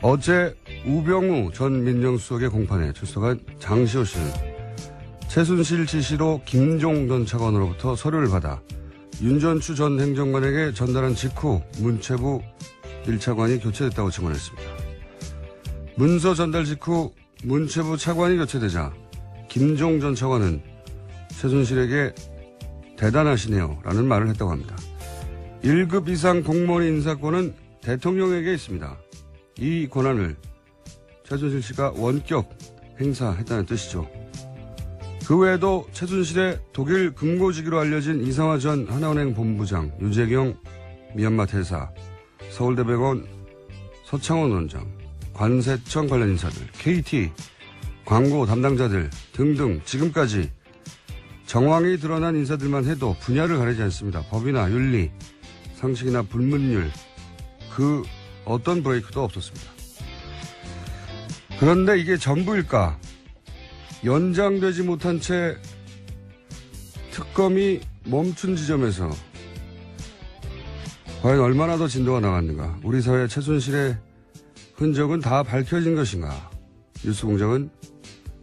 어제 우병우 전 민정수석의 공판에 출석한 장시호 씨는 최순실 지시로 김종 전 차관으로부터 서류를 받아 윤전추 전 행정관에게 전달한 직후 문체부 1차관이 교체됐다고 증언했습니다. 문서 전달 직후 문체부 차관이 교체되자 김종 전 차관은 최순실에게 대단하시네요 라는 말을 했다고 합니다. 1급 이상 공무원 인사권은 대통령에게 있습니다. 이 권한을 최순실 씨가 원격 행사했다는 뜻이죠. 그 외에도 최순실의 독일 금고지기로 알려진 이상화 전 하나은행 본부장, 유재경 미얀마 대사, 서울대병원 서창원 원장, 관세청 관련 인사들, KT 광고 담당자들 등등 지금까지 정황이 드러난 인사들만 해도 분야를 가리지 않습니다. 법이나 윤리, 상식이나 불문율 그 어떤 브레이크도 없었습니다. 그런데 이게 전부일까? 연장되지 못한 채 특검이 멈춘 지점에서 과연 얼마나 더 진도가 나갔는가? 우리 사회 최순실의 흔적은 다 밝혀진 것인가? 뉴스공장은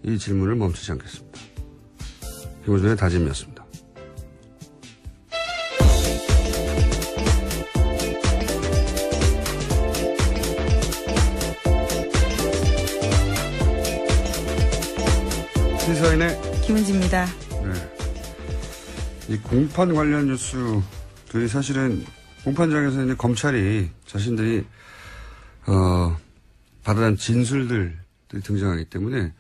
이 질문을 멈추지 않겠습니다. 김호준의 다짐이었습니다. 시사인의 김은지입니다. 네. 이 공판 관련 뉴스들이 사실은 공판장에서 이제 검찰이 자신들이 받아낸 진술들이 등장하기 때문에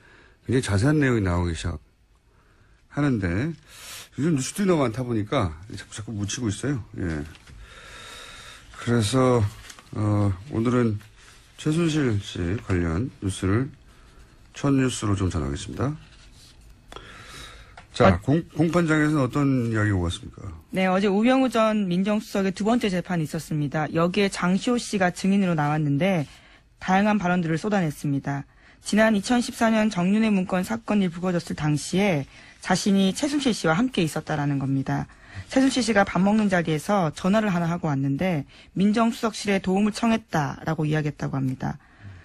굉장히 자세한 내용이 나오기 시작하는데 요즘 뉴스들이 너무 많다 보니까 자꾸 묻히고 있어요. 예. 그래서 오늘은 최순실 씨 관련 뉴스를 첫 뉴스로 좀 전하겠습니다. 자, 공판장에서는 어떤 이야기가 오갔습니까? 네, 어제 우병우 전 민정수석의 두 번째 재판이 있었습니다. 여기에 장시호 씨가 증인으로 나왔는데 다양한 발언들을 쏟아냈습니다. 지난 2014년 정윤회 문건 사건이 불거졌을 당시에 자신이 최순실 씨와 함께 있었다라는 겁니다. 최순실 씨가 밥 먹는 자리에서 전화를 하나 하고 왔는데 민정수석실에 도움을 청했다라고 이야기했다고 합니다.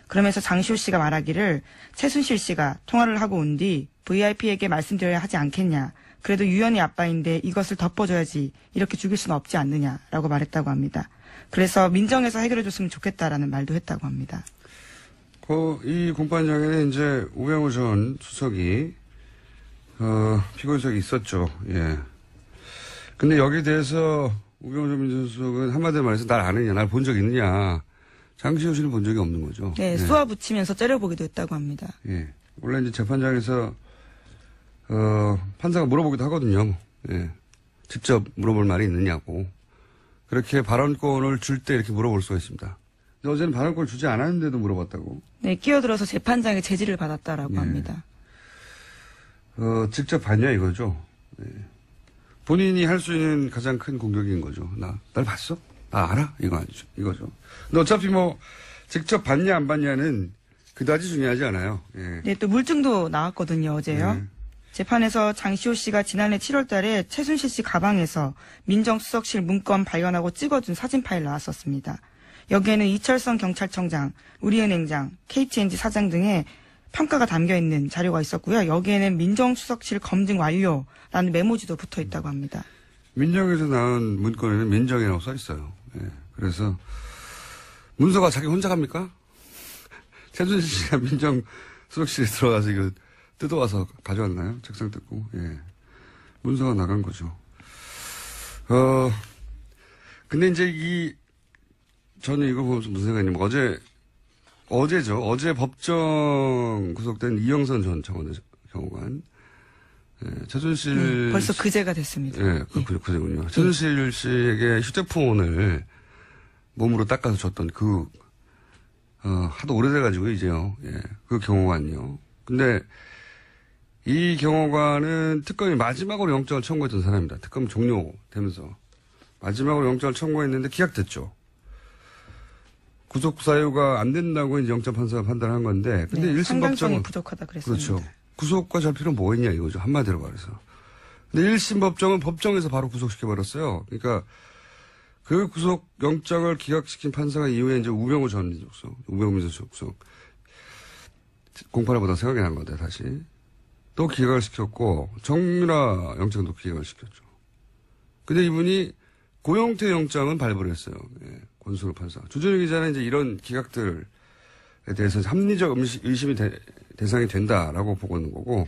그러면서 장시호 씨가 말하기를 최순실 씨가 통화를 하고 온 뒤 VIP에게 말씀드려야 하지 않겠냐. 그래도 유연이 아빠인데 이것을 덮어줘야지. 이렇게 죽일 수는 없지 않느냐라고 말했다고 합니다. 그래서 민정에서 해결해줬으면 좋겠다라는 말도 했다고 합니다. 이 공판장에는 이제 우병우 전 수석이 피고인석이 있었죠. 예. 근데 여기에 대해서 우병우 전 민정수석은 한마디로 말해서 날 아느냐, 날 본 적 있느냐. 장시호 씨는 본 적이 없는 거죠. 네, 쏘아 붙이면서 째려보기도 했다고 합니다. 예. 원래 이제 재판장에서 판사가 물어보기도 하거든요. 예. 직접 물어볼 말이 있느냐고. 그렇게 발언권을 줄 때 이렇게 물어볼 수가 있습니다. 근데 어제는 발언권을 주지 않았는데도 물어봤다고. 네, 끼어들어서 재판장의 제지를 받았다라고 합니다. 직접 봤냐 이거죠. 예. 본인이 할 수 있는 가장 큰 공격인 거죠. 날 봤어? 나 알아? 이거 아니죠. 이거죠. 근데 어차피 직접 봤냐 안 봤냐는 그다지 중요하지 않아요. 예. 네, 또 물증도 나왔거든요, 어제요. 네. 재판에서 장시호 씨가 지난해 7월 달에 최순실 씨 가방에서 민정수석실 문건 발견하고 찍어준 사진 파일 나왔었습니다. 여기에는 이철성 경찰청장, 우리은행장, KTNG 사장 등의 평가가 담겨있는 자료가 있었고요. 여기에는 민정수석실 검증 완료라는 메모지도 붙어 있다고 합니다. 민정에서 나온 문건에는 민정이라고 써 있어요. 예. 그래서 문서가 자기 혼자 갑니까? 최순실 씨가 민정수석실에 들어가서 이거 뜯어와서 가져왔나요? 책상 뜯고. 예. 문서가 나간 거죠. 근데 이제 저는 이거 보면서 무슨 생각이냐면 어제죠. 어제 법정 구속된 이영선 전 청와대 경호관. 예, 최순실. 벌써 그제가 됐습니다. 예, 그제군요. 최순실 씨에게 휴대폰을 몸으로 닦아서 줬던 하도 오래돼가지고 이제요. 예, 그 경호관이요. 근데 이 경호관은 특검이 마지막으로 영장을 청구했던 사람입니다. 특검 종료되면서 마지막으로 영장을 청구했는데 기각됐죠. 구속 사유가 안 된다고 이제 영장 판사가 판단한 건데, 근데 네, 1심 상당성이 법정은 부족하다 그랬습니다. 그렇죠. 구속과 잘 필요는 뭐 있냐 이거죠. 한마디로 말해서. 근데 1심 법정은 법정에서 바로 구속시켜버렸어요. 그러니까 그 구속영장을 기각시킨 판사가 이후에 이제 우병우 전 민정수석, 우병우 민정수석 공판을 보다 생각이 난 건데 다시 또 기각을 시켰고 정유라 영장도 기각을 시켰죠. 근데 이분이 고영태 영장은 발부를 했어요. 예, 권순우 판사. 주준우 기자는 이제 이런 기각들에 대해서 합리적 의심이 대상이 된다라고 보고 있는 거고,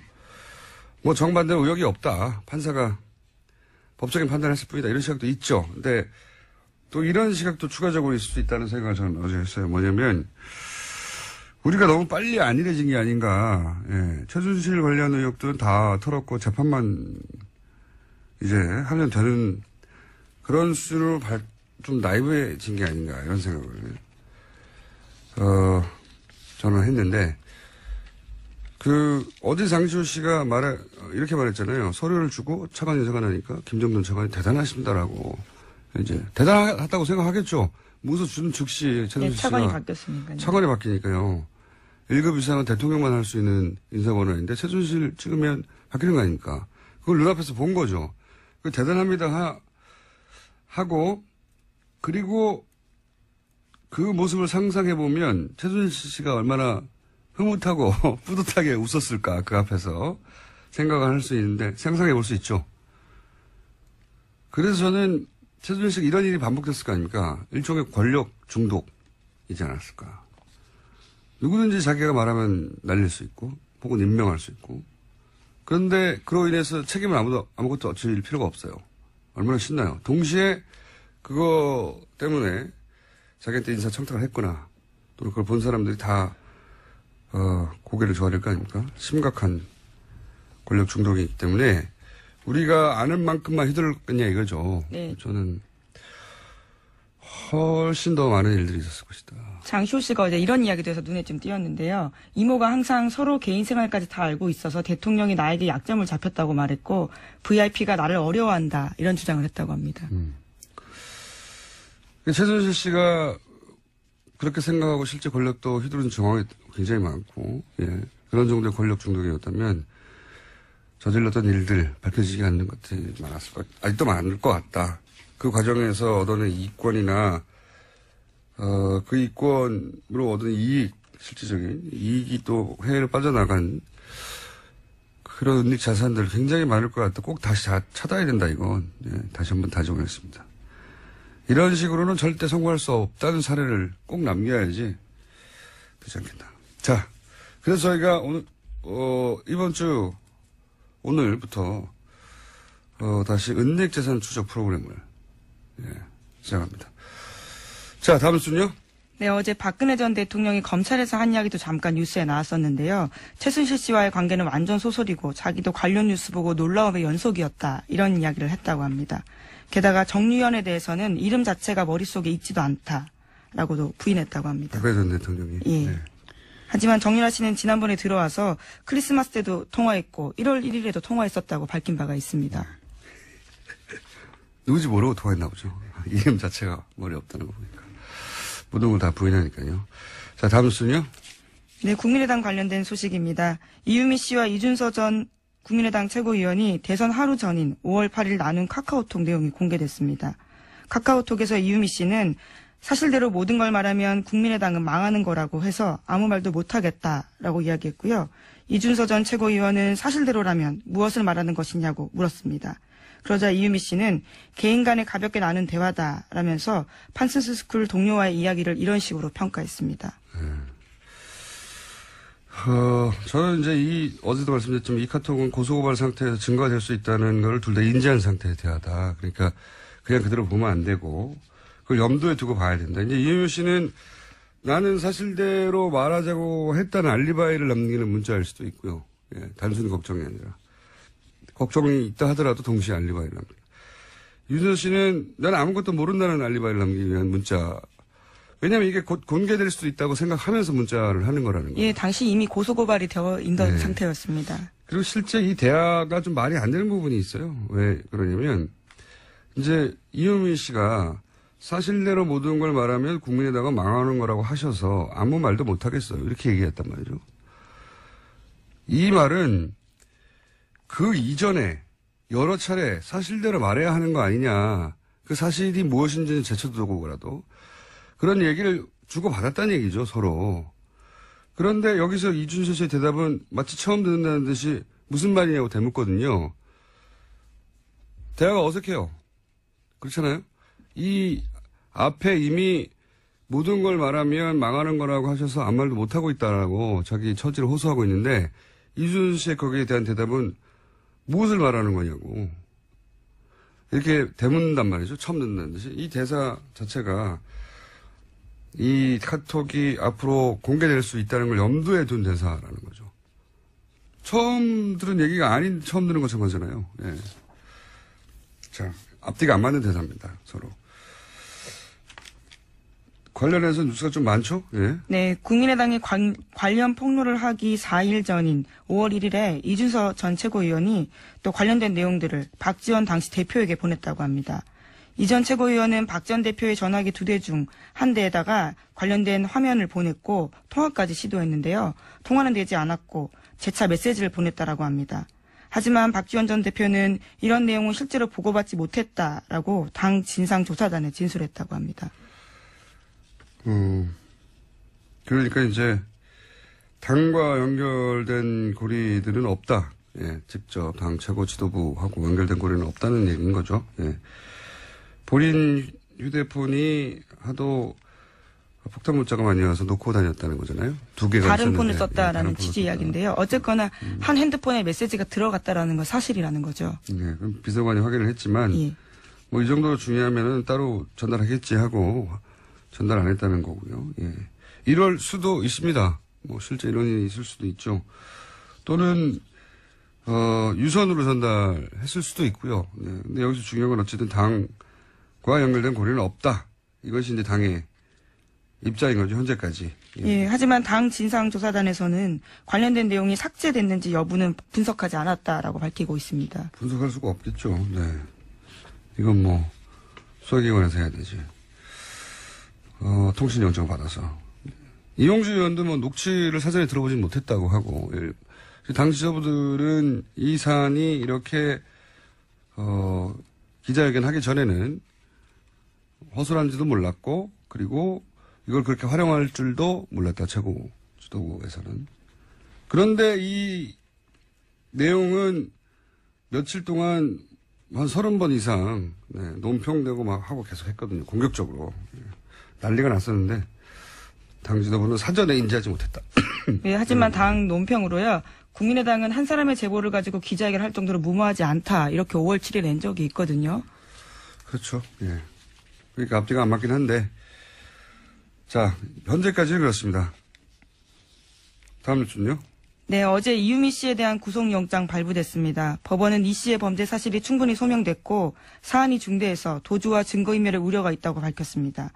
뭐 정반대로 의혹이 없다. 판사가 법적인 판단을 했을 뿐이다. 이런 시각도 있죠. 근데 또 이런 시각도 추가적으로 있을 수 있다는 생각을 저는 어제 했어요. 뭐냐면, 우리가 너무 빨리 안일해진 게 아닌가. 예, 최순실 관련 의혹들은 다 털었고 재판만 이제 하면 되는 그런 수준으로 좀 나이브해진 게 아닌가 이런 생각을 저는 했는데 어제 장시호 씨가 이렇게 말했잖아요. 서류를 주고 차관 인사가 나니까 김정돈 차관이 대단하십니다라고 이제 대단하다고 생각하겠죠. 문서 준 즉시 최순실 씨가 차관이 바뀌었으니까요. 차관이 바뀌니까요. 1급 이상은 대통령만 할 수 있는 인사권한인데 최순실 찍으면 바뀌는 거 아닙니까? 그걸 눈앞에서 본 거죠. 대단합니다 하고 그리고 그 모습을 상상해보면 최순실 씨가 얼마나 흐뭇하고 뿌듯하게 웃었을까 그 앞에서 생각을 할 수 있는데 상상해볼 수 있죠. 그래서 저는 최순실 씨가 이런 일이 반복됐을 거 아닙니까? 일종의 권력 중독이지 않았을까. 누구든지 자기가 말하면 날릴 수 있고 혹은 임명할 수 있고 그런데 그로 인해서 책임을 아무것도 질 필요가 없어요. 얼마나 신나요. 동시에 그거 때문에 자기한테 인사청탁을 했거나 또는 그걸 본 사람들이 다 고개를 조아릴 거 아닙니까? 심각한 권력 중독이기 때문에 우리가 아는 만큼만 휘둘렀겠냐 이거죠. 네. 저는 훨씬 더 많은 일들이 있었을 것이다. 장시호 씨가 어제 이런 이야기도 해서 눈에 좀 띄었는데요. 이모가 항상 서로 개인 생활까지 다 알고 있어서 대통령이 나에게 약점을 잡혔다고 말했고 VIP가 나를 어려워한다 이런 주장을 했다고 합니다. 최순실 씨가 그렇게 생각하고 실제 권력도 휘두른 정황이 굉장히 많고 그런 정도의 권력 중독이었다면 저질렀던 일들 밝혀지지 않는 것들이 아직도 많을 것 같다. 그 과정에서 얻어낸 이권이나 그 이권으로 얻은 실질적인 이익이 또 해외로 빠져나간 그런 은닉 자산들 굉장히 많을 것 같다. 꼭 다시 찾아야 된다, 이건. 다시 한번 다짐하겠습니다. 이런 식으로는 절대 성공할 수 없다는 사례를 꼭 남겨야지 되지 않겠나. 자, 그래서 저희가 이번 주, 오늘부터, 다시 은닉 재산 추적 프로그램을, 시작합니다. 자, 다음 순요. 네, 어제 박근혜 전 대통령이 검찰에서 한 이야기도 잠깐 뉴스에 나왔었는데요. 최순실 씨와의 관계는 완전 소설이고 자기도 관련 뉴스 보고 놀라움의 연속이었다. 이런 이야기를 했다고 합니다. 게다가 정유현에 대해서는 이름 자체가 머릿속에 있지도 않다라고도 부인했다고 합니다. 박근혜 전 대통령이. 예. 네. 하지만 정유라 씨는 지난번에 들어와서 크리스마스 때도 통화했고 1월 1일에도 통화했었다고 밝힌 바가 있습니다. 누구지 모르고 통화했나 보죠. 이름 자체가 머리에 없다는 거 보니까. 모든 걸 다 부인하니까요. 자, 다음 순요. 네, 국민의당 관련된 소식입니다. 이유미 씨와 이준서 전 국민의당 최고위원이 대선 하루 전인 5월 8일 나눈 카카오톡 내용이 공개됐습니다. 카카오톡에서 이유미 씨는 사실대로 모든 걸 말하면 국민의당은 망하는 거라고 해서 아무 말도 못하겠다라고 이야기했고요. 이준서 전 최고위원은 사실대로라면 무엇을 말하는 것이냐고 물었습니다. 그러자 이유미 씨는 개인 간에 가볍게 나눈 대화다라면서 판슨스 스쿨 동료와의 이야기를 이런 식으로 평가했습니다. 저는 이제 어제도 말씀드렸지만 이 카톡은 고소고발 상태에서 증거가 될 수 있다는 걸 둘 다 인지한 상태의 대화다. 그러니까 그냥 그대로 보면 안 되고 그걸 염두에 두고 봐야 된다. 이제 이유미 씨는 나는 사실대로 말하자고 했다는 알리바이를 남기는 문자일 수도 있고요. 단순히 걱정이 아니라. 걱정이 있다 하더라도 동시에 알리바이를 남깁니다. 유준서 씨는 나는 아무것도 모른다는 알리바이를 남기기 위한 문자. 왜냐하면 이게 곧 공개될 수도 있다고 생각하면서 문자를 하는 거라는 거예요. 예, 당시 이미 고소고발이 되어 있던 상태였습니다. 그리고 실제 이 대화가 좀 말이 안 되는 부분이 있어요. 왜 그러냐면 이제 이유미 씨가 사실대로 모든 걸 말하면 국민의당은 망하는 거라고 하셔서 아무 말도 못 하겠어요. 이렇게 얘기했단 말이죠. 이 말은 그 이전에 여러 차례 사실대로 말해야 하는 거 아니냐. 그 사실이 무엇인지는 제쳐두고라도 그런 얘기를 주고받았다는 얘기죠, 서로. 그런데 여기서 이준서 씨의 대답은 마치 처음 듣는다는 듯이 무슨 말이냐고 되묻거든요. 대화가 어색해요. 그렇잖아요? 이 앞에 이미 모든 걸 말하면 망하는 거라고 하셔서 아무 말도 못하고 있다라고 자기 처지를 호소하고 있는데 이준서 씨의 거기에 대한 대답은 무엇을 말하는 거냐고. 이렇게 되묻는단 말이죠. 처음 듣는 듯이. 이 대사 자체가 이 카톡이 앞으로 공개될 수 있다는 걸 염두에 둔 대사라는 거죠. 처음 들은 얘기가 아닌 처음 들은 것처럼 하잖아요. 예. 자, 앞뒤가 안 맞는 대사입니다. 서로. 관련해서 뉴스가 좀 많죠? 예. 네, 국민의당이 관련 폭로를 하기 4일 전인 5월 1일에 이준서 전 최고위원이 또 관련된 내용들을 박지원 당시 대표에게 보냈다고 합니다. 이 전 최고위원은 박 전 대표의 전화기 2대 중 한 대에다가 관련된 화면을 보냈고 통화까지 시도했는데요. 통화는 되지 않았고 재차 메시지를 보냈다라고 합니다. 하지만 박지원 전 대표는 이런 내용은 실제로 보고받지 못했다라고 당 진상조사단에 진술했다고 합니다. 그러니까 이제 당과 연결된 고리들은 없다. 예, 직접 당 최고 지도부하고 연결된 고리는 없다는 얘기인 거죠. 예. 본인 휴대폰이 하도 폭탄 문자가 많이 와서 놓고 다녔다는 거잖아요. 2개가 다른 있었는데. 폰을 썼다라는 예, 취지 이야기인데요. 어쨌거나 한 핸드폰에 메시지가 들어갔다라는 건 사실이라는 거죠. 예, 그럼 비서관이 확인을 했지만 예. 뭐 이 정도 중요하면은 따로 전달하겠지 하고 전달 안 했다는 거고요. 예. 이럴 수도 있습니다. 뭐 실제 이런 일이 있을 수도 있죠. 또는 유선으로 전달했을 수도 있고요. 예. 근데 여기서 중요한 건 어쨌든 당과 연결된 고리는 없다. 이것이 이제 당의 입장인 거죠. 현재까지. 예. 예, 하지만 당 진상조사단에서는 관련된 내용이 삭제됐는지 여부는 분석하지 않았다라고 밝히고 있습니다. 분석할 수가 없겠죠. 네. 이건 뭐 수사기관에서 해야 되지. 통신영장 받아서. 이용주 의원도 뭐 녹취를 사전에 들어보진 못했다고 하고, 당 지도부들은 이 사안이 이렇게, 기자회견 하기 전에는 허술한지도 몰랐고, 그리고 이걸 그렇게 활용할 줄도 몰랐다, 최고 지도부에서는. 그런데 이 내용은 며칠 동안 한 30번 이상, 네, 논평되고 막 하고 계속 했거든요. 공격적으로. 난리가 났었는데 당 지도부는 사전에 인지하지 못했다. 예, 하지만 당 논평으로요. 국민의당은 한 사람의 제보를 가지고 기자회견을 할 정도로 무모하지 않다. 이렇게 5월 7일 낸 적이 있거든요. 그렇죠. 예. 그러니까 앞뒤가 안 맞긴 한데 자, 현재까지는 그렇습니다. 다음 뉴스는요? 네, 어제 이유미 씨에 대한 구속영장 발부됐습니다. 법원은 이 씨의 범죄 사실이 충분히 소명됐고 사안이 중대해서 도주와 증거인멸의 우려가 있다고 밝혔습니다.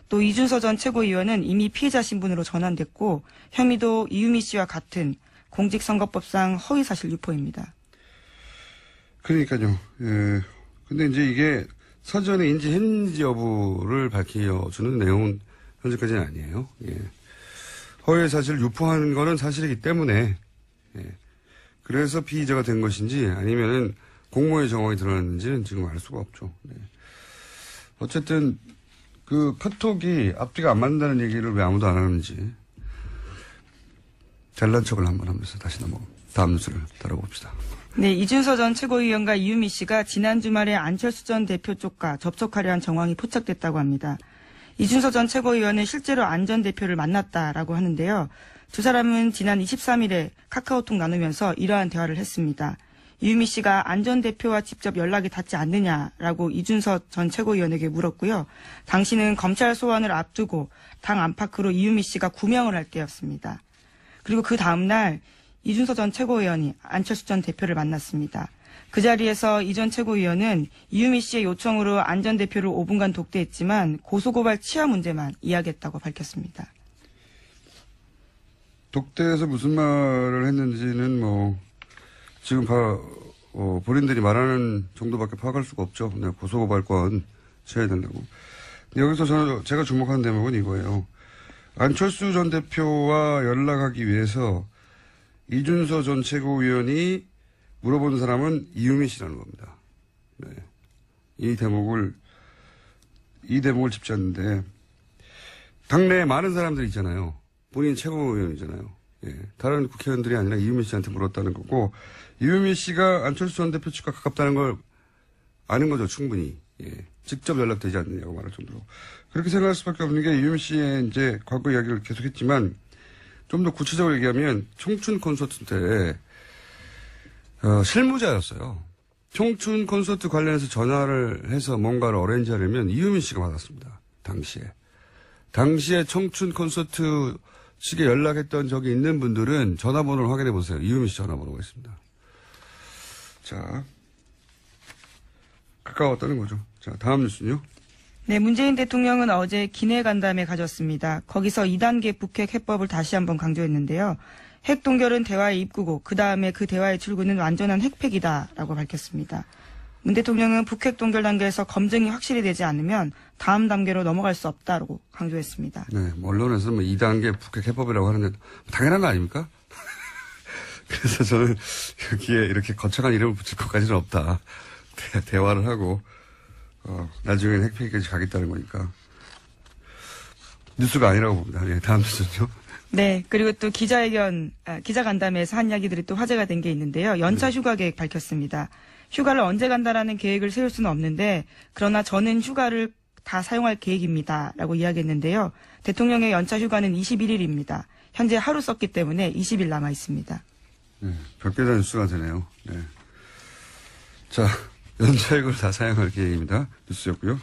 또 이준서 전 최고위원은 이미 피해자 신분으로 전환됐고 혐의도 이유미 씨와 같은 공직선거법상 허위사실 유포입니다. 그러니까요. 예. 근데 이제 이게 사전에 인지했는지 여부를 밝혀주는 내용은 현재까지는 아니에요. 예. 허위사실 유포한 거는 사실이기 때문에 예. 그래서 피의자가 된 것인지 아니면은 공모의 정황이 드러났는지는 지금 알 수가 없죠. 네. 어쨌든 그 카톡이 앞뒤가 안 맞는다는 얘기를 왜 아무도 안 하는지 잘난 척을 한번 하면서 다시 다음 뉴스를 다뤄봅시다. 네, 이준서 전 최고위원과 이유미 씨가 지난 주말에 안철수 전 대표 쪽과 접촉하려 한 정황이 포착됐다고 합니다. 이준서 전 최고위원은 실제로 안 전 대표를 만났다라고 하는데요. 두 사람은 지난 23일에 카카오톡 나누면서 이러한 대화를 했습니다. 이유미 씨가 안 전 대표와 직접 연락이 닿지 않느냐라고 이준서 전 최고위원에게 물었고요. 당시는 검찰 소환을 앞두고 당 안팎으로 이유미 씨가 구명을 할 때였습니다. 그리고 그 다음날 이준서 전 최고위원이 안철수 전 대표를 만났습니다. 그 자리에서 이 전 최고위원은 이유미 씨의 요청으로 안 전 대표를 5분간 독대했지만 고소고발 치하 문제만 이야기했다고 밝혔습니다. 독대에서 무슨 말을 했는지는 뭐 지금 본인들이 말하는 정도밖에 파악할 수가 없죠. 네, 고소고발권 취해야 된다고. 여기서 제가 주목하는 대목은 이거예요. 안철수 전 대표와 연락하기 위해서 이준서 전 최고위원이 물어본 사람은 이유미 씨라는 겁니다. 네. 이 대목을 이 대목을 짚자는데, 당내에 많은 사람들이 있잖아요. 본인 최고위원이잖아요. 예. 다른 국회의원들이 아니라 이유미 씨한테 물었다는 거고, 이유미 씨가 안철수 전 대표 측과 가깝다는 걸 아는 거죠, 충분히. 예. 직접 연락되지 않느냐고 말할 정도로. 그렇게 생각할 수밖에 없는 게 이유미 씨의 이제 과거 이야기를 계속했지만, 좀 더 구체적으로 얘기하면 청춘 콘서트 때 실무자였어요. 청춘 콘서트 관련해서 전화를 해서 뭔가를 어레인지하려면 이유미 씨가 받았습니다. 당시에 청춘 콘서트 측에 연락했던 적이 있는 분들은 전화번호를 확인해 보세요. 이유미 씨 전화번호가 있습니다. 자, 가까웠다는 거죠. 자, 다음 뉴스는요. 네, 문재인 대통령은 어제 기내 간담회 가졌습니다. 거기서 2단계 북핵 해법을 다시 한번 강조했는데요. 핵 동결은 대화의 입구고 그 다음에 그 대화의 출구는 완전한 핵폐기다라고 밝혔습니다. 문 대통령은 북핵 동결 단계에서 검증이 확실히 되지 않으면 다음 단계로 넘어갈 수 없다고 강조했습니다. 네, 언론에서 2단계 북핵 해법이라고 하는데 당연한 거 아닙니까? 그래서 저는 여기에 이렇게 거창한 이름을 붙일 것까지는 없다. 대화를 하고 나중에는 핵폐기까지 가겠다는 거니까. 뉴스가 아니라고 봅니다. 예, 다음 뉴스는요. 네, 그리고 또 기자간담회에서 한 이야기들이 또 화제가 된 게 있는데요. 연차 휴가 계획 밝혔습니다. 휴가를 언제 간다라는 계획을 세울 수는 없는데, 그러나 저는 휴가를 다 사용할 계획입니다. 라고 이야기했는데요. 대통령의 연차 휴가는 21일입니다. 현재 하루 썼기 때문에 20일 남아 있습니다. 네, 별개다 뉴스가 되네요. 네. 자, 연차휴가를 다 사용할 계획입니다. 뉴스였고요.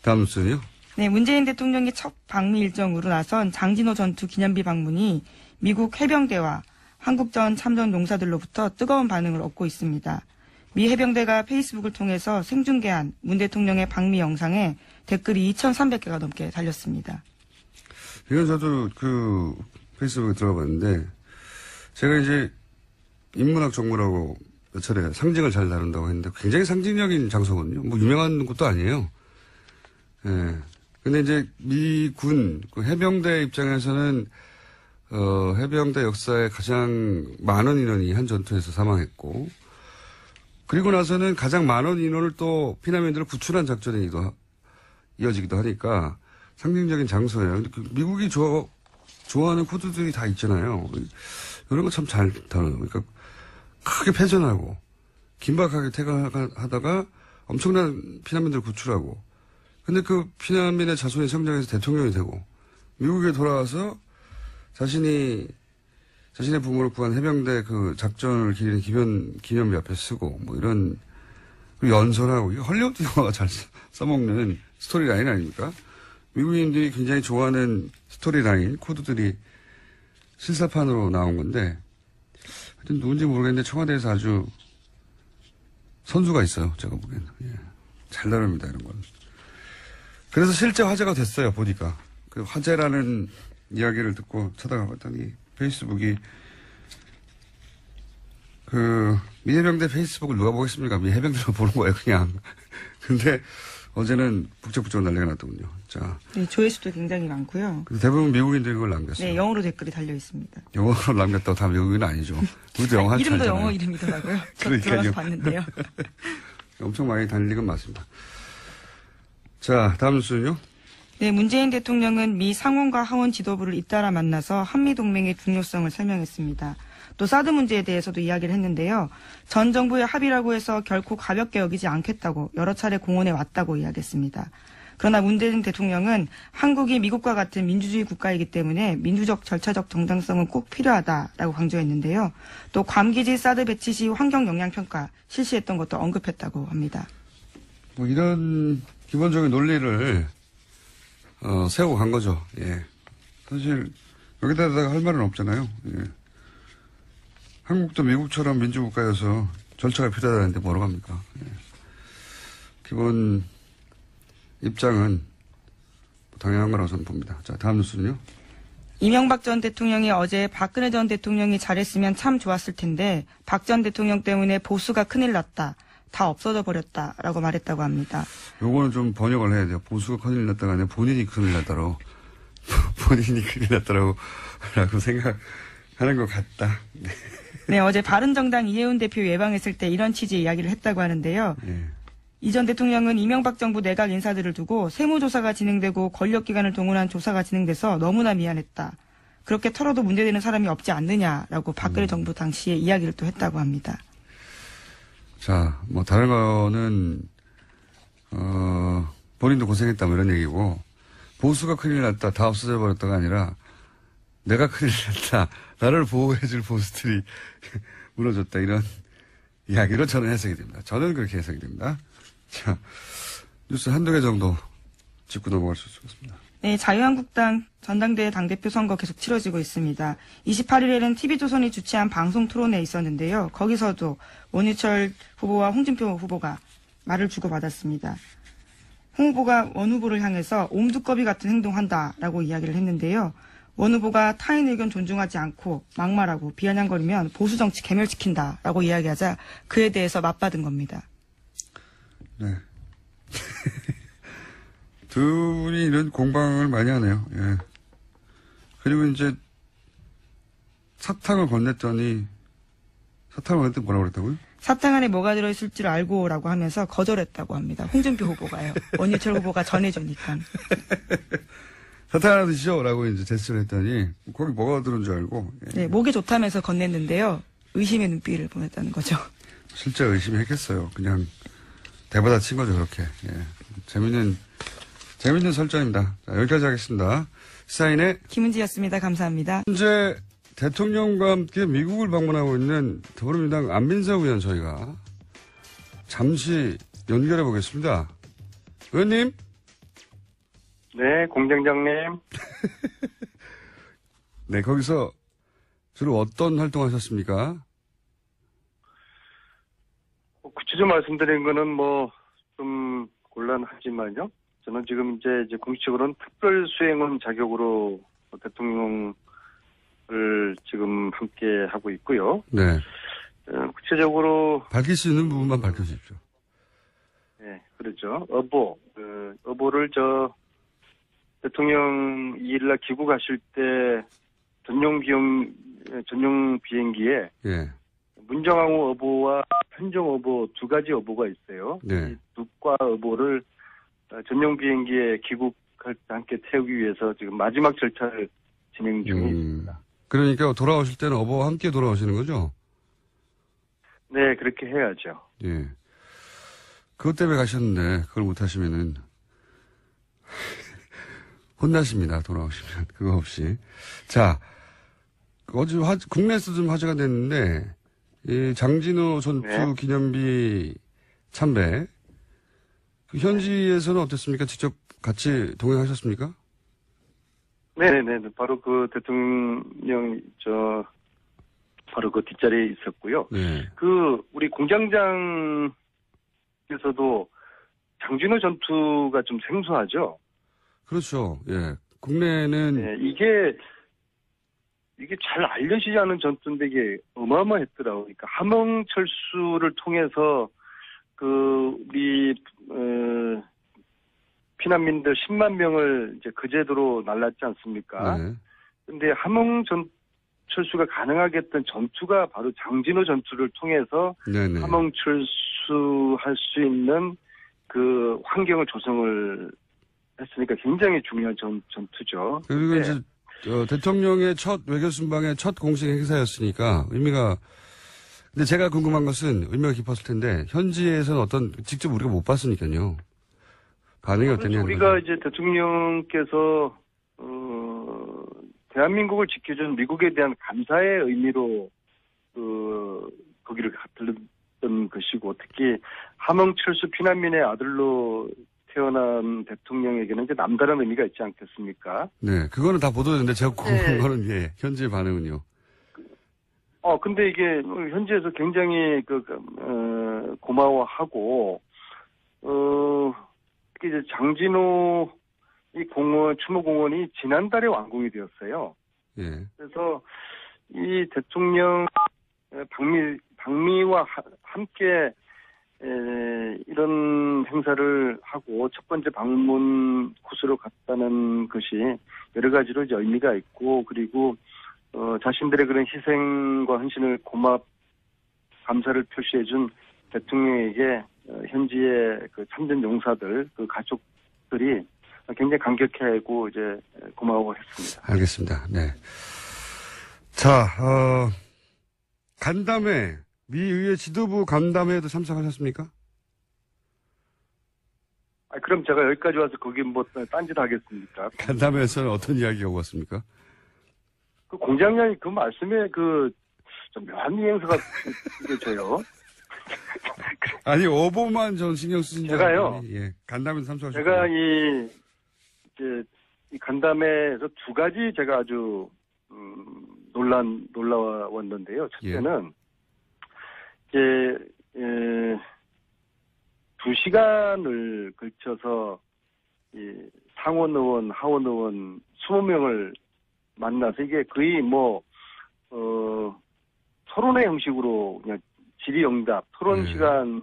다음 뉴스는요. 네, 문재인 대통령의 첫 방미 일정으로 나선 장진호 전투 기념비 방문이 미국 해병대와 한국전 참전 용사들로부터 뜨거운 반응을 얻고 있습니다. 미 해병대가 페이스북을 통해서 생중계한 문 대통령의 방미 영상에 댓글이 2,300개가 넘게 달렸습니다. 이건 저도 페이스북에 들어가 봤는데, 제가 이제 인문학 전공이라고 몇 차례 상징을 잘 다룬다고 했는데 굉장히 상징적인 장소거든요. 뭐 유명한 곳도 아니에요. 예. 근데 이제 미군 해병대 입장에서는 해병대 역사에 가장 많은 인원이 한 전투에서 사망했고, 그리고 나서는 가장 많은 인원을 또 피난민들을 구출한 작전이 이어지기도 하니까 상징적인 장소예요. 근데 미국이 좋아하는 코드들이 다 있잖아요. 이런 거 참 잘 다뤄요. 그러니까 크게 패전하고 긴박하게 퇴각하다가 엄청난 피난민들을 구출하고, 근데 그 피난민의 자손이 성장해서 대통령이 되고, 미국에 돌아와서 자신의 부모를 구한 해병대 그 작전을 기리는 기념비 앞에 쓰고, 뭐 이런, 연설하고, 이거 헐리우드 영화가 잘 써먹는 스토리라인 아닙니까? 미국인들이 굉장히 좋아하는 스토리라인, 코드들이 실사판으로 나온 건데, 하여튼 누군지 모르겠는데 청와대에서 아주 선수가 있어요. 제가 보기에는. 예. 잘 다룹니다, 이런 건. 그래서 실제 화제가 됐어요, 보니까. 그 화제라는 이야기를 듣고 찾아가 봤더니 페이스북이 미 해병대 페이스북을 누가 보겠습니까? 미 해병대로 보는 거예요, 그냥. 근데 어제는 북적북적 난리가 났더군요. 자. 네, 조회수도 굉장히 많고요. 대부분 미국인들이 그걸 남겼어요. 네, 영어로 댓글이 달려 있습니다. 영어로 남겼다고 다 미국인은 아니죠. 우리도 영어 한참 이름도 영어 이름이더라고요. 저 들어가서 봤는데요. 엄청 많이 달린 건 맞습니다. 자, 다음 뉴스는요. 네, 문재인 대통령은 미 상원과 하원 지도부를 잇따라 만나서 한미동맹의 중요성을 설명했습니다. 또 사드 문제에 대해서도 이야기를 했는데요. 전 정부의 합의라고 해서 결코 가볍게 여기지 않겠다고 여러 차례 공언해 왔다고 이야기했습니다. 그러나 문재인 대통령은 한국이 미국과 같은 민주주의 국가이기 때문에 민주적 절차적 정당성은 꼭 필요하다라고 강조했는데요. 또 괌기지 사드 배치 시 환경 영향 평가 실시했던 것도 언급했다고 합니다. 뭐 이런 기본적인 논리를 세우고 간 거죠. 예. 사실 여기다가 할 말은 없잖아요. 예. 한국도 미국처럼 민주국가여서 절차가 필요하다는데 뭐라고 합니까? 예. 기본 입장은 당연한 거라고 저는 봅니다. 자, 다음 뉴스는요. 이명박 전 대통령이 어제 박근혜 전 대통령이 잘했으면 참 좋았을 텐데 박 전 대통령 때문에 보수가 큰일 났다. 다 없어져 버렸다라고 말했다고 합니다. 요거는 좀 번역을 해야 돼요. 보수가 큰일 났다가 아니라 본인이 큰일 났다로. 본인이 큰일 났다라고 생각하는 것 같다. 네. 네, 어제 바른정당 이해운 대표 예방했을 때 이런 취지의 이야기를 했다고 하는데요. 네. 이 전 대통령은 이명박 정부 내각 인사들을 두고 세무조사가 진행되고 권력기관을 동원한 조사가 진행돼서 너무나 미안했다. 그렇게 털어도 문제되는 사람이 없지 않느냐라고 박근혜 정부 당시에 이야기를 또 했다고 합니다. 자, 뭐 다른 거는 본인도 고생했다 뭐 이런 얘기고 보수가 큰일 났다 다 없어져 버렸다가 아니라 내가 큰일 났다 나를 보호해줄 보수들이 무너졌다 이런 이야기로 저는 해석이 됩니다. 저는 그렇게 해석이 됩니다. 자, 뉴스 한두 개 정도 짚고 넘어갈 수 있습니다. 네, 자유한국당 전당대회 당대표 선거 계속 치러지고 있습니다. 28일에는 TV조선이 주최한 방송 토론회 있었는데요. 거기서도 원유철 후보와 홍준표 후보가 말을 주고받았습니다. 홍 후보가 원 후보를 향해서 옴두꺼비 같은 행동한다라고 이야기를 했는데요. 원 후보가 타인 의견 존중하지 않고 막말하고 비아냥거리면 보수 정치 괴멸시킨다라고 이야기하자 그에 대해서 맞받은 겁니다. 네. 두 분이 이런 공방을 많이 하네요. 예. 그리고 이제 사탕을 건넸더니 뭐라고 그랬다고요? 사탕 안에 뭐가 들어있을 줄 알고라고 하면서 거절했다고 합니다. 홍준표 후보가요. 원유철 후보가 전해주니까. 사탕 하나 드시죠 라고 이제 제스처를 했더니 거기 뭐가 들은 줄 알고. 예. 네, 목이 좋다면서 건넸는데요. 의심의 눈빛을 보냈다는 거죠. 실제 의심이 했겠어요. 그냥 대받아 친 거죠 그렇게. 예. 재밌는 설정입니다. 자, 여기까지 하겠습니다. 시사인의 김은지였습니다. 감사합니다. 현재 대통령과 함께 미국을 방문하고 있는 더불어민주당 안민석 의원 저희가 잠시 연결해 보겠습니다. 의원님. 네, 공장장님. 네, 거기서 주로 어떤 활동하셨습니까? 구체적으로 말씀드린 거는 뭐 좀 곤란하지만요. 저는 지금 이제 공식적으로는 특별 수행원 자격으로 대통령을 지금 함께 하고 있고요. 네. 구체적으로 밝힐 수 있는 부분만 밝혀주십시오. 네, 그렇죠. 어보를 대통령 2일날 귀국하실 때 전용 비행기에 예. 문정왕후 어보와 편정 어보 두 가지 어보가 있어요. 네. 이 두과 어보를 전용 비행기에 귀국할 때 함께 태우기 위해서 지금 마지막 절차를 진행 중에 있습니다. 그러니까 돌아오실 때는 어버와 함께 돌아오시는 거죠? 네, 그렇게 해야죠. 예. 그것 때문에 가셨는데 그걸 못 하시면은 혼나십니다. 돌아오시면 그거 없이. 자, 어제 국내에서 좀 화제가 됐는데 이 장진호 전투 네. 기념비 참배 그 현지에서는 어땠습니까? 직접 같이 동행하셨습니까? 네네네. 바로 그 대통령 바로 그 뒷자리에 있었고요. 네. 우리 공장장께서도 장진호 전투가 좀 생소하죠. 그렇죠. 예. 국내는 네, 이게 잘 알려지지 않은 전투인데 이게 어마어마했더라고요. 그러니까 함흥철수를 통해서 우리 피난민들 10만 명을 이제 그제도로 날랐지 않습니까? 네. 근데 함흥철수가 가능하게 했던 전투가 바로 장진호 전투를 통해서 네네. 함흥철수할 수 있는 그 환경을 조성을 했으니까 굉장히 중요한 전투죠. 그리고 네. 이제 대통령의 첫 외교 순방의 첫 공식 행사였으니까 의미가. 근데 제가 궁금한 것은 의미가 깊었을 텐데 현지에서는 직접 우리가 못 봤으니까요. 반응이 어땠냐? 우리가 이제 대통령께서 대한민국을 지켜준 미국에 대한 감사의 의미로 거기를 들렀던 것이고 특히 함흥철수 피난민의 아들로 태어난 대통령에게는 이제 남다른 의미가 있지 않겠습니까? 네, 그거는 다 보도됐는데 제가 궁금한 네. 거는 예, 현지 반응은요. 근데 이게 현지에서 굉장히 고마워하고 특히 이제 장진호 이 추모공원이 지난달에 완공이 되었어요. 예. 그래서 이 대통령 방미와 함께 이런 행사를 하고 첫 번째 방문 코스로 갔다는 것이 여러 가지로 이제 의미가 있고 그리고 자신들의 그런 희생과 헌신을 감사를 표시해준 대통령에게 현지의 그 참전 용사들, 그 가족들이 굉장히 감격해하고 이제 고마워했습니다. 알겠습니다. 네. 자, 간담회, 미 의회 지도부 간담회에도 참석하셨습니까? 그럼 제가 여기까지 와서 거기 뭐 딴짓 하겠습니까? 간담회에서는 어떤 이야기가 오갔습니까? 그 공장장이 그 말씀에 그 좀 묘한 뉘앙스가 느껴져요. 아니, 오보만 전 신경 쓰신 줄 제가요. 예, 간담회 참석하셨어요. 제가 이 간담회에서 두 가지 제가 아주 놀라웠는데요. 첫째는 이제 2시간을 걸쳐서 이 상원 의원, 하원 의원 20명을 만나서 이게 거의 토론회 형식으로 그냥 질의응답, 토론 시간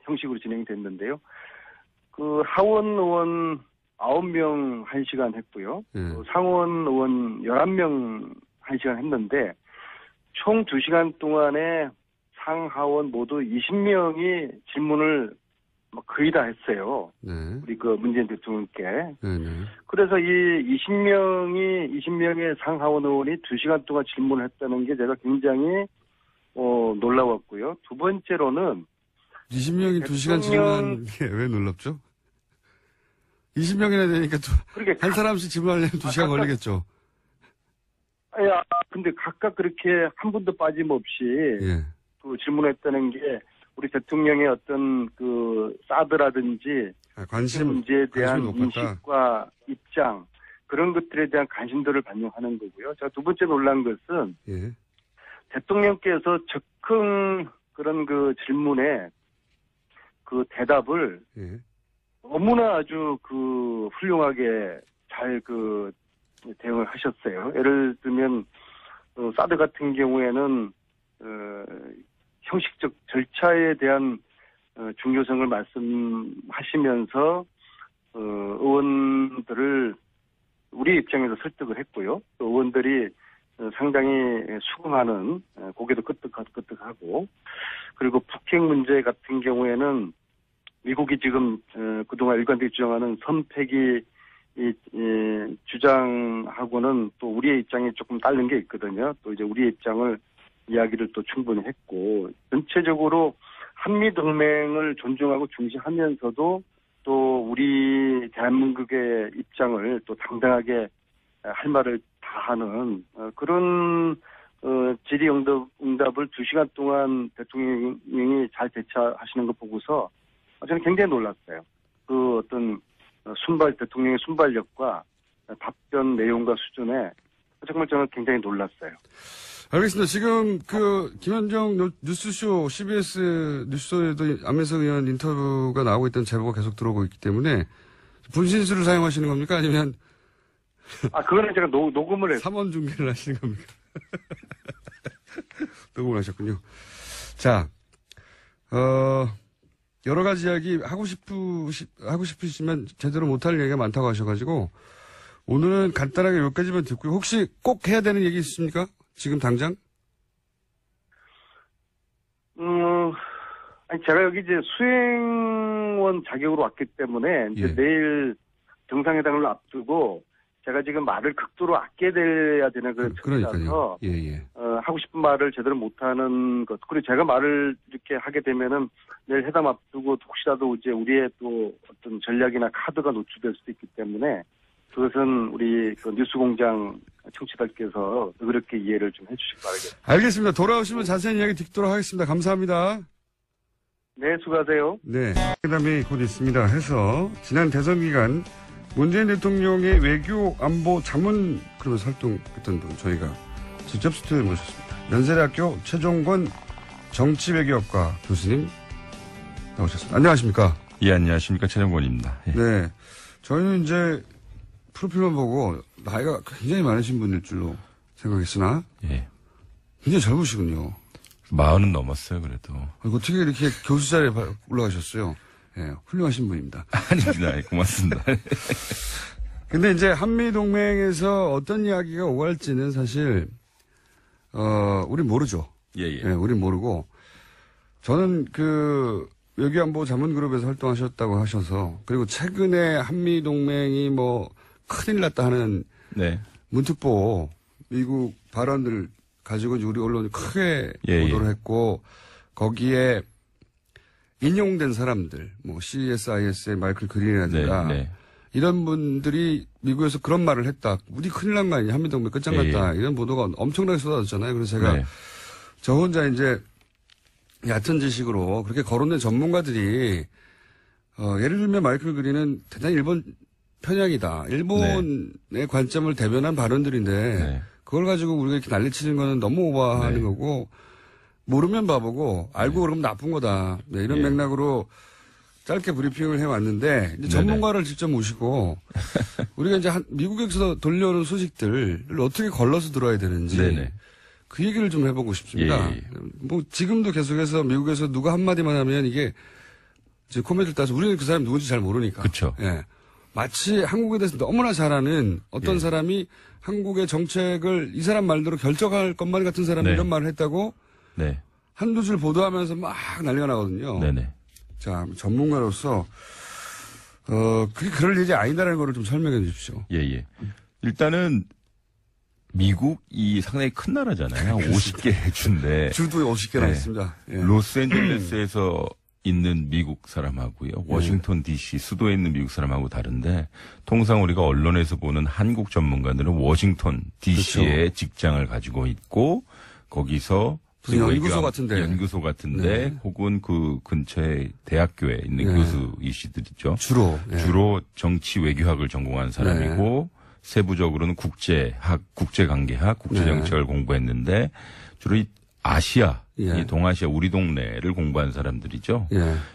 형식으로 진행됐는데요. 그 하원 의원 9명 1시간 했고요. 상원 의원 11명 1시간 했는데 총 2시간 동안에 상하원 모두 20명이 질문을 거의 다 했어요. 네. 우리 그 문재인 대통령께. 네네. 그래서 이 20명의 상하원 의원이 2시간 동안 질문을 했다는 게 제가 굉장히 놀라웠고요. 두 번째로는 20명이 2시간 질문하는 게 왜 놀랍죠? 20명이나 되니까 한 사람씩 질문하려면 2시간 걸리겠죠. 근데 각각 그렇게 한 분도 빠짐없이 그 질문했다는 게 우리 대통령의 어떤 그 사드라든지 관심 문제에 대한 높았다. 인식과 입장 그런 것들에 대한 관심도를 반영하는 거고요. 제가 두 번째 놀란 것은 대통령께서 즉흥 그런 그 질문에 그 대답을 너무나 아주 그 훌륭하게 잘 그 대응을 하셨어요. 예를 들면 사드 같은 경우에는 형식적 절차에 대한 중요성을 말씀하시면서 의원들을 우리 입장에서 설득을 했고요. 또 의원들이 상당히 수긍하는 고개도 끄덕끄덕하고 그리고 북핵 문제 같은 경우에는 미국이 지금 그동안 일관되게 주장하는 선폐기 주장하고는 또 우리의 입장이 조금 다른 게 있거든요. 또 이제 우리의 입장을 이야기를 또 충분히 했고 전체적으로 한미 동맹을 존중하고 중시하면서도 또 우리 대한민국의 입장을 또 당당하게 할 말을 다 하는 그런 질의응답을 2시간 동안 대통령이 잘 대처하시는 거 보고서 저는 굉장히 놀랐어요. 그 어떤 대통령의 순발력과 답변 내용과 수준에 정말 저는 굉장히 놀랐어요. 알겠습니다. 지금 김현정 뉴스쇼 CBS 뉴스쇼에도 안민석 의원 인터뷰가 나오고 있다는 제보가 계속 들어오고 있기 때문에 분신술을 사용하시는 겁니까? 아니면 그거는 제가 녹음을 했어요. 3원 중계를 하시는 겁니까? 녹음을 하셨군요. 자, 여러 가지 이야기 하고 싶으시면 제대로 못할 얘기가 많다고 하셔가지고 오늘은 간단하게 여기까지만 듣고요. 혹시 꼭 해야 되는 얘기 있습니까? 지금 당장? 제가 여기 이제 수행원 자격으로 왔기 때문에 이제 내일 정상회담을 앞두고 제가 지금 말을 극도로 아껴야 되는 그런 처지라서 하고 싶은 말을 제대로 못하는 것 그리고 제가 말을 이렇게 하게 되면은 내일 회담 앞두고 혹시라도 이제 우리의 또 어떤 전략이나 카드가 노출될 수도 있기 때문에 그것은 우리 그 뉴스공장 청취자들께서 그렇게 이해를 좀 해주시기 바라겠습니다. 알겠습니다. 돌아오시면 자세한 이야기 듣도록 하겠습니다. 감사합니다. 네, 수고하세요. 네, 회담이 곧 있습니다. 해서 지난 대선 기간 문재인 대통령의 외교 안보 자문 그러면서 활동했던 분 저희가 직접 스튜디오에 모셨습니다. 연세대학교 최종권 정치외교학과 교수님 나오셨습니다. 안녕하십니까? 예, 안녕하십니까. 최종권입니다. 예. 네, 저희는 이제 프로필만 보고 나이가 굉장히 많으신 분일 줄로 생각했으나 굉장히 젊으시군요. 40은 넘었어요, 그래도. 어떻게 이렇게 교수 자리에 올라가셨어요? 예, 훌륭하신 분입니다. 아닙니다. 고맙습니다. 근데 이제 한미동맹에서 어떤 이야기가 오갈지는 사실, 우린 모르죠. 예. 우린 모르고, 저는 외교안보 자문그룹에서 활동하셨다고 하셔서 그리고 최근에 한미동맹이 뭐 큰일 났다 하는 네. 문특보 미국 발언들 가지고 우리 언론이 크게 보도를 했고 거기에 인용된 사람들 뭐 CSIS의 마이클 그린이라든가 이런 분들이 미국에서 그런 말을 했다. 우리 큰일 난 거 아니냐. 한미동맹 끝장났다. 이런 보도가 엄청나게 쏟아졌잖아요. 그래서 제가 저 혼자 이제 얕은 지식으로 그렇게 거론된 전문가들이 예를 들면 마이클 그린은 대단히 일본 편향이다. 일본의 관점을 대변한 발언들인데 그걸 가지고 우리가 이렇게 난리치는 거는 너무 오버하는 거고 모르면 바보고 알고 그러면 나쁜 거다. 네, 이런 맥락으로 짧게 브리핑을 해왔는데 이제 전문가를 직접 모시고 우리가 이제 미국에서 돌려오는 소식들을 어떻게 걸러서 들어야 되는지 그 얘기를 좀 해보고 싶습니다. 뭐 지금도 계속해서 미국에서 누가 한마디만 하면 이게 이제 코멘트를 따서 우리는 그 사람이 누군지 잘 모르니까. 그렇죠. 예. 마치 한국에 대해서 너무나 잘 아는 어떤 사람이 한국의 정책을 이 사람 말대로 결정할 것만 같은 사람이 이런 말을 했다고 한두 줄 보도하면서 막 난리가 나거든요. 자, 전문가로서 그게 그럴 일이 아니다라는 거를 좀 설명해 주십시오. 일단은 미국이 상당히 큰 나라잖아요. 50개 주인데. 주도 50개나 있습니다. 로스앤젤레스에서 있는 미국 사람하고요. 워싱턴 DC 수도에 있는 미국 사람하고 다른데 통상 우리가 언론에서 보는 한국 전문가들은 워싱턴 DC에 직장을 가지고 있고 거기서 연구소 같은데 혹은 그 근처에 대학교에 있는 교수이시들이죠. 주로 정치 외교학을 전공한 사람이고 세부적으로는 국제관계학, 국제정책을 공부했는데 주로 이 아시아, 이 동아시아 우리 동네를 공부한 사람들이죠.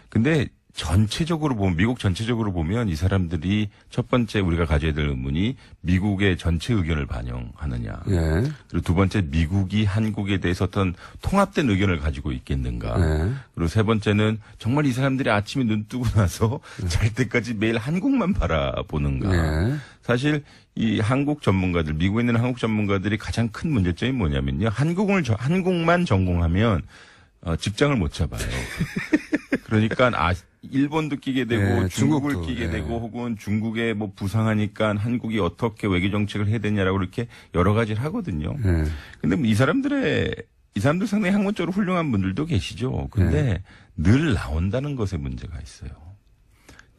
근데 전체적으로 보면 미국 전체적으로 보면 이 사람들이 첫 번째 우리가 가져야 될 의문이 미국의 전체 의견을 반영하느냐. 그리고 두 번째 미국이 한국에 대해서 어떤 통합된 의견을 가지고 있겠는가. 그리고 세 번째는 정말 이 사람들이 아침에 눈 뜨고 나서 잘 때까지 매일 한국만 바라보는가. 사실 이 한국 전문가들, 미국에 있는 한국 전문가들이 가장 큰 문제점이 뭐냐면요. 한국만 전공하면 직장을 못 잡아요. 그러니까 일본도 끼게 되고 중국을 끼게 되고 혹은 중국에 뭐 부상하니까 한국이 어떻게 외교 정책을 해야 되냐라고 이렇게 여러 가지를 하거든요. 근데 이 사람들 상당히 학문적으로 훌륭한 분들도 계시죠. 근데 늘 나온다는 것에 문제가 있어요.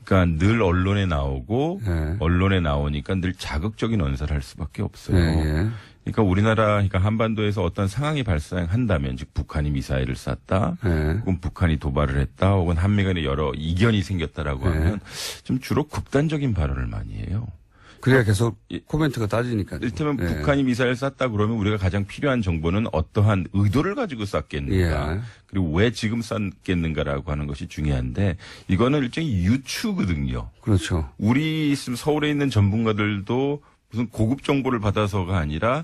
그러니까 늘 언론에 나오고 언론에 나오니까 늘 자극적인 언사를 할 수밖에 없어요. 그러니까 그러니까 한반도에서 어떤 상황이 발생한다면, 즉 북한이 미사일을 쐈다, 혹은 북한이 도발을 했다, 혹은 한미 간에 여러 이견이 생겼다라고 하면 좀 주로 극단적인 발언을 많이 해요. 그래야 계속 코멘트가 따지니까. 이를테면 북한이 미사일을 쐈다 그러면 우리가 가장 필요한 정보는 어떠한 의도를 가지고 쐈겠는가, 그리고 왜 지금 쐈겠는가라고 하는 것이 중요한데 이거는 일종의 유추거든요. 그렇죠. 우리 서울에 있는 전문가들도 무슨 고급 정보를 받아서가 아니라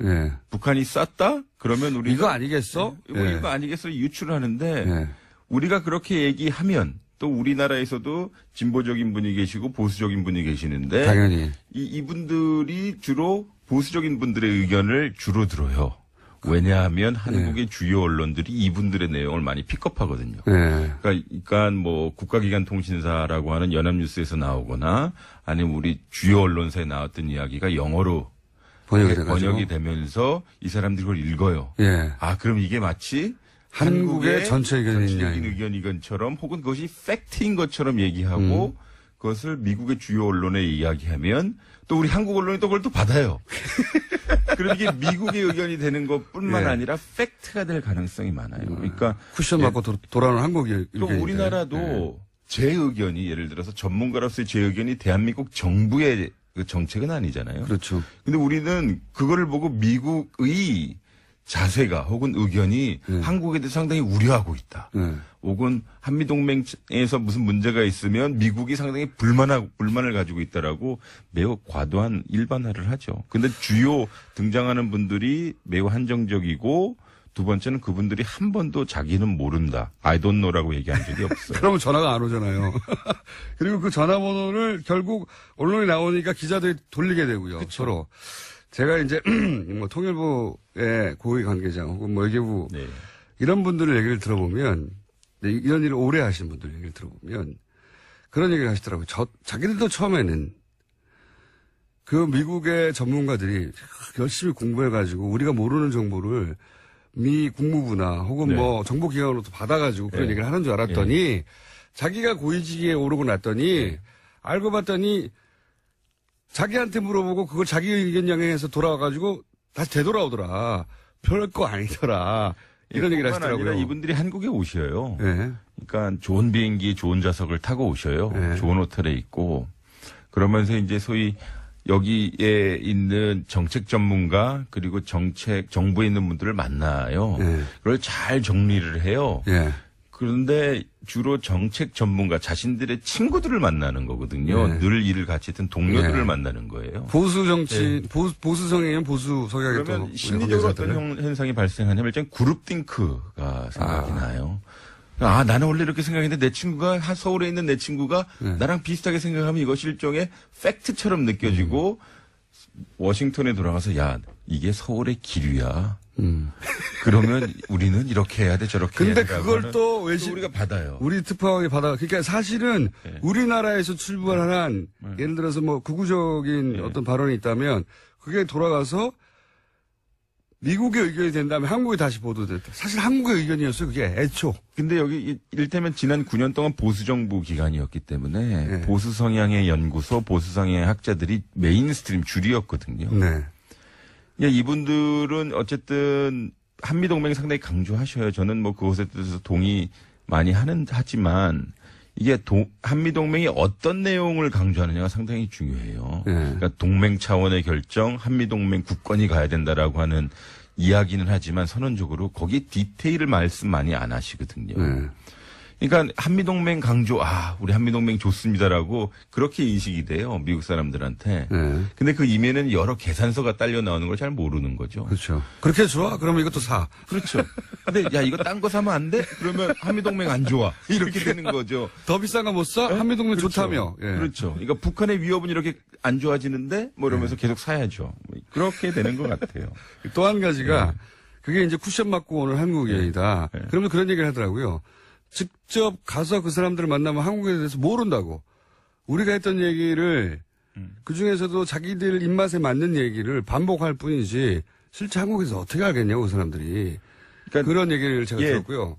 북한이 쐈다? 그러면 우리가 이거 아니겠어? 이거 아니겠어? 유추를 하는데 우리가 그렇게 얘기하면 또 우리나라에서도 진보적인 분이 계시고 보수적인 분이 계시는데 당연히 이분들이 주로 보수적인 분들의 의견을 주로 들어요. 왜냐하면 한국의 주요 언론들이 이분들의 내용을 많이 픽업하거든요. 그러니까 뭐 국가기관 통신사라고 하는 연합뉴스에서 나오거나 아니면 우리 주요 언론사에 나왔던 이야기가 영어로 번역이 되면서 이 사람들이 그걸 읽어요. 그럼 이게 마치 한국의 전체 의견이건처럼 혹은 그것이 팩트인 것처럼 얘기하고 그것을 미국의 주요 언론에 이야기하면 또 우리 한국 언론이 또 그걸 또 받아요. 그럼 이게 미국의 의견이 되는 것뿐만 아니라 팩트가 될 가능성이 많아요. 그러니까 쿠션 맞고 돌아오는 한국 의견. 또 우리나라도 제 의견이 예를 들어서 전문가로서의 제 의견이 대한민국 정부의 그 정책은 아니잖아요. 그렇죠. 근데 우리는 그거를 보고 미국의 자세가 혹은 의견이 한국에 대해서 상당히 우려하고 있다. 혹은 한미동맹에서 무슨 문제가 있으면 미국이 상당히 불만을 가지고 있다라고 매우 과도한 일반화를 하죠. 근데 주요 등장하는 분들이 매우 한정적이고 두 번째는 그분들이 한 번도 자기는 모른다. I don't know라고 얘기한 적이 없어요. 그러면 전화가 안 오잖아요. 그리고 그 전화번호를 결국 언론에 나오니까 기자들이 돌리게 되고요. 그쵸. 서로. 제가 이제 뭐 통일부의 고위 관계자 혹은 뭐 외교부 이런 분들의 얘기를 들어보면 이런 일을 오래 하신 분들 얘기를 들어보면 그런 얘기를 하시더라고요. 자기들도 처음에는 그 미국의 전문가들이 열심히 공부해가지고 우리가 모르는 정보를 미 국무부나 혹은 네. 뭐 정보기관으로부터 받아가지고 그런 네. 얘기를 하는 줄 알았더니 자기가 고위직에 오르고 났더니 알고 봤더니 자기한테 물어보고 그걸 자기 의견 양행해서 돌아와가지고 다시 되돌아오더라. 별거 아니더라. 이런 얘기를 하시더라고요. 아니라 이분들이 한국에 오셔요. 네. 그러니까 좋은 비행기, 좋은 좌석을 타고 오셔요. 네. 좋은 호텔에 있고 그러면서 이제 소위 여기에 있는 정책 전문가 그리고 정부에 있는 분들을 만나요. 네. 그걸 잘 정리를 해요. 네. 그런데 주로 정책 전문가 자신들의 친구들을 만나는 거거든요. 네. 늘 일을 같이 했던 동료들을 네. 만나는 거예요. 보수 정치, 보수 성향이면 보수 성향의 그러면 또 심리적으로 어떤 관계자들은. 현상이 발생하냐면 일단 그룹 띵크가 생각이 나요. 아, 나는 원래 이렇게 생각했는데 내 친구가 서울에 있는 내 친구가 나랑 비슷하게 생각하면 이것이 일종의 팩트처럼 느껴지고 워싱턴에 돌아가서 야, 이게 서울의 기류야. 그러면 우리는 이렇게 해야 돼, 저렇게 해야 돼. 근데 그걸 또 우리가 받아요. 우리 특파원이 그러니까 사실은 네. 우리나라에서 출발한 예를 들어서 뭐 극우적인 네. 어떤 발언이 있다면 그게 돌아가서 미국의 의견이 된다면 한국에 다시 보도됐다. 사실 한국의 의견이었어요. 그게 애초. 근데 여기 이를테면 지난 9년 동안 보수정부 기간이었기 때문에 네. 보수 성향의 연구소, 보수 성향의 학자들이 메인스트림 줄이었거든요. 네. 예, 이분들은 어쨌든 한미동맹 상당히 강조하셔요. 저는 뭐 그것에 대해서 동의 많이 하지만 이게 한미동맹이 어떤 내용을 강조하느냐가 상당히 중요해요. 네. 그러니까 동맹 차원의 결정, 한미동맹 국권이 가야 된다라고 하는 이야기는 하지만 선언적으로 거기 디테일을 말씀 많이 안 하시거든요. 네. 그러니까 한미동맹 강조, 우리 한미동맹 좋습니다라고 그렇게 인식이 돼요. 미국 사람들한테. 네. 근데 그 이면에는 여러 계산서가 딸려 나오는 걸 잘 모르는 거죠. 그렇죠. 그렇게 좋아? 그러면 이것도 사. 그렇죠. 근데 야, 이거 딴 거 사면 안 돼? 그러면 한미동맹 안 좋아. 이렇게 되는 거죠. 더 비싼 거 못 사? 한미동맹 그렇죠. 좋다며. 예. 그렇죠. 그러니까 북한의 위협은 이렇게 안 좋아지는데 뭐 이러면서 계속 사야죠. 그렇게 되는 것 같아요. 또 한 가지가 그게 이제 쿠션 맞고 오는 한국인이다. 네. 그러면 그런 얘기를 하더라고요. 직접 가서 그 사람들을 만나면 한국에 대해서 모른다고. 우리가 했던 얘기를 그 중에서도 자기들 입맛에 맞는 얘기를 반복할 뿐이지 실제 한국에서 어떻게 알겠냐고 그 사람들이. 그러니까 그런 얘기를 제가 예. 들었고요.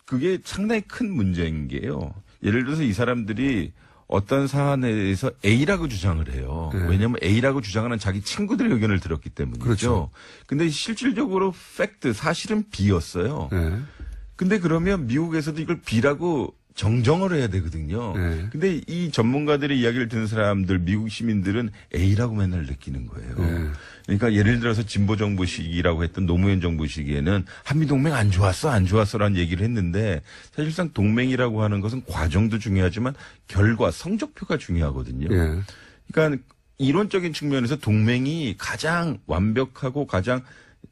그게 상당히 큰 문제인 게요. 예를 들어서 이 사람들이 어떤 사안에 대해서 A라고 주장을 해요. 네. 왜냐하면 A라고 주장하는 자기 친구들의 의견을 들었기 때문이죠. 그렇죠. 근데 실질적으로 사실은 B였어요. 네. 근데 그러면 미국에서도 이걸 B라고 정정을 해야 되거든요. 네. 근데 이 전문가들의 이야기를 듣는 사람들, 미국 시민들은 A라고 맨날 느끼는 거예요. 네. 그러니까 예를 들어서 진보 정부 시기라고 했던 노무현 정부 시기에는 한미동맹 안 좋았어라는 얘기를 했는데 사실상 동맹이라고 하는 것은 과정도 중요하지만 결과, 성적표가 중요하거든요. 예. 그러니까 이론적인 측면에서 동맹이 가장 완벽하고 가장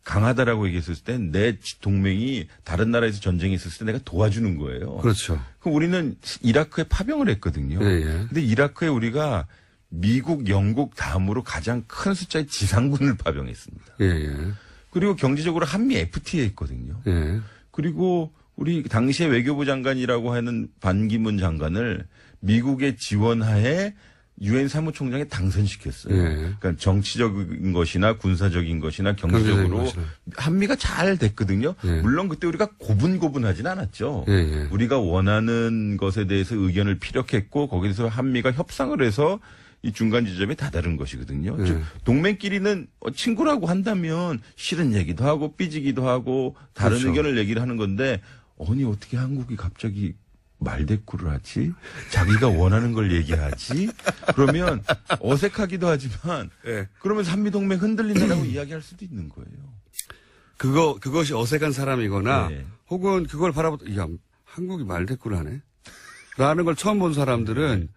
강하다라고 얘기했을 때 내 동맹이 다른 나라에서 전쟁이 있었을 때 내가 도와주는 거예요. 그렇죠. 그럼 우리는 이라크에 파병을 했거든요. 예, 예. 근데 이라크에 우리가 미국, 영국 다음으로 가장 큰 숫자의 지상군을 파병했습니다. 예, 예. 그리고 경제적으로 한미 FTA 했거든요. 예. 그리고 우리 당시에 외교부 장관이라고 하는 반기문 장관을 미국의 지원하에 유엔 사무총장에 당선시켰어요. 예. 그러니까 정치적인 것이나 군사적인 것이나 경제적으로 것이나. 한미가 잘 됐거든요. 예. 물론 그때 우리가 고분고분하진 않았죠. 예, 예. 우리가 원하는 것에 대해서 의견을 피력했고 거기서 한미가 협상을 해서 이 중간 지점에 다다른 것이거든요. 예. 즉 동맹끼리는 친구라고 한다면 싫은 얘기도 하고 삐지기도 하고 다른 그렇죠. 의견을 얘기를 하는 건데 아니 어떻게 한국이 갑자기 말대꾸를 하지? 자기가 원하는 걸 얘기하지? 그러면 어색하기도 하지만 예. 그러면 한미동맹 흔들린다라고 이야기할 수도 있는 거예요. 그것이 어색한 사람이거나 네. 혹은 그걸 바라보다 야, 한국이 말대꾸를 하네? 라는 걸 처음 본 사람들은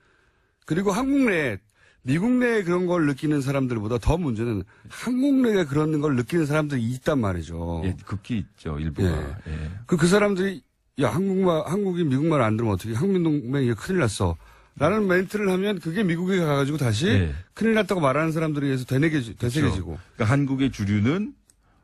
그리고 한국 내에 미국 내에 그런 걸 느끼는 사람들보다 더 문제는 한국 내에 그런 걸 느끼는 사람들이 있단 말이죠. 예, 극히 있죠, 일부가. 예. 그 사람들이 야, 한국이 미국말 안 들으면 어떻게 한민동맹이 큰일 났어. 라는 멘트를 하면 그게 미국에 가가지고 다시 네. 큰일 났다고 말하는 사람들에 의해서 되새겨지고. 그러니까 한국의 주류는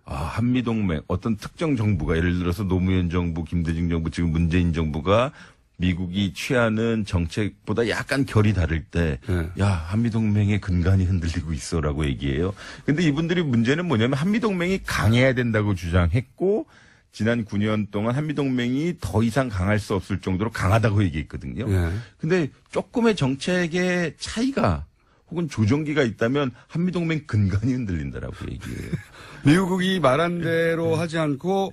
한미동맹 어떤 특정 정부가 예를 들어서 노무현 정부, 김대중 정부, 지금 문재인 정부가 미국이 취하는 정책보다 약간 결이 다를 때, 야, 한미동맹의 근간이 흔들리고 있어라고 얘기해요. 근데 이분들이 문제는 뭐냐면 한미동맹이 강해야 된다고 주장했고, 지난 9년 동안 한미동맹이 더 이상 강할 수 없을 정도로 강하다고 얘기했거든요. 근데 조금의 정책의 차이가 혹은 조정기가 있다면 한미동맹 근간이 흔들린다라고 얘기해요. 미국이 말한 대로 하지 않고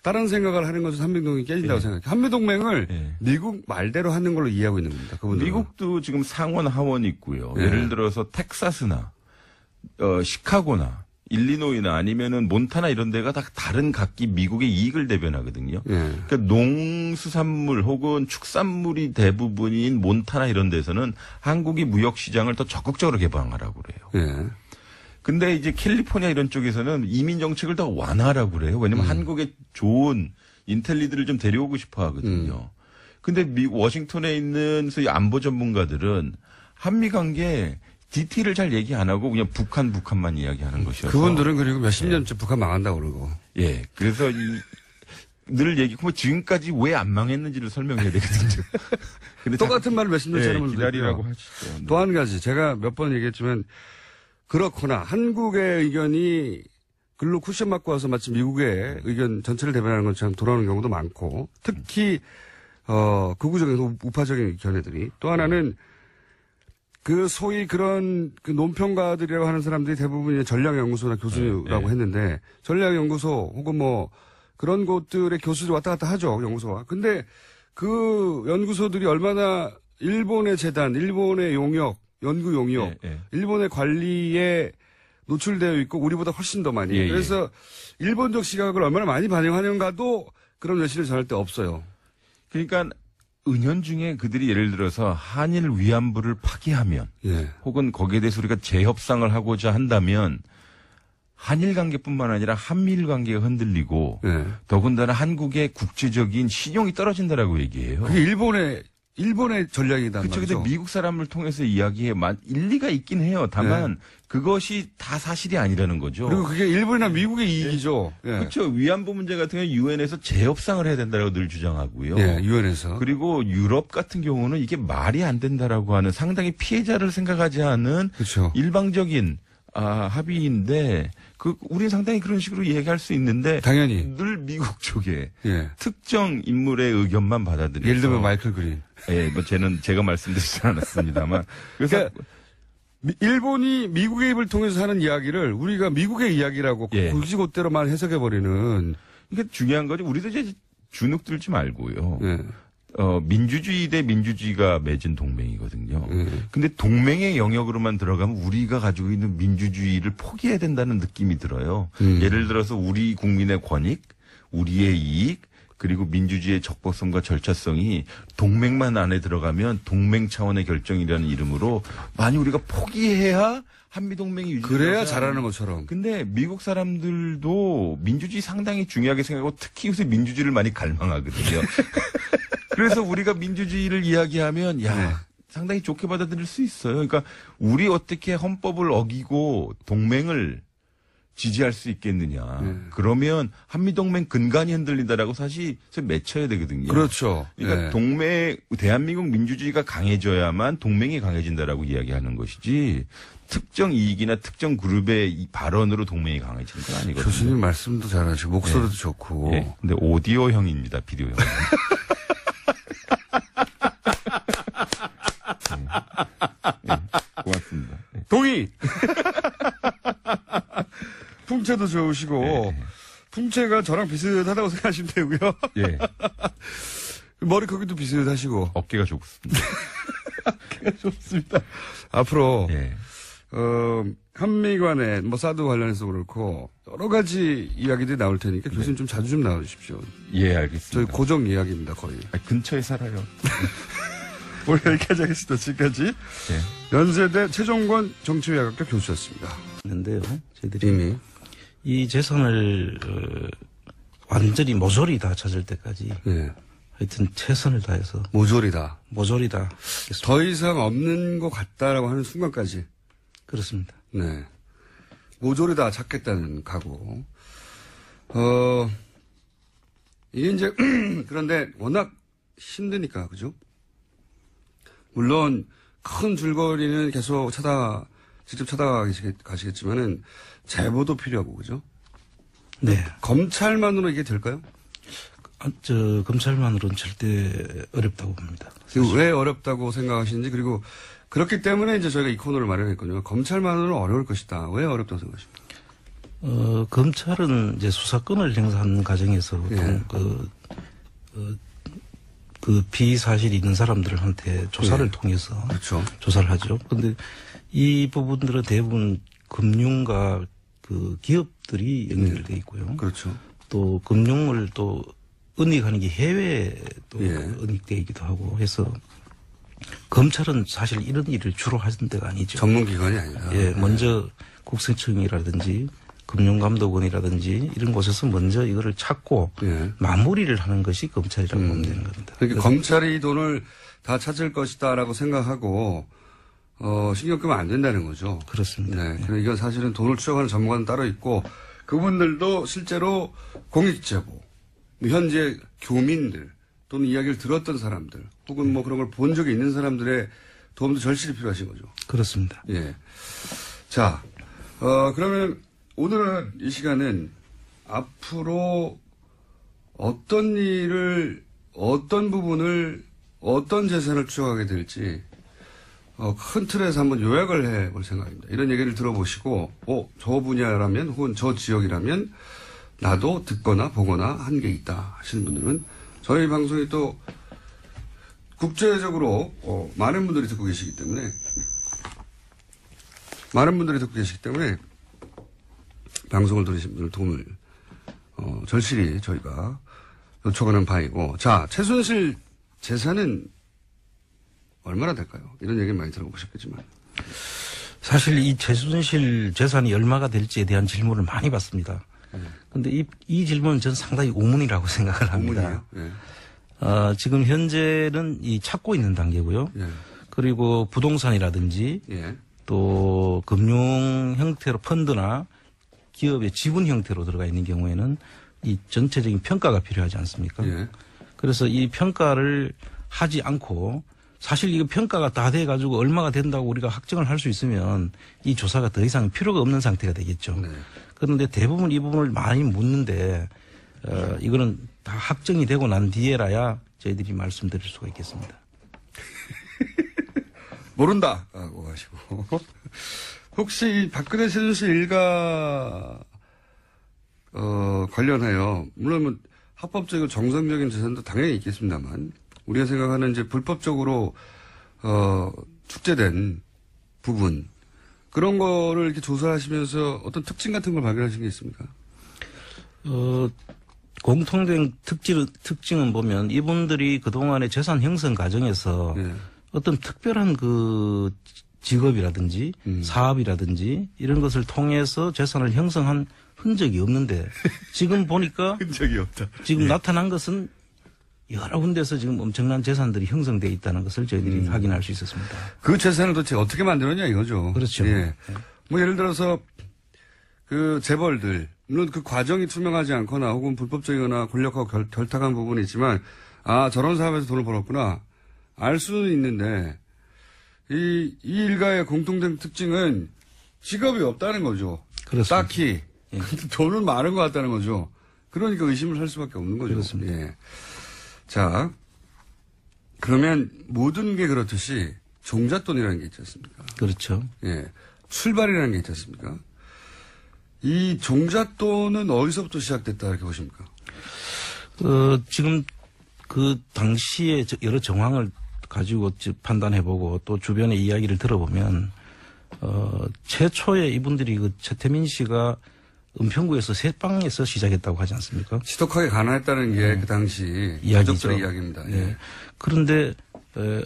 다른 생각을 하는 것은 한미동맹이 깨진다고 생각해요. 한미동맹을 미국 말대로 하는 걸로 이해하고 있는 겁니다. 그분들은. 미국도 지금 상원 하원이 있고요. 예를 들어서 텍사스나 시카고나 일리노이나 아니면은 몬타나 이런 데가 다 다른 각기 미국의 이익을 대변하거든요. 그러니까 농수산물 혹은 축산물이 대부분인 몬타나 이런 데서는 한국이 무역 시장을 더 적극적으로 개방하라고 그래요. 근데 이제 캘리포니아 이런 쪽에서는 이민 정책을 더 완화하라고 그래요. 왜냐면 한국에 좋은 인텔리들을 좀 데려오고 싶어 하거든요. 근데 워싱턴에 있는 소위 안보 전문가들은 한미 관계 디테일을 잘 얘기 안 하고 그냥 북한만 이야기하는 것이어서. 그분들은 그리고 몇십 년째 북한 망한다고 그러고. 예. 그래서 늘 얘기하고 지금까지 왜 안 망했는지를 설명해야 되거든요. 근데 똑같은 말을 몇십 년째 하는 분들 기다리라고 하시죠. 또 한 가지 제가 몇 번 얘기했지만 그렇구나. 한국의 의견이 글로 쿠션 맞고 와서 마치 미국의 의견 전체를 대변하는 것처럼 돌아오는 경우도 많고 특히 극우적인 우파적인 견해들이 또 하나는 그 소위 그런 그 논평가들이라고 하는 사람들이 대부분 전략연구소나 교수라고 했는데 전략연구소 혹은 뭐 그런 곳들의 교수들이 왔다 갔다 하죠. 연구소와. 근데 그 연구소들이 얼마나 일본의 재단, 일본의 용역, 연구 용역, 일본의 관리에 노출되어 있고 우리보다 훨씬 더 많이. 그래서 일본적 시각을 얼마나 많이 반영하는가도 그런 메시지를 전할 때 없어요. 그러니까 은연중에 그들이 예를 들어서 한일 위안부를 파기하면 혹은 거기에 대해서 우리가 재협상을 하고자 한다면 한일 관계뿐만 아니라 한미일 관계가 흔들리고 더군다나 한국의 국제적인 신용이 떨어진다라고 얘기해요. 그게 일본의 전략이다. 그렇죠. 근데 미국 사람을 통해서 이야기해 일리가 있긴 해요. 다만 그것이 다 사실이 아니라는 거죠. 그리고 그게 일본이나 미국의 이익이죠. 그렇죠. 위안부 문제 같은 경우는 유엔에서 재협상을 해야 된다고 늘 주장하고요. 유엔에서. 그리고 유럽 같은 경우는 이게 말이 안 된다라고 하는 상당히 피해자를 생각하지 않은 일방적인 합의인데 우리는 상당히 그런 식으로 얘기할 수 있는데 당연히 늘 미국 쪽에 특정 인물의 의견만 받아들여서 예를 들면 마이클 그린. 뭐 제가 말씀드리지 않았습니다만 그래서 일본이 미국의 입을 통해서 하는 이야기를 우리가 미국의 이야기라고 굳이곧대로만 해석해버리는. 그러니까 중요한 거지. 우리도 이제 주눅 들지 말고요. 민주주의 대 민주주의가 맺은 동맹이거든요. 근데 동맹의 영역으로만 들어가면 우리가 가지고 있는 민주주의를 포기해야 된다는 느낌이 들어요. 예를 들어서 우리 국민의 권익, 우리의 이익, 그리고 민주주의의 적법성과 절차성이 동맹만 안에 들어가면 동맹 차원의 결정이라는 이름으로 많이 우리가 포기해야 한미동맹이 유지돼서 그래야 잘하는 것처럼. 근데 미국 사람들도 민주주의 상당히 중요하게 생각하고 특히 요새 민주주의를 많이 갈망하거든요. 그래서 우리가 민주주의를 이야기하면 상당히 좋게 받아들일 수 있어요. 그러니까 우리 어떻게 헌법을 어기고 동맹을 지지할 수 있겠느냐. 그러면 한미동맹 근간이 흔들린다라고 사실 맺혀야 되거든요. 그렇죠. 그러니까 대한민국 민주주의가 강해져야만 동맹이 강해진다라고 이야기하는 것이지 특정 이익이나 특정 그룹의 발언으로 동맹이 강해지는 건 아니거든요. 교수님 말씀도 잘하시고 목소리도 좋고. 근데 오디오형입니다. 비디오형. 고맙습니다. 동의! 풍채도 좋으시고, 풍채가 저랑 비슷하다고 생각하시면 되고요. 머리 크기도 비슷하시고. 어깨가 좋습니다. 어깨가 좋습니다. 앞으로, 한미 간에, 사드 관련해서 그렇고, 여러 가지 이야기들이 나올 테니까 교수님 좀 자주 좀 나와주십시오. 알겠습니다. 저희 고정 이야기입니다, 거의. 근처에 살아요. 오늘 여기까지 하겠습니다. 지금까지. 연세대 최종권 정치외학과 교수였습니다. 있는데요. 저희들이 이 재산을 완전히 모조리 다 찾을 때까지 하여튼 최선을 다해서 모조리 다 더 이상 없는 것 같다라고 하는 순간까지 그렇습니다. 모조리 다 찾겠다는 각오. 이게 이제, 그런데 워낙 힘드니까, 그죠? 물론, 큰 줄거리는 계속 직접 찾아가시겠지만은, 제보도 필요하고, 그죠? 네. 검찰만으로 이게 될까요? 검찰만으로는 절대 어렵다고 봅니다. 왜 어렵다고 생각하시는지, 그리고 그렇기 때문에 이제 저희가 이 코너를 마련했거든요. 검찰만으로는 어려울 것이다. 왜 어렵다고 생각하십니까? 검찰은 이제 수사권을 행사하는 과정에서 예. 그 비사실이 있는 사람들한테 조사를 예. 통해서 그렇죠. 조사를 하죠. 그런데 이 부분들은 대부분 금융과 그 기업들이 연결되어 있고요. 그렇죠. 또 금융을 또 은닉하는 게 해외에 또 예. 은닉되어 있기도 하고 해서 검찰은 사실 이런 일을 주로 하는 데가 아니죠. 전문기관이 아니라. 예, 먼저 국세청이라든지 금융감독원이라든지 이런 곳에서 먼저 이거를 찾고 예. 마무리를 하는 것이 검찰이라고 보면 되는 겁니다. 그러니까 검찰이 이 돈을 다 찾을 것이다라고 생각하고 신경 끄면 안 된다는 거죠. 그렇습니다. 네. 그러니까 이건 사실은 돈을 추적하는 전문가는 따로 있고 그분들도 실제로 공익제보, 현재 교민들 또는 이야기를 들었던 사람들 혹은 뭐 그런 걸 본 적이 있는 사람들의 도움도 절실히 필요하신 거죠. 그렇습니다. 예. 자, 그러면 오늘은 이 시간은 앞으로 어떤 일을, 어떤 부분을, 어떤 재산을 추적하게 될지, 큰 틀에서 한번 요약을 해볼 생각입니다. 이런 얘기를 들어보시고, 저 분야라면, 혹은 저 지역이라면, 나도 듣거나 보거나 한 게 있다 하시는 분들은, 저희 방송이 또, 국제적으로, 많은 분들이 듣고 계시기 때문에, 방송을 들으신 분들 도움을, 절실히 저희가 요청하는 바이고. 자, 최순실 재산은 얼마나 될까요? 이런 얘기 많이 들어보셨겠지만. 사실 이 최순실 재산이 얼마가 될지에 대한 질문을 많이 받습니다. 그런데 이 질문은 저는 상당히 우문이라고 생각을 합니다. 우문이에요? 예. 지금 현재는 이 찾고 있는 단계고요. 예. 그리고 부동산이라든지 예. 또 금융 형태로 펀드나 기업의 지분 형태로 들어가 있는 경우에는 이 전체적인 평가가 필요하지 않습니까? 예. 그래서 이 평가를 하지 않고 사실 이거 평가가 다 돼가지고 얼마가 된다고 우리가 확정을 할 수 있으면 이 조사가 더 이상 필요가 없는 상태가 되겠죠. 네. 그런데 대부분 이 부분을 많이 묻는데 이거는 다 확정이 되고 난 뒤에라야 저희들이 말씀드릴 수가 있겠습니다. 모른다! 라고 하시고. 혹시 박근혜 최순실 일가, 관련하여, 물론 뭐 합법적이고 정상적인 재산도 당연히 있겠습니다만, 우리가 생각하는 이제 불법적으로, 축제된 부분, 그런 거를 이렇게 조사하시면서 어떤 특징 같은 걸 발견하신 게 있습니까? 공통된 특징은 보면 이분들이 그동안의 재산 형성 과정에서 네. 어떤 특별한 그 직업이라든지 사업이라든지 이런 것을 통해서 재산을 형성한 흔적이 없는데 지금 보니까 흔적이 없다. 지금 나타난 것은 여러 군데서 지금 엄청난 재산들이 형성되어 있다는 것을 저희들이 확인할 수 있었습니다. 그 재산을 도대체 어떻게 만들었냐 이거죠. 그렇죠. 예. 뭐 예를 들어서 그 재벌들 물론 그 과정이 투명하지 않거나 혹은 불법적이거나 권력하고 결탁한 부분이 있지만 저런 사업에서 돈을 벌었구나 알 수는 있는데 이 일가의 공통된 특징은 직업이 없다는 거죠. 그렇습니다. 딱히 예. 돈은 많은 것 같다는 거죠. 그러니까 의심을 할 수밖에 없는 거죠. 그렇습니다. 예. 자, 그러면 모든 게 그렇듯이 종잣돈이라는 게 있지 않습니까? 그렇죠. 예. 출발이라는 게 있지 않습니까? 이 종잣돈은 어디서부터 시작됐다 이렇게 보십니까? 지금 그 당시에 여러 정황을 가지고 판단해보고 또 주변의 이야기를 들어보면 최초에 이분들이 그 최태민 씨가 은평구에서 새방에서 시작했다고 하지 않습니까? 지독하게 가난했다는 게 그 당시 이야기죠. 가족들의 이야기입니다. 네. 예. 그런데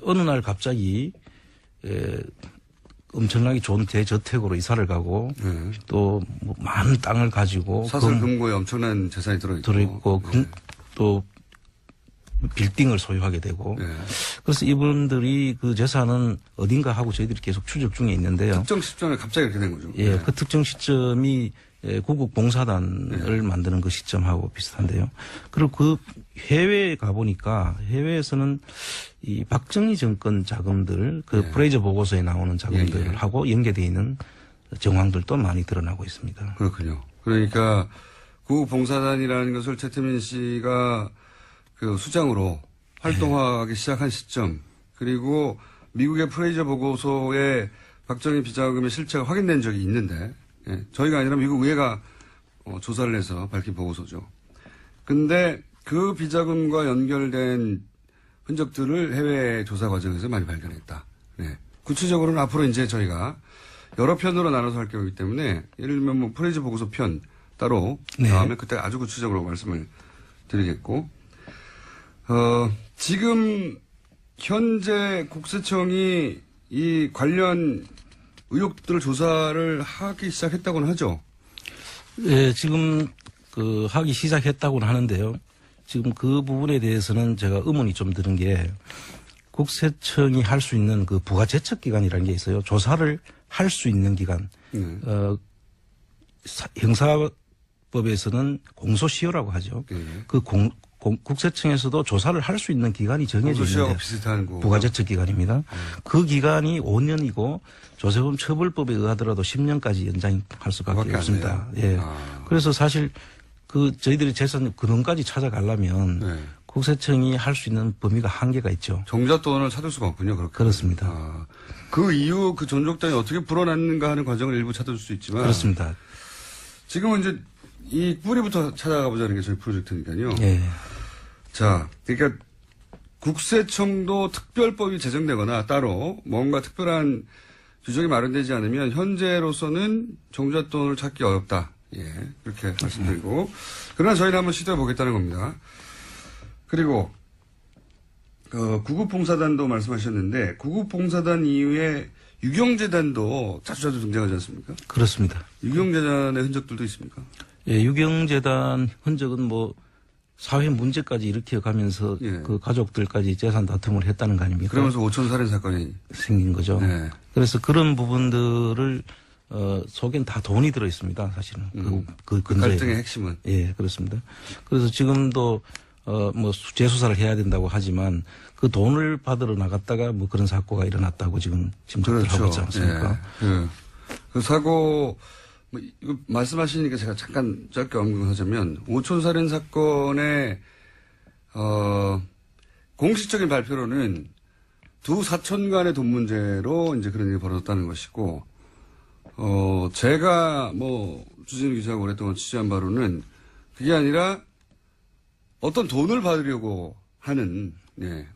어느 날 갑자기 엄청나게 좋은 대저택으로 이사를 가고 또 뭐 많은 땅을 가지고 사설 금고에 엄청난 재산이 들어있고 또 빌딩을 소유하게 되고 네. 그래서 이분들이 그 재산은 어딘가 하고 저희들이 계속 추적 중에 있는데요. 특정 시점에 갑자기 이렇게 된 거죠. 예, 네. 그 특정 시점이 구국봉사단을 만드는 그 시점하고 비슷한데요. 그리고 그 해외에 가보니까 해외에서는 이 박정희 정권 자금들 그 프레이저 보고서에 나오는 자금들하고 연계되어 있는 정황들도 많이 드러나고 있습니다. 그렇군요. 그러니까 구국봉사단이라는 것을 최태민 씨가 그 수장으로 활동하기 시작한 시점, 그리고 미국의 프레이저 보고서에 박정희 비자금의 실체가 확인된 적이 있는데, 저희가 아니라 미국 의회가 조사를 해서 밝힌 보고서죠. 근데 그 비자금과 연결된 흔적들을 해외 조사 과정에서 많이 발견했다. 네. 구체적으로는 앞으로 이제 저희가 여러 편으로 나눠서 할 거기 때문에 예를 들면 뭐 프레이저 보고서 편 따로 다음에 그때 아주 구체적으로 말씀을 드리겠고, 지금 현재 국세청이 이 관련 의혹들 조사를 하기 시작했다고는 하죠. 예, 지금 그 하기 시작했다고는 하는데요. 지금 그 부분에 대해서는 제가 의문이 좀 드는 게 국세청이 할 수 있는 그 부가제척 기관이라는 게 있어요. 조사를 할 수 있는 기관. 형사법에서는 공소시효라고 하죠. 그 국세청에서도 조사를 할 수 있는 기간이 정해져 있는데 비슷한 거. 부가제척 기간입니다. 그 기간이 5년이고 조세범 처벌법에 의하더라도 10년까지 연장할 수밖에 없습니다. 예. 그래서 사실 그 저희들이 재산 근원까지 찾아가려면 국세청이 할 수 있는 범위가 한계가 있죠. 종잣돈을 찾을 수가 없군요. 그렇게. 그렇습니다. 그 이후 그 존속단이 어떻게 불어났는가 하는 과정을 일부 찾을 수 있지만. 그렇습니다. 지금은 이제 이 뿌리부터 찾아가 보자는 게 저희 프로젝트니까요. 예. 자, 그러니까 국세청도 특별법이 제정되거나 따로 뭔가 특별한 규정이 마련되지 않으면 현재로서는 종잣돈을 찾기 어렵다. 예, 그렇게 말씀드리고. 그러나 저희는 한번 시도해 보겠다는 겁니다. 그리고 구국봉사단도 말씀하셨는데 구국봉사단 이후에 유경재단도 자주 등장하지 않습니까? 그렇습니다. 유경재단의 흔적들도 있습니까? 예, 유경재단 흔적은 뭐 사회 문제까지 일으켜 가면서 그 가족들까지 재산 다툼을 했다는 거 아닙니까? 그러면서 5천 살인 사건이 생긴 거죠. 네. 그래서 그런 부분들을 속엔 다 돈이 들어 있습니다. 사실은 그 갈등의 핵심은 예, 그렇습니다. 그래서 지금도 뭐 재수사를 해야 된다고 하지만 그 돈을 받으러 나갔다가 뭐 그런 사고가 일어났다고 지금 짐작들 하고 있지 않습니까? 예. 그 사고 뭐 이거 말씀하시니까 제가 잠깐 짧게 언급하자면 오촌살인 사건의 공식적인 발표로는 두 사촌 간의 돈 문제로 이제 그런 일이 벌어졌다는 것이고 제가 뭐 주진우 기자가 오랫동안 취재한 바로는 그게 아니라 어떤 돈을 받으려고 하는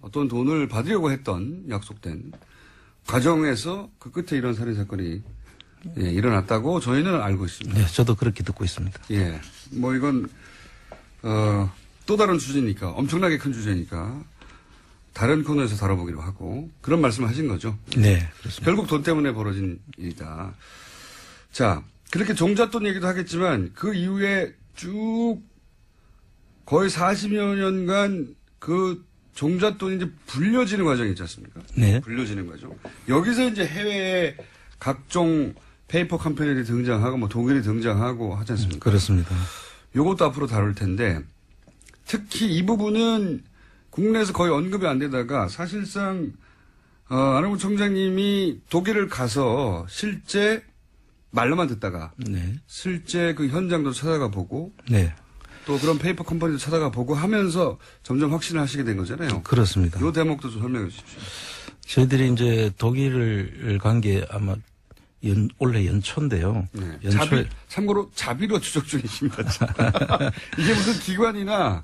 어떤 돈을 받으려고 했던 약속된 과정에서 그 끝에 이런 살인 사건이 일어났다고 저희는 알고 있습니다. 네, 저도 그렇게 듣고 있습니다. 예, 뭐 이건 또 다른 주제니까 엄청나게 큰 주제니까 다른 코너에서 다뤄보기로 하고 그런 말씀을 하신 거죠. 네, 그렇습니다. 결국 돈 때문에 벌어진 일이다. 자, 그렇게 종잣돈 얘기도 하겠지만 그 이후에 쭉 거의 40여 년간 그 종잣돈이 이제 불려지는 과정이 있지 않습니까? 네. 불려지는 과정. 여기서 이제 해외에 각종 페이퍼 컴퍼니들이 등장하고 뭐 독일이 등장하고 하지 않습니까? 그렇습니다. 요것도 앞으로 다룰 텐데 특히 이 부분은 국내에서 거의 언급이 안 되다가 사실상 안홍구 청장님이 독일을 가서 실제 말로만 듣다가 실제 그 현장도 찾아가 보고 또 그런 페이퍼 컴퍼니도 찾아가 보고 하면서 점점 확신을 하시게 된 거잖아요. 그렇습니다. 이 대목도 좀 설명해 주십시오. 저희들이 이제 독일을 간 게 아마 올해 연초인데요. 네. 참고로 자비로 추적 중이십니다. 이게 무슨 기관이나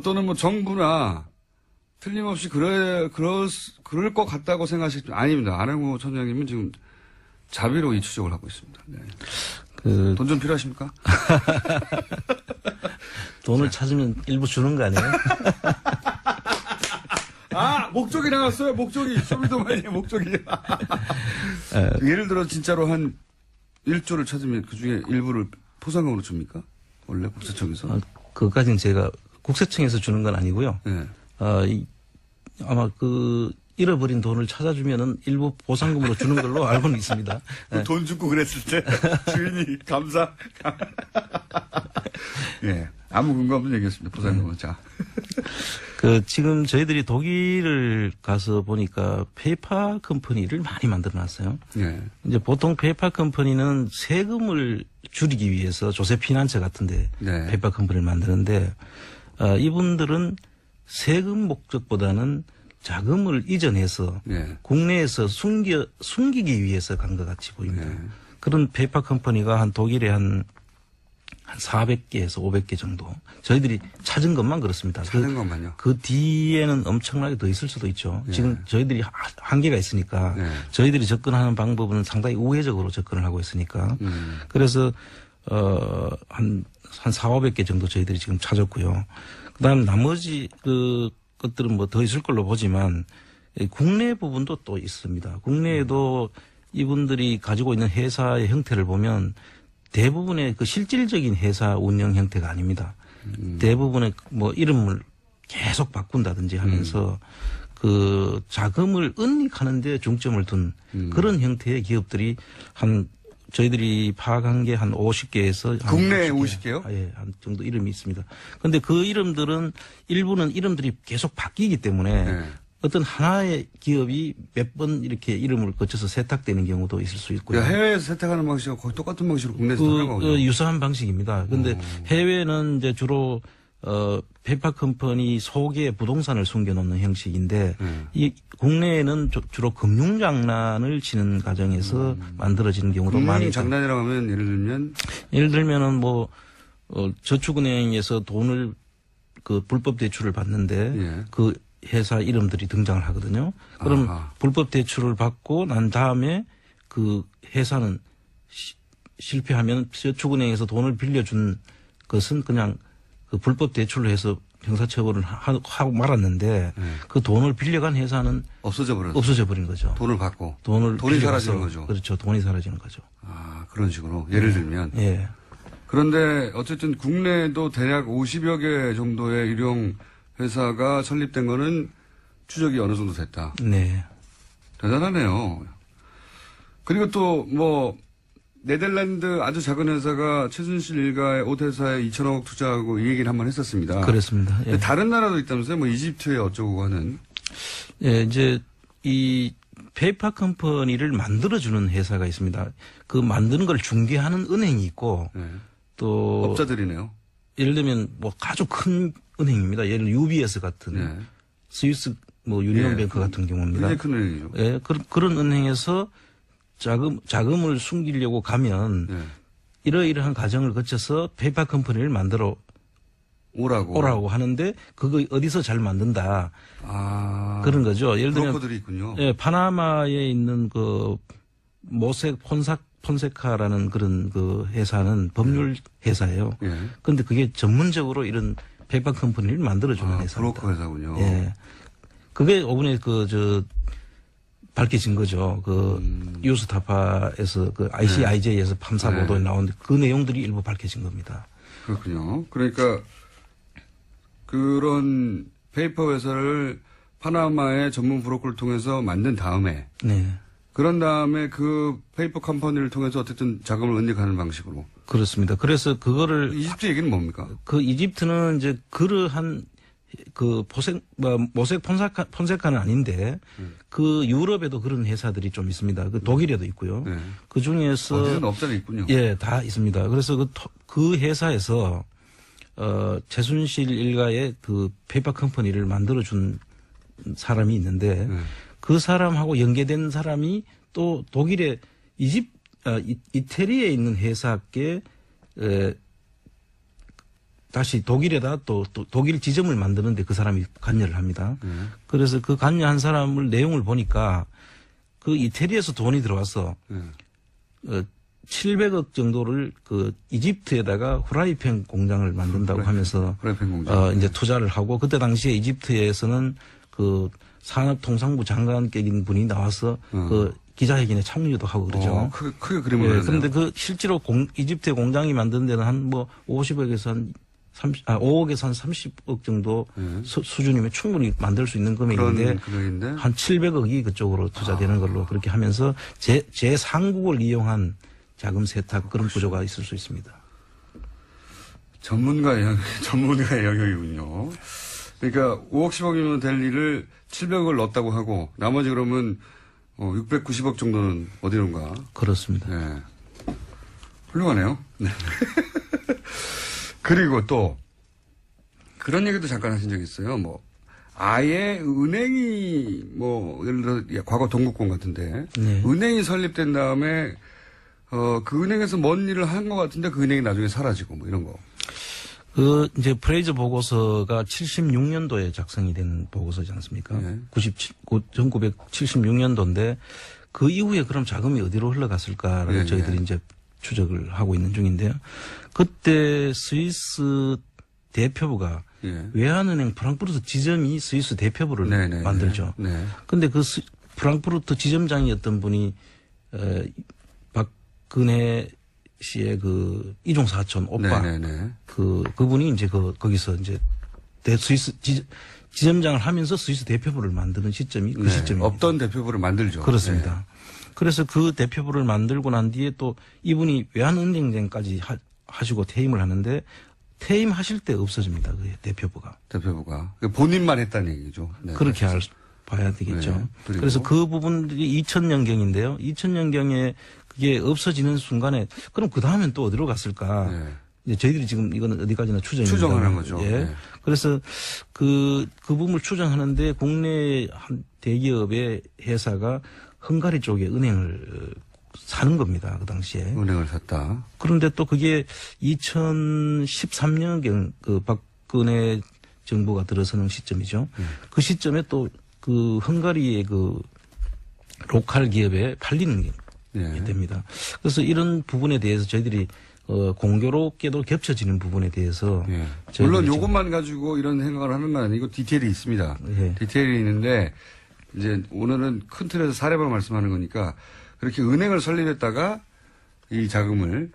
또는 뭐 정부나 틀림없이 그럴 것 같다고 생각하시죠? 아닙니다. 안홍구 청장님은 지금 자비로 이 추적을 하고 있습니다. 네. 돈 좀 필요하십니까? 돈을 찾으면 일부 주는 거 아니에요? 목적이 나왔어요. 목적이. 쇼미더머니의 목적이. 예를 들어 진짜로 한 1조를 찾으면 그중에 일부를 포상금으로 줍니까? 원래 국세청에서? 그것까지는 제가 국세청에서 주는 건 아니고요. 네. 아마 잃어버린 돈을 찾아주면은 일부 보상금으로 주는 걸로 알고는 있습니다. 네. 돈 주고 그랬을 때 주인이 감사. 예. 아무 근거 없는 얘기였습니다. 보상금은. 자. 지금 저희들이 독일을 가서 보니까 페이퍼 컴퍼니를 많이 만들어 놨어요. 예. 이제 보통 페이퍼 컴퍼니는 세금을 줄이기 위해서 조세 피난처 같은데 네. 페이퍼 컴퍼니를 만드는데 이분들은 세금 목적보다는 자금을 이전해서 네. 국내에서 숨기기 위해서 간 것 같이 보입니다. 네. 그런 페이퍼 컴퍼니가 한 독일에 한 400개에서 500개 정도. 저희들이 찾은 것만 그렇습니다. 찾은 것만요? 그 뒤에는 엄청나게 더 있을 수도 있죠. 네. 지금 저희들이 한계가 있으니까 네. 저희들이 접근하는 방법은 상당히 우회적으로 접근을 하고 있으니까. 그래서 한 400~500개 정도 저희들이 지금 찾았고요. 그다음 나머지 것들은 뭐 더 있을 걸로 보지만 국내 부분도 또 있습니다. 국내에도 이분들이 가지고 있는 회사의 형태를 보면 대부분의 실질적인 회사 운영 형태가 아닙니다. 대부분의 뭐 이름을 계속 바꾼다든지 하면서 자금을 은닉하는 데 중점을 둔 그런 형태의 기업들이 저희들이 파악한 게 한 50개에서 국내에 50개요? 예, 한 정도 이름이 있습니다. 그런데 그 이름들은 일부는 이름들이 계속 바뀌기 때문에 네. 어떤 하나의 기업이 몇 번 이렇게 이름을 거쳐서 세탁되는 경우도 있을 수 있고요. 해외에서 세탁하는 방식과 거의 똑같은 방식으로 국내에서 하는 거군요. 유사한 방식입니다. 그런데 해외는 이제 주로 페이퍼 컴퍼니 속에 부동산을 숨겨놓는 형식인데 이 국내에는 주로 금융장난을 치는 과정에서 만들어지는 경우도 많이 있다. 금융장난이라고 하면 예를 들면은 뭐 저축은행에서 돈을 불법 대출을 받는데 예. 그 회사 이름들이 등장을 하거든요. 그럼 불법 대출을 받고 난 다음에 그 회사는 실패하면 저축은행에서 돈을 빌려준 것은 그냥 그 불법 대출을 해서 형사처벌을 하고 말았는데 그 돈을 빌려간 회사는 없어져 버린 거죠. 돈을 받고. 돈이 사라지는 거죠. 그렇죠. 돈이 사라지는 거죠. 그런 식으로. 예를 들면. 예. 그런데 어쨌든 국내에도 대략 50여 개 정도의 일용 회사가 설립된 거는 추적이 어느 정도 됐다. 네. 대단하네요. 그리고 또 네덜란드 아주 작은 회사가 최순실 일가의 옷 회사에 2천억 투자하고 이 얘기를 한번 했었습니다. 그렇습니다. 예. 다른 나라도 있다면서요? 이집트에 어쩌고 하는. 예, 이제 이 페이퍼 컴퍼니를 만들어주는 회사가 있습니다. 그 만드는 걸 중개하는 은행이 있고 네. 또 업자들이네요. 예를 들면 아주 큰 은행입니다. 예를 들면 UBS 같은 네. 스위스 유니온뱅크 같은 경우입니다. 굉장히 큰 은행이죠. 예, 그런 은행에서 자금을 숨기려고 가면 이러이러한 과정을 거쳐서 페이퍼 컴퍼니를 만들어 오라고 하는데 그거 어디서 잘 만든다. 그런 거죠. 예를 들면 브로커들이 있군요. 예, 파나마에 있는 모색 폰세카라는 그런 회사는 법률 회사예요. 그런데 그게 전문적으로 이런 페이퍼 컴퍼니를 만들어주는 회사입니다. 브로커 회사군요. 예. 그게 이번에 밝혀진 거죠. 뉴스타파에서 ICIJ에서 판사 보도에 나온 그 내용들이 일부 밝혀진 겁니다. 그렇군요. 그러니까 그런 페이퍼 회사를 파나마의 전문 브로커를 통해서 만든 다음에 네. 그런 다음에 그 페이퍼 컴퍼니를 통해서 어쨌든 자금을 은닉하는 방식으로. 그렇습니다. 그래서 그거를 이집트 얘기는 뭡니까? 이집트는 이제 그러한 모색 폰세카는 아닌데 유럽에도 그런 회사들이 좀 있습니다. 독일에도 있고요. 네. 그 중에서 어디든 업자들이 있군요. 예, 다 있습니다. 그래서 그 회사에서 최순실 일가의 페이퍼 컴퍼니를 만들어준 사람이 있는데 그 사람하고 연계된 사람이 또 독일의 이태리에 있는 회사께 다시 독일에다 또 독일 지점을 만드는데 그 사람이 관여를 합니다. 그래서 그 관여한 사람을 내용을 보니까 그 이태리에서 돈이 들어와서 700억 정도를 이집트에다가 후라이팬 공장을 만든다고 하면서 후라이팬 공장. 이제 투자를 하고 그때 당시에 이집트에서는 산업통상부 장관격인 분이 나와서 기자회견에 참여도 하고 그러죠. 크게 그림을 그런데 실제로 이집트의 공장이 만드는 데는 한 50억에서 한 5억에서 한 30억 정도 수준이면 충분히 만들 수 있는 금액인데 한 700억이 그쪽으로 투자되는 걸로 그렇게 하면서 제3국을 이용한 자금 세탁 그런 구조가 있을 수 있습니다. 전문가의 영역이군요. 그러니까 5억 10억이면 될 일을 700억을 넣었다고 하고 나머지 그러면 690억 정도는 어디론가. 그렇습니다. 네. 훌륭하네요. 네. 그리고 또 그런 얘기도 잠깐 하신 적이 있어요. 뭐 아예 은행이 예를 들어 과거 동국권 같은데 네. 은행이 설립된 다음에 그 은행에서 뭔 일을 한 것 같은데 그 은행이 나중에 사라지고 뭐 이런 거. 이제 프레이저 보고서가 76년도에 작성이 된 보고서지 않습니까? 네. 1976년도인데 그 이후에 그럼 자금이 어디로 흘러갔을까를 네, 저희들이 네. 이제 추적을 하고 있는 중인데요. 그때 스위스 대표부가 네. 외환은행 프랑크푸르트 지점이 스위스 대표부를 네, 네, 만들죠. 네. 근데 그 프랑크푸르트 지점장이었던 분이 박근혜 씨의 그 이종 사촌 오빠 네네네. 그분이 이제 거기서 이제 스위스 지점장을 하면서 스위스 대표부를 만드는 시점이 그 시점입니다. 없던 대표부를 만들죠. 그렇습니다. 네. 그래서 그 대표부를 만들고 난 뒤에 또 이분이 외환은행장까지 하시고 퇴임을 하는데 퇴임하실 때 없어집니다. 그 대표부가. 본인만 했다는 얘기죠. 네. 그렇게 봐야 되겠죠. 네. 그래서 그 부분들이 2000년경인데요. 2000년경에 그게 없어지는 순간에 그럼 그 다음엔 또 어디로 갔을까? 네. 이제 저희들이 지금 이거는 어디까지나 추정하는 거죠. 예. 네. 그래서 그 부분을 추정하는데 국내 한 대기업의 회사가 헝가리 쪽에 은행을 사는 겁니다. 그 당시에. 은행을 샀다. 그런데 또 그게 2013년경 그 박근혜 정부가 들어서는 시점이죠. 그 시점에 또 그 헝가리의 그 로컬 기업에 팔리는 게 됩니다. 그래서 이런 부분에 대해서 저희들이 공교롭게도 겹쳐지는 부분에 대해서 물론 이것만 가지고 이런 생각을 하는 건 아니고 디테일이 있습니다. 네. 디테일이 있는데 이제 오늘은 큰 틀에서 사례만 말씀하는 거니까 그렇게 은행을 설립했다가 이 자금을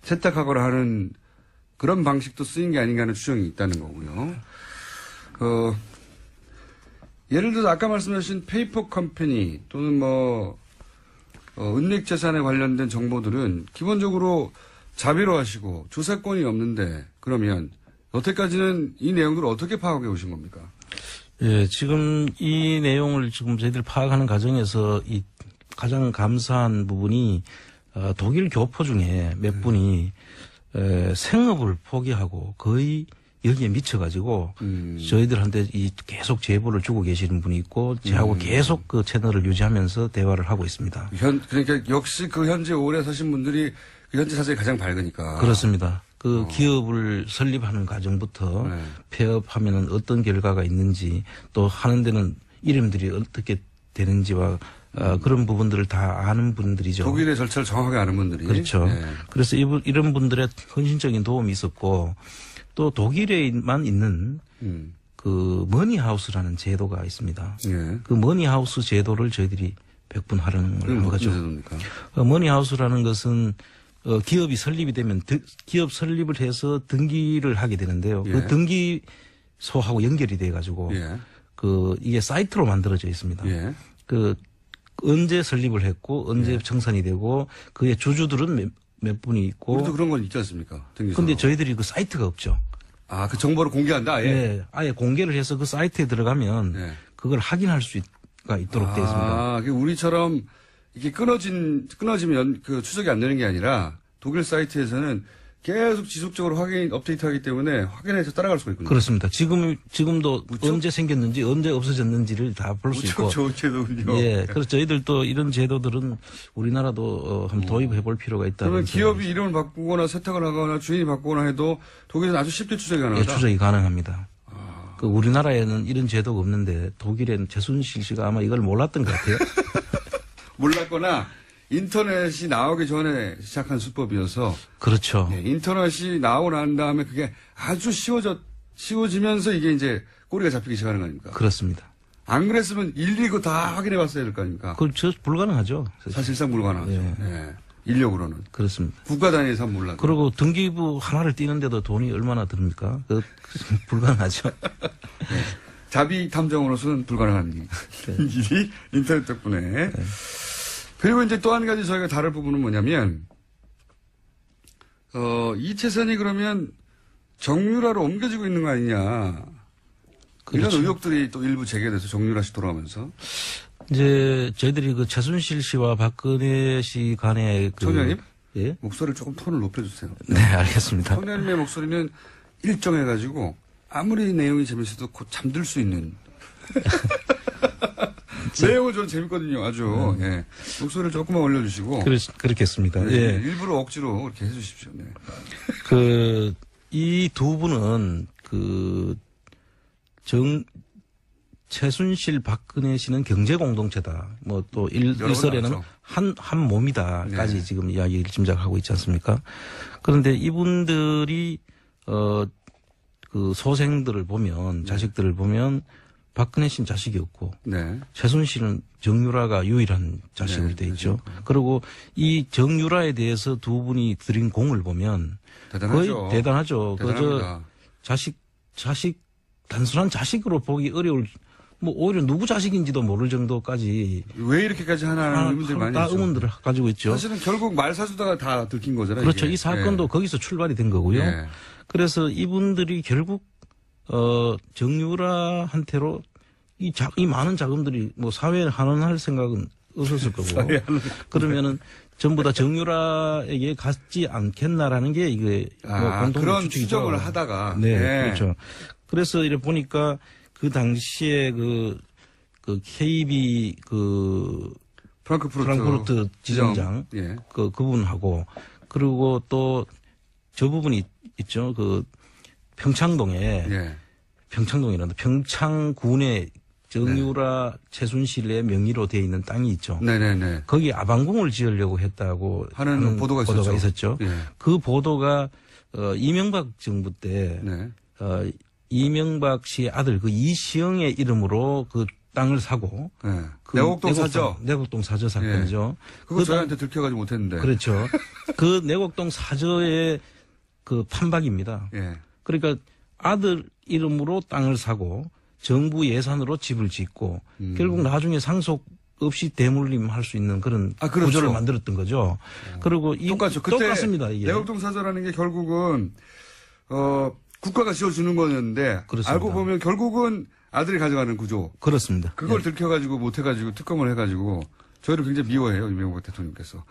세탁하거나 하는 그런 방식도 쓰인 게 아닌가 하는 추정이 있다는 거고요. 예를 들어서 아까 말씀하신 페이퍼 컴퍼니 또는 은닉 재산에 관련된 정보들은 기본적으로 자비로 하시고 조사권이 없는데 그러면 여태까지는 이 내용들을 어떻게 파악해 오신 겁니까? 예, 지금 이 내용을 지금 저희들 파악하는 과정에서 이 가장 감사한 부분이 독일 교포 중에 몇 분이 생업을 포기하고 거의 여기에 미쳐가지고 저희들한테 계속 제보를 주고 계시는 분이 있고 저하고 계속 그 채널을 유지하면서 대화를 하고 있습니다. 그러니까 역시 그 현재 오래 사신 분들이 그 현재 사정이 가장 밝으니까. 그렇습니다. 그 기업을 설립하는 과정부터 폐업하면은 어떤 결과가 있는지 또 하는 데는 이름들이 어떻게 되는지와 그런 부분들을 다 아는 분들이죠. 독일의 절차를 정확하게 아는 분들이. 그렇죠. 네. 그래서 이런 분들의 헌신적인 도움이 있었고 또 독일에만 있는 그 머니하우스라는 제도가 있습니다. 네. 그 머니하우스 제도를 저희들이 100분 활용을 한 거죠. 제도입니까? 머니하우스라는 것은 기업이 설립이 되면 기업 설립을 해서 등기를 하게 되는데요. 그 등기소하고 연결이 돼 가지고 이게 사이트로 만들어져 있습니다. 그 언제 설립을 했고 언제 청산이 되고 그의 주주들은 몇 분이 있고. 우리도 그런 건 있지 않습니까? 그런데 저희들이 그 사이트가 없죠. 아, 그 정보를 공개한다, 아예? 네, 아예 공개를 해서 그 사이트에 들어가면 그걸 확인할 수가 있도록 되어 있습니다. 아, 우리처럼 이게 끊어지면 그 추적이 안 되는 게 아니라 독일 사이트에서는 계속 지속적으로 업데이트하기 때문에 확인해서 따라갈 수가 있군요. 그렇습니다. 지금도 언제 생겼는지 언제 없어졌는지를 다 볼 수 있고. 좋은 제도군요. 예. 그래서 저희들도 이런 제도들은 우리나라도 한번 도입해 볼 필요가 있다. 그러면 기업이 이름을 바꾸거나 세탁을 하거나 주인이 바꾸거나 해도 독일은 아주 쉽게 추적이 가능하다? 예, 추적이 가능합니다. 그 우리나라에는 이런 제도가 없는데 독일에는 최순실 씨가 아마 이걸 몰랐던 것 같아요. 몰랐거나 인터넷이 나오기 전에 시작한 수법이어서. 그렇죠. 네, 인터넷이 나오고 난 다음에 그게 아주 쉬워지면서 이게 이제 꼬리가 잡히기 시작하는 거 아닙니까? 그렇습니다. 안 그랬으면 일일이 그거 다 확인해 봤어야 될 거 아닙니까? 그렇죠. 불가능하죠. 사실상 불가능하죠. 네. 네. 인력으로는. 그렇습니다. 국가 단위에서 몰라도. 그리고 등기부 하나를 띄는데도 돈이 얼마나 듭니까? 불가능하죠. 네. 자비 탐정으로서는 불가능한 일이 인터넷 덕분에. 네. 그리고 이제 또 한 가지 저희가 다룰 부분은 뭐냐면, 이채선이 그러면 정유라로 옮겨지고 있는 거 아니냐. 그렇죠. 이런 의혹들이 또 일부 제기돼서 정유라 씨 돌아가면서. 이제 저희들이 그 최순실 씨와 박근혜 씨 간의 총장님? 예? 목소리를 조금 톤을 높여주세요. 네, 알겠습니다. 총장님의 목소리는 일정해가지고 아무리 내용이 재밌어도 곧 잠들 수 있는. 내용은 저는 재밌거든요, 아주. 예. 목소리를 조금만 올려주시고. 그렇겠습니다. 네, 예. 일부러 억지로 그렇게 해주십시오. 네. 이 두 분은 최순실, 박근혜 씨는 경제 공동체다. 뭐 또 일설에는 한 몸이다까지 네. 지금 이야기를 짐작하고 있지 않습니까? 그런데 이분들이 그 소생들을 보면 자식들을 보면 박근혜 씨는 자식이 없고 네. 최순실은 정유라가 유일한 자식으로 네. 돼 있죠. 그리고 이 정유라에 대해서 두 분이 들인 공을 보면 대단하죠. 거의 대단하죠. 그저 자식 단순한 자식으로 보기 어려울. 뭐 오히려 누구 자식인지도 모를 정도까지 왜 이렇게까지 하나는 의문들 많이 있죠. 의문들을 가지고 있죠. 사실은 결국 말 사주다가 다 들킨 거잖아요. 그렇죠. 이게. 이 사건도 네. 거기서 출발이 된 거고요. 네. 그래서 이분들이 결국 정유라한테로 이 많은 자금들이 뭐 사회에 환원할 생각은 없었을 거고 그러면은 전부 다 정유라에게 갔지 않겠나라는 게 이게 뭐 공동 그런 추측이죠. 추정을 하다가 네, 그렇죠. 그래서 이래 보니까 그 당시에 그 KB 프랑크푸르트 지점장 예. 그분하고 그리고 또 저 부분이 있죠. 그 평창동에 예. 평창동이란다. 평창군에 정유라 네. 최순실의 명의로 되어 있는 땅이 있죠. 네네네. 거기 아방궁을 지으려고 했다고 하는 보도가 있었죠. 예. 그 보도가 이명박 정부 때 네. 이명박 씨의 아들 그 이시영의 이름으로 그 땅을 사고 네. 그 내곡동 사저. 내곡동 사저 사건이죠. 예. 그거 저희한테 들켜가지고 못했는데. 그렇죠. 그 내곡동 사저의 그 판박입니다. 예. 그러니까 아들 이름으로 땅을 사고 정부 예산으로 집을 짓고 결국 나중에 상속 없이 대물림할 수 있는 그런 그렇죠. 구조를 만들었던 거죠. 그리고 똑같죠. 똑같습니다. 이게. 내곡동 사저라는 게 결국은 국가가 지어주는 거였는데 그렇습니다. 알고 보면 결국은 아들이 가져가는 구조. 그렇습니다. 그걸 예. 들켜가지고 못해가지고 특검을 해가지고 저희를 굉장히 미워해요. 이명박 대통령께서.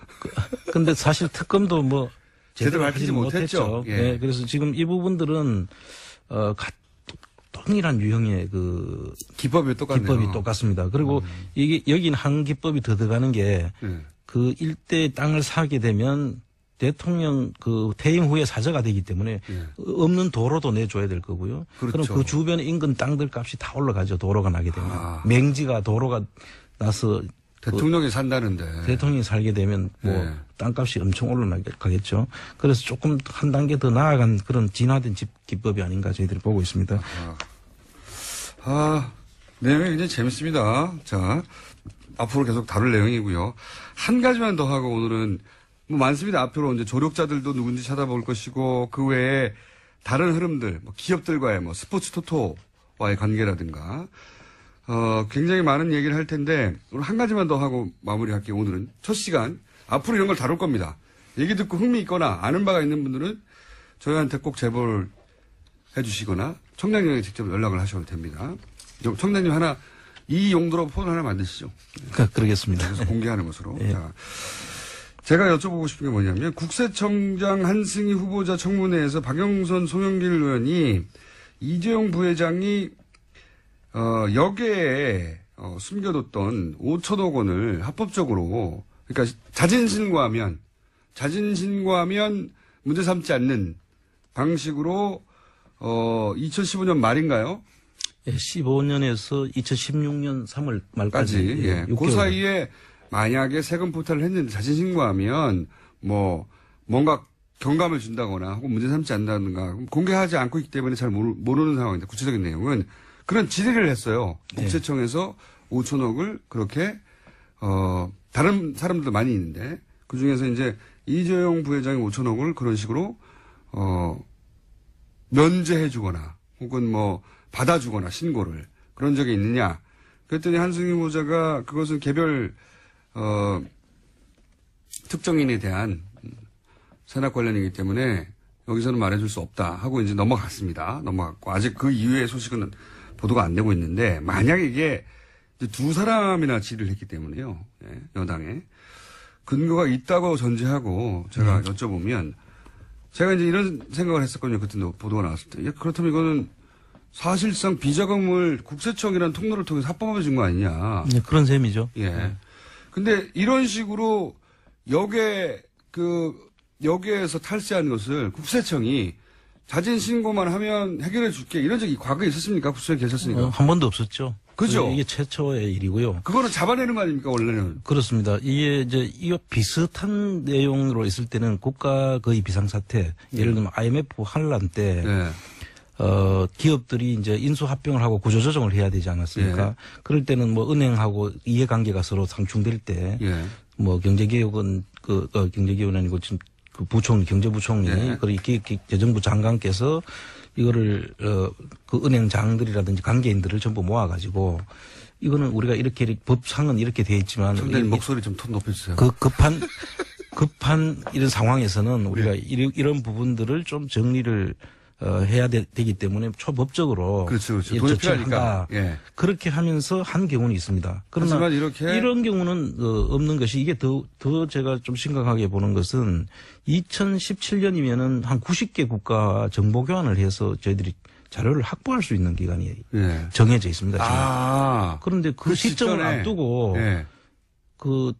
근데 사실 특검도 뭐 제대로 밝히지 못했죠. 예. 네, 그래서 지금 이 부분들은 동일한 유형의 그 기법이 똑같습니다. 그리고 이게 여긴 한 기법이 더 들어가는 게 그 일대 땅을 사게 되면 대통령 그 퇴임 후에 사저가 되기 때문에 없는 도로도 내줘야 될 거고요. 그렇죠. 그럼 그 주변 인근 땅들 값이 다 올라가죠. 도로가 나게 되면 맹지가 도로가 나서 대통령이 산다는데. 대통령이 살게 되면 뭐 땅값이 엄청 올라가겠죠. 그래서 조금 한 단계 더 나아간 그런 진화된 기법이 아닌가 저희들이 보고 있습니다. 내용이 굉장히 재밌습니다. 자, 앞으로 계속 다룰 내용이고요. 한 가지만 더 하고 오늘은 뭐 많습니다. 앞으로 이제 조력자들도 누군지 찾아볼 것이고 그 외에 다른 흐름들, 뭐 기업들과의 뭐 스포츠 토토와의 관계라든가 굉장히 많은 얘기를 할 텐데 오늘 한 가지만 더 하고 마무리할게요. 오늘은 첫 시간 앞으로 이런 걸 다룰 겁니다. 얘기 듣고 흥미 있거나 아는 바가 있는 분들은 저희한테 꼭 제보를 해주시거나 청장님에게 직접 연락을 하셔도 됩니다. 청장님 하나 이 용도로 폰 하나 만드시죠. 그러겠습니다. 그래서 공개하는 것으로. 예. 자, 제가 여쭤보고 싶은 게 뭐냐면 국세청장 한승희 후보자 청문회에서 박영선 송영길 의원이 이재용 부회장이 역에 숨겨뒀던 5천억 원을 합법적으로 그러니까 자진신고하면 문제 삼지 않는 방식으로 2015년 말인가요? 예, 15년에서 2016년 3월 말까지. 예. 그 사이에 만약에 세금 포탈을 했는데 자진신고하면 뭐 뭔가 경감을 준다거나 혹은 문제 삼지 않는다든가 공개하지 않고 있기 때문에 잘 모르는 상황인데 구체적인 내용은 그런 질의를 했어요. 국세청에서 5천억을 그렇게 다른 사람들도 많이 있는데 그 중에서 이제 이재용 부회장이 5천억을 그런 식으로, 면제해주거나 혹은 뭐 받아주거나 신고를 그런 적이 있느냐. 그랬더니 한승희 후보자가 그것은 개별, 특정인에 대한 세납 관련이기 때문에 여기서는 말해줄 수 없다 하고 이제 넘어갔습니다. 넘어갔고 아직 그 이후의 소식은 보도가 안 되고 있는데 만약에 이게 두 사람이나 질의를 했기 때문에요. 예, 여당에 근거가 있다고 전제하고 제가 여쭤보면 제가 이제 이런 생각을 했었거든요. 그때도 보도가 나왔을 때. 예, 그렇다면 이거는 사실상 비자금을 국세청이라는 통로를 통해서 합법화해 준 거 아니냐. 네, 그런 셈이죠. 예. 근데 이런 식으로 여기에서 탈세한 것을 국세청이 자진 신고만 하면 해결해 줄게 이런 적이 과거에 있었습니까? 국세청에 계셨으니까. 한 번도 없었죠. 그죠? 이게 최초의 일이고요. 그거는 잡아내는 거 아닙니까, 원래는? 그렇습니다. 이게 이거 비슷한 내용으로 있을 때는 국가 거의 비상사태, 예를 들면 IMF 환란 때, 네. 기업들이 이제 인수합병을 하고 구조조정을 해야 되지 않았습니까? 예. 그럴 때는 뭐 은행하고 이해관계가 서로 상충될 때, 예. 뭐 경제개혁은 경제개혁은 아니고 지금 그 부총리, 경제부총리, 예. 그리고 재정부 장관께서 이거를 그 은행장들이라든지 관계인들을 전부 모아가지고 이거는 우리가 이렇게 법상은 이렇게 돼 있지만 선생님 목소리 좀 톤 높여주세요. 그 급한 이런 상황에서는 우리가 이런 부분들을 좀 정리를 해야 되기 때문에 초법적으로 그렇죠. 돈이 필요하니까. 예. 그렇게 하면서 한 경우는 있습니다. 그러나 이런 경우는 없는 것이 이게 더 제가 좀 심각하게 보는 것은 2017년이면은 한 90개 국가 정보 교환을 해서 저희들이 자료를 확보할 수 있는 기간이 예. 정해져 있습니다. 그런데 그 시점을 시점에. 앞두고 예.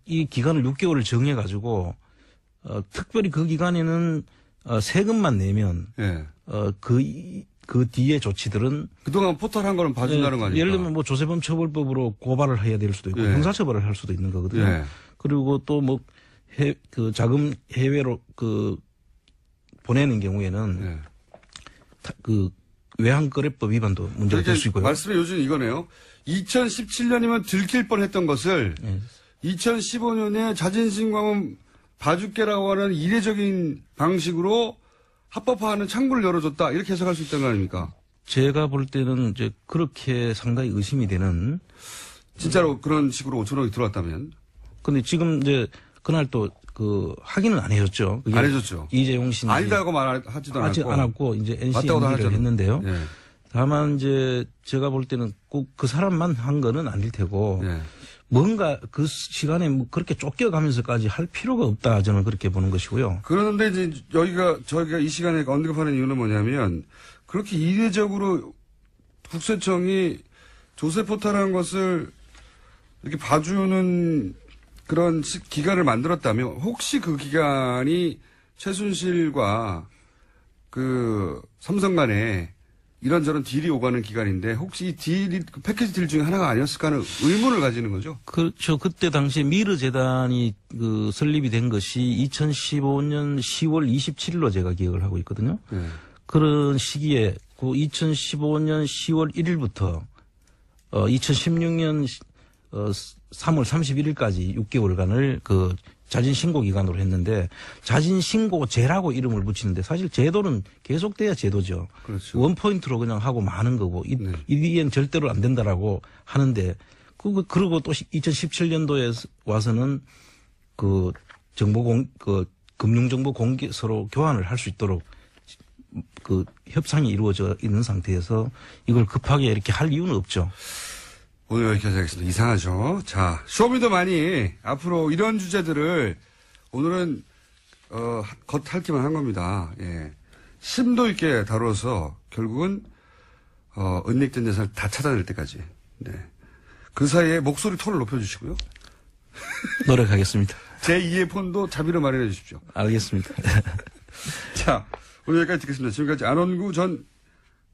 이 기간을 6개월을 정해가지고 특별히 그 기간에는 세금만 내면 예. 그 뒤에 조치들은 그동안 포털한 거는 봐준다는 거 아닙니까? 예를 들면 뭐 조세범 처벌법으로 고발을 해야 될 수도 있고 예. 형사처벌을 할 수도 있는 거거든요. 예. 그리고 또 뭐 자금 해외로 보내는 경우에는 예. 외환거래법 위반도 문제가 될 수 있고요. 말씀의 요지는 이거네요. 2017년이면 들킬 뻔했던 것을 예. 2015년에 자진신고하면 봐줄게라고 하는 이례적인 방식으로 합법화하는 창구를 열어줬다. 이렇게 해석할 수 있다는 거 아닙니까? 제가 볼 때는 이제 그렇게 상당히 의심이 되는. 진짜로 그런 식으로 5천억이 들어왔다면? 근데 지금 이제 그날 또 확인은 안 해줬죠. 안 해줬죠. 이재용 씨는 아니다고 말하지도 하지 않았고. 않았고 이제 NCMD를 했는데요. 예. 다만 이제 제가 볼 때는 꼭 그 사람만 한 거는 아닐 테고 예. 뭔가 그 시간에 뭐 그렇게 쫓겨가면서까지 할 필요가 없다 저는 그렇게 보는 것이고요. 그런데 이제 저희가 이 시간에 언급하는 이유는 뭐냐면 그렇게 이례적으로 국세청이 조세 포탈한 것을 이렇게 봐주는 그런 기간을 만들었다면 혹시 그 기간이 최순실과 그 삼성 간에 이런저런 딜이 오가는 기간인데 혹시 이 딜이 패키지 딜 중에 하나가 아니었을까 하는 의문을 가지는 거죠. 그렇죠. 그때 당시에 미르 재단이 설립이 된 것이 2015년 10월 27일로 제가 기억을 하고 있거든요. 네. 그런 시기에 2015년 10월 1일부터 2016년 3월 31일까지 6개월간을 자진신고 기간으로 했는데 자진신고제라고 이름을 붙이는데 사실 제도는 계속돼야 제도죠. 그렇죠. 원포인트로 그냥 하고 마는 거고 이 뒤엔 절대로 안 된다라고 하는데 그리고 또 2017년도에 와서는 금융정보 공개 서로 교환을 할 수 있도록 협상이 이루어져 있는 상태에서 이걸 급하게 이렇게 할 이유는 없죠. 오늘 여기까지 하겠습니다. 이상하죠. 자, 쇼미더만이 앞으로 이런 주제들을 오늘은 겉핥기만 한 겁니다. 예. 심도 있게 다뤄서 결국은 은닉된 재산을 다 찾아낼 때까지. 네. 그 사이에 목소리 톤을 높여주시고요. 노력하겠습니다. 제2의 폰도 자비로 마련해 주십시오. 알겠습니다. 자, 오늘 여기까지 듣겠습니다. 지금까지 안원구 전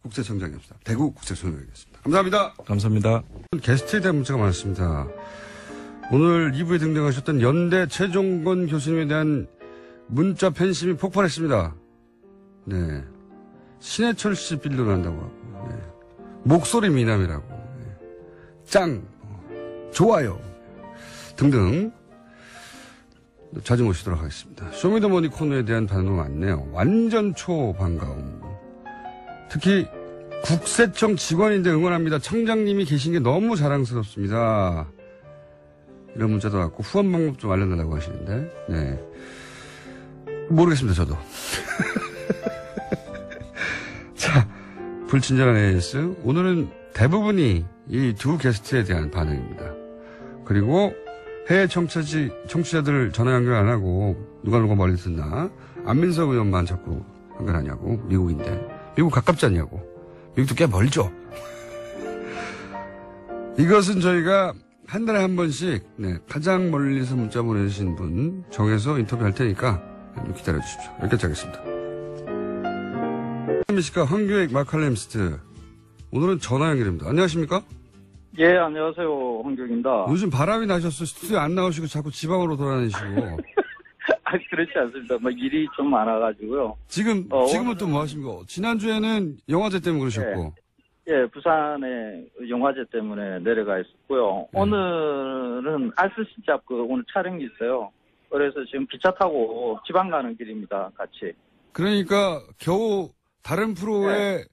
국세청장이었습니다. 대구 국세청장이었습니다. 감사합니다. 감사합니다. 게스트에 대한 문자가 많았습니다. 오늘 2부에 등장하셨던 연대 최종건 교수님에 대한 문자 팬심이 폭발했습니다. 네. 신해철 씨 빌런한다고 하고, 네. 목소리 미남이라고, 네. 짱, 좋아요 등등 자주 모시도록 하겠습니다. 쇼미더머니 코너에 대한 반응이 많네요. 완전 초반가움. 특히 국세청 직원인데 응원합니다. 청장님이 계신 게 너무 자랑스럽습니다. 이런 문자도 왔고 후원 방법 좀 알려달라고 하시는데 네 모르겠습니다. 저도. 자, 불친절한 AS. 오늘은 대부분이 이 두 게스트에 대한 반응입니다. 그리고 해외 청취자들 전화 연결 안 하고 누가 멀리 듣나? 안민석 의원만 자꾸 연결하냐고. 미국인데. 미국 가깝지 않냐고. 미국도 꽤 멀죠. 이것은 저희가 한 달에 한 번씩 가장 멀리서 문자 보내주신 분 정해서 인터뷰할 테니까 기다려 주십시오. 여기까지 하겠습니다. 씨가 황교익 마칼렘스트. 오늘은 전화 연결입니다. 안녕하십니까? 예, 안녕하세요. 황교익입니다. 요즘 바람이 나셔서 스튜디오 안 나오시고 자꾸 지방으로 돌아다니시고. 그렇지 않습니다. 일이 좀 많아가지고요. 지금은 또 뭐 하십니까? 지난주에는 영화제 때문에 그러셨고. 예, 부산에 영화제 때문에 내려가 있었고요. 오늘은 알쓸신잡 오늘 촬영이 있어요. 그래서 지금 기차 타고 지방 가는 길입니다. 같이. 그러니까 겨우 다른 프로의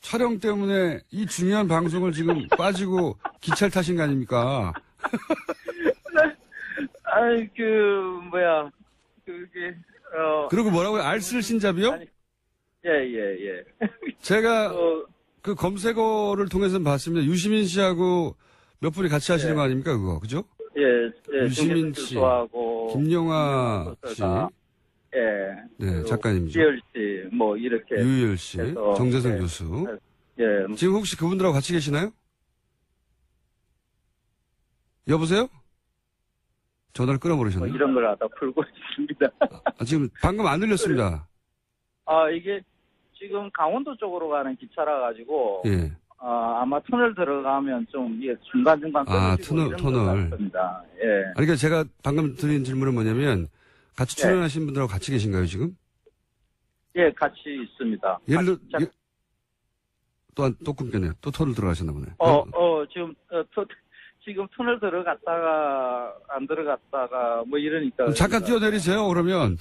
촬영 때문에 이 중요한 방송을 지금 빠지고 기차를 타신 거 아닙니까? 그리고 뭐라고요? 알쓸신잡이요? 예. 제가 그 검색어를 통해서는 봤습니다. 유시민 씨하고 몇 분이 같이 하시는 거 아닙니까, 그거? 그죠? 예. 유시민 씨, 김영하 씨. 예. 네, 작가님이죠. 유열 씨, 이렇게. 유열 씨, 정재성 교수. 예. 지금 혹시 그분들하고 같이 계시나요? 여보세요? 전화를 끊어버리셨나요? 이런 걸 하다 풀고 있습니다. 지금 방금 안 들렸습니다. 이게 지금 강원도 쪽으로 가는 기차라 가지고. 예. 아마 터널 들어가면 좀 이게 중간중간 터널. 예. 그러니까 제가 방금 드린 질문은 뭐냐면 같이 출연하신 분들하고 같이 계신가요, 지금? 예, 같이 있습니다. 예를 들어, 또 끊겼네요. 또 터널 들어가셨나 보네. 지금 터널 들어갔다가, 안 들어갔다가, 이러니까. 잠깐 뛰어내리세요, 그러면.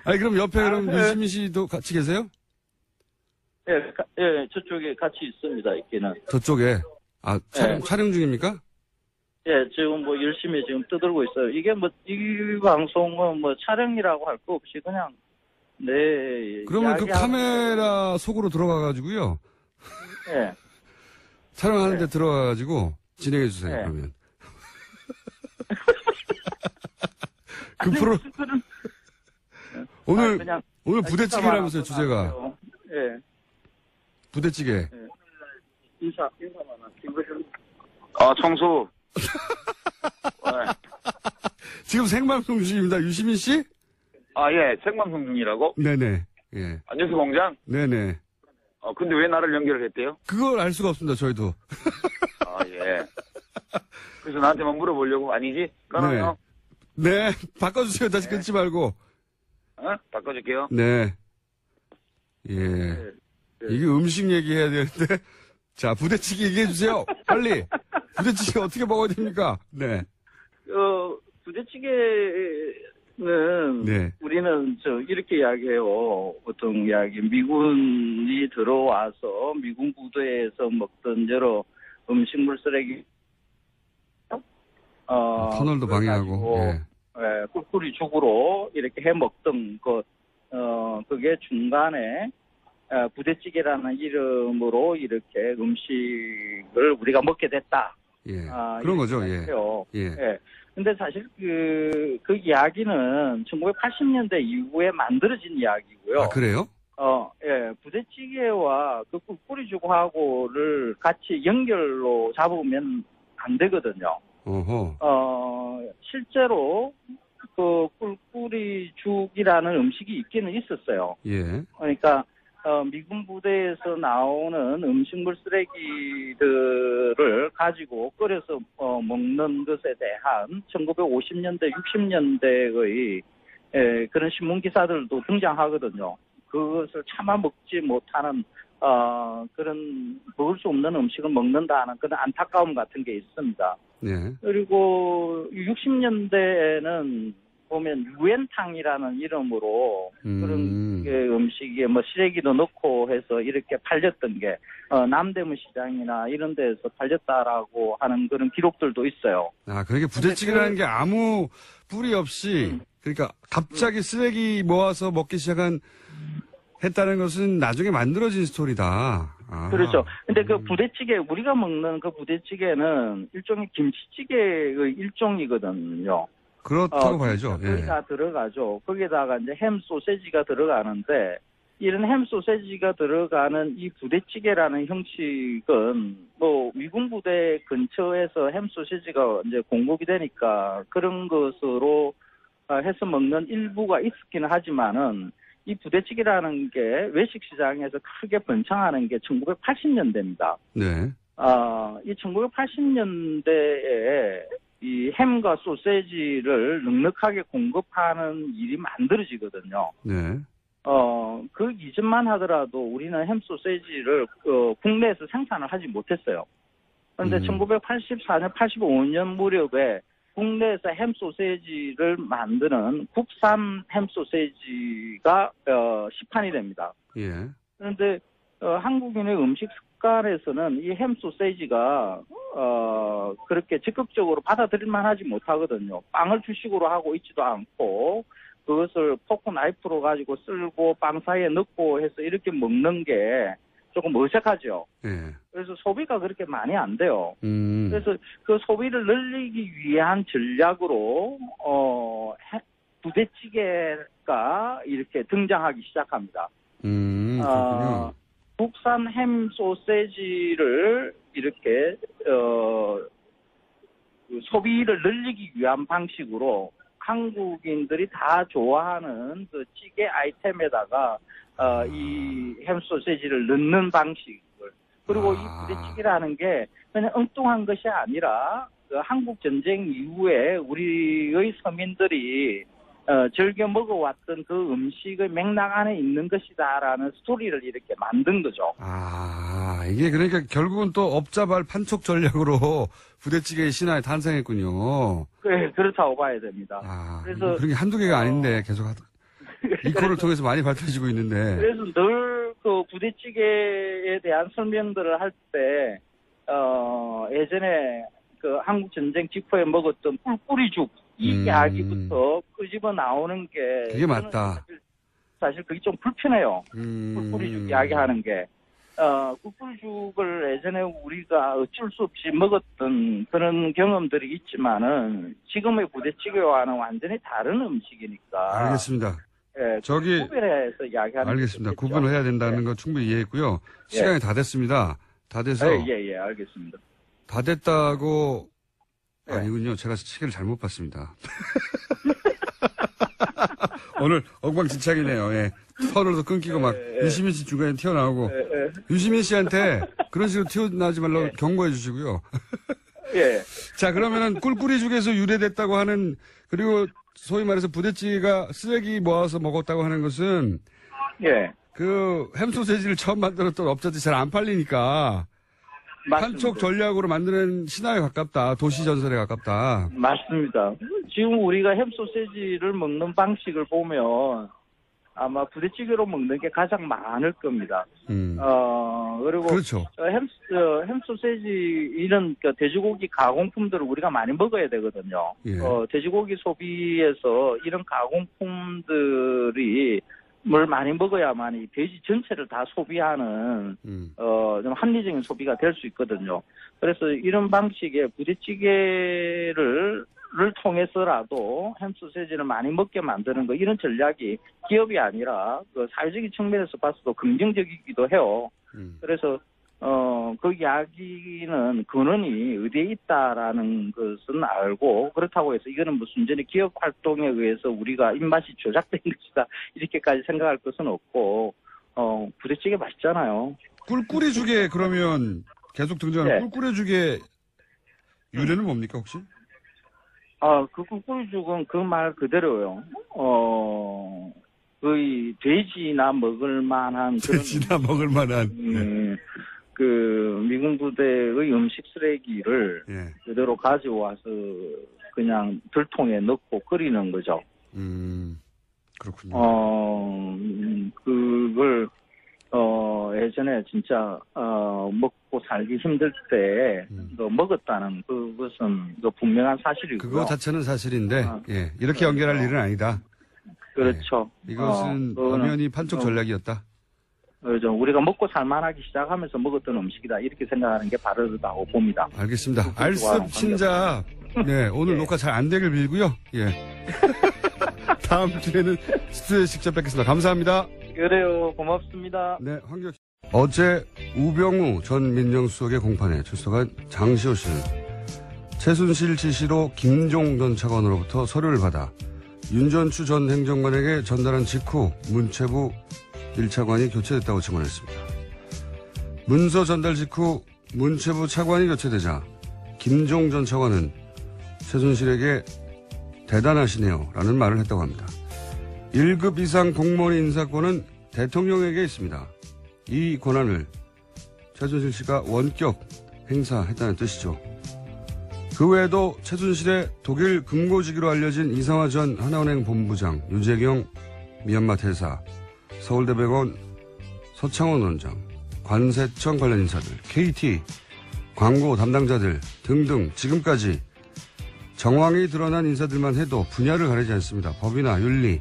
그럼 옆에 유시민 씨도 같이 계세요? 예, 저쪽에 같이 있습니다, 있기는. 저쪽에? 촬영 중입니까? 예, 지금 열심히 지금 떠들고 있어요. 이게 이 방송은 촬영이라고 할 거 없이 그냥, 네. 그러면 그 카메라 속으로 들어가가지고요. 예. 촬영하는데 들어가가지고 진행해주세요, 그러면. 그 프로, 오늘 부대찌개라면서요, 주제가. 예. 부대찌개. 예. 인사만 하세요. 청소. 지금 생방송 중입니다. 유시민 씨? 예. 생방송 중이라고? 네네. 예. 뉴스 공장? 네네. 근데 왜 나를 연결을 했대요? 그걸 알 수가 없습니다, 저희도. 예. 그래서 나한테만 물어보려고? 아니지? 끊어요? 네. 바꿔주세요. 다시 끊지 말고. 바꿔줄게요. 네. 예. 이게 음식 얘기해야 되는데. 자, 부대찌개 얘기해주세요. 빨리. 부대찌개 어떻게 먹어야 됩니까? 네. 부대찌개는 우리는 이렇게 이야기해요. 보통 이야기 미군이 들어와서 미군 부대에서 먹던 여러 음식물 쓰레기 터널도 방해하고 꿀꿀이 죽으로 이렇게 해 먹던 그게 중간에 부대찌개라는 이름으로 이렇게 음식을 우리가 먹게 됐다. 예. 그런 거죠. 예. 근데 사실 그 이야기는 1980년대 이후에 만들어진 이야기고요. 그래요? 예. 부대찌개와 그 꿀꿀이죽하고를 같이 연결로 잡으면 안 되거든요. 실제로 그 꿀꿀이죽이라는 음식이 있기는 있었어요. 예. 그러니까 미군 부대에서 나오는 음식물 쓰레기들을 가지고 끓여서 먹는 것에 대한 1950년대, 60년대의 그런 신문 기사들도 등장하거든요. 그것을 참아 먹지 못하는 그런 먹을 수 없는 음식을 먹는다는 그런 안타까움 같은 게 있습니다. 네. 그리고 60년대에는 보면 유엔탕이라는 이름으로 그런 음식에 뭐 시래기도 넣고 해서 이렇게 팔렸던 게 남대문 시장이나 이런 데에서 팔렸다라고 하는 그런 기록들도 있어요. 아, 그러니까 부대찌개라는 게 아무 뿌리 없이 그러니까 갑자기 쓰레기 모아서 먹기 시작한 했다는 것은 나중에 만들어진 스토리다. 아. 그렇죠. 근데 그 부대찌개, 우리가 먹는 그 부대찌개는 일종의 김치찌개의 일종이거든요. 그렇다고 봐야죠. 거기 다 들어가죠. 거기다가 이제 햄 소세지가 들어가는데, 이런 햄 소세지가 들어가는 이 부대찌개라는 형식은 뭐 미군 부대 근처에서 햄 소세지가 이제 공급이 되니까 그런 것으로 해서 먹는 일부가 있었기는 하지만은 이 부대찌개라는 게 외식 시장에서 크게 번창하는 게 1980년대입니다. 네. 이 1980년대에 이 햄과 소세지를 넉넉하게 공급하는 일이 만들어지거든요. 네. 그 이전만 하더라도 우리는 햄 소세지를 국내에서 생산을 하지 못했어요. 그런데 1984년, 85년 무렵에 국내에서 햄 소세지를 만드는 국산 햄 소세지가 시판이 됩니다. 예. 그런데 한국인의 음식 습관에서는 이 햄 소세지가 그렇게 적극적으로 받아들일만 하지 못하거든요. 빵을 주식으로 하고 있지도 않고 그것을 포크 나이프로 가지고 쓸고 빵 사이에 넣고 해서 이렇게 먹는 게 조금 어색하죠. 예. 그래서 소비가 그렇게 많이 안 돼요. 그래서 그 소비를 늘리기 위한 전략으로 부대찌개가 이렇게 등장하기 시작합니다. 그렇군요. 국산 햄 소세지를 이렇게 소비를 늘리기 위한 방식으로 한국인들이 다 좋아하는 그 찌개 아이템에다가 이 햄 소세지를 넣는 방식을, 그리고 이 부대찌개라는 게 그냥 엉뚱한 것이 아니라 그 한국 전쟁 이후에 우리의 서민들이 즐겨 먹어왔던 그 음식의 맥락 안에 있는 것이다라는 스토리를 이렇게 만든 거죠. 아, 이게 그러니까 결국은 또 업자발 판촉 전략으로 부대찌개의 신화에 탄생했군요. 네, 그렇다고 봐야 됩니다. 그래서 그런 게 한두 개가 아닌데 계속 이 코를 통해서 많이 밝혀지고 있는데. 그래서 늘 그 부대찌개에 대한 설명들을 할 때 예전에 그 한국 전쟁 직후에 먹었던 꿀꿀이죽 이 이야기부터 끄집어 나오는 게 그게 맞다. 사실 그게 좀 불편해요. 꿀꿀이죽 이야기하는 게. 꿀꿀이죽을 예전에 우리가 어쩔 수 없이 먹었던 그런 경험들이 있지만은 지금의 부대찌개와는 완전히 다른 음식이니까. 알겠습니다. 예, 구별해서 이야기하는. 알겠습니다. 구분을 해야 된다는 거 충분히 이해했고요. 시간이 다 됐습니다. 다 돼서. 예, 알겠습니다. 다 됐다고. 아니군요. 제가 책을 잘못 봤습니다. 오늘 엉망진창이네요. 예. 터널도 끊기고 막 유시민 씨 중간에 튀어나오고 유시민 씨한테 그런 식으로 튀어나오지 말라고 경고해 주시고요. 예. 자, 그러면은 꿀꿀이죽에서 유래됐다고 하는, 그리고 소위 말해서 부대찌개가 쓰레기 모아서 먹었다고 하는 것은 그 햄소세지를 처음 만들었던 업자들이 잘 안 팔리니까 판촉 전략으로 만드는 신화에 가깝다. 도시 전설에 가깝다. 맞습니다. 지금 우리가 햄소세지를 먹는 방식을 보면 아마 부대찌개로 먹는 게 가장 많을 겁니다. 그리고 그렇죠. 햄소세지 이런 돼지고기 가공품들을 우리가 많이 먹어야 되거든요. 예. 돼지고기 소비에서 이런 가공품들이 뭘 많이 먹어야만 이 돼지 전체를 다 소비하는 좀 합리적인 소비가 될 수 있거든요. 그래서 이런 방식의 부대찌개를 통해서라도 햄소세지를 많이 먹게 만드는 거, 이런 전략이 기업이 아니라 그 사회적인 측면에서 봤어도 긍정적이기도 해요. 그래서 그 이야기는 근원이 어디에 있다라는 것은 알고, 그렇다고 해서 이거는 무슨 전에 기업 활동에 의해서 우리가 입맛이 조작된 것이다 이렇게까지 생각할 것은 없고, 부대찌개 맛있잖아요. 꿀꿀이죽에 그러면 계속 등장하는 꿀꿀이죽의 유래는 뭡니까 혹시? 그 꿀꿀이죽은 그 말 그대로요. 거의 돼지나 먹을 만한 그런 돼지나 먹을 만한 그 미군 부대의 음식 쓰레기를 예. 그대로 가져와서 그냥 들통에 넣고 끓이는 거죠. 그렇군요. 그걸 예전에 진짜 먹고 살기 힘들 때 먹었다는 그것은 분명한 사실이고요. 그거 자체는 사실인데 예. 이렇게 연결할 일은 아니다. 그렇죠. 예. 이것은 엄연히 판촉 전략이었다. 그렇죠. 우리가 먹고 살만하기 시작하면서 먹었던 음식이다. 이렇게 생각하는 게 바르다고 봅니다. 알겠습니다. 알습 신자. 네, 오늘 예. 녹화 잘 안 되길 빌고요. 예. 다음 주에는 스튜디오에 직접 뵙겠습니다. 감사합니다. 그래요. 고맙습니다. 네, 황교안. 어제 우병우 전 민정수석의 공판에 출석한 장시호 씨는 최순실 지시로 김종 전 차관으로부터 서류를 받아 윤전추 전 행정관에게 전달한 직후 문체부 1차관이 교체됐다고 증언했습니다. 문서 전달 직후 문체부 차관이 교체되자 김종 전 차관은 최순실에게 대단하시네요 라는 말을 했다고 합니다. 1급 이상 공무원 인사권은 대통령에게 있습니다. 이 권한을 최순실 씨가 원격 행사했다는 뜻이죠. 그 외에도 최순실의 독일 금고지기로 알려진 이상화 전 하나은행 본부장, 유재경 미얀마 대사, 서울대병원 서창원 원장, 관세청 관련 인사들, KT 광고 담당자들 등등 지금까지 정황이 드러난 인사들만 해도 분야를 가리지 않습니다. 법이나 윤리,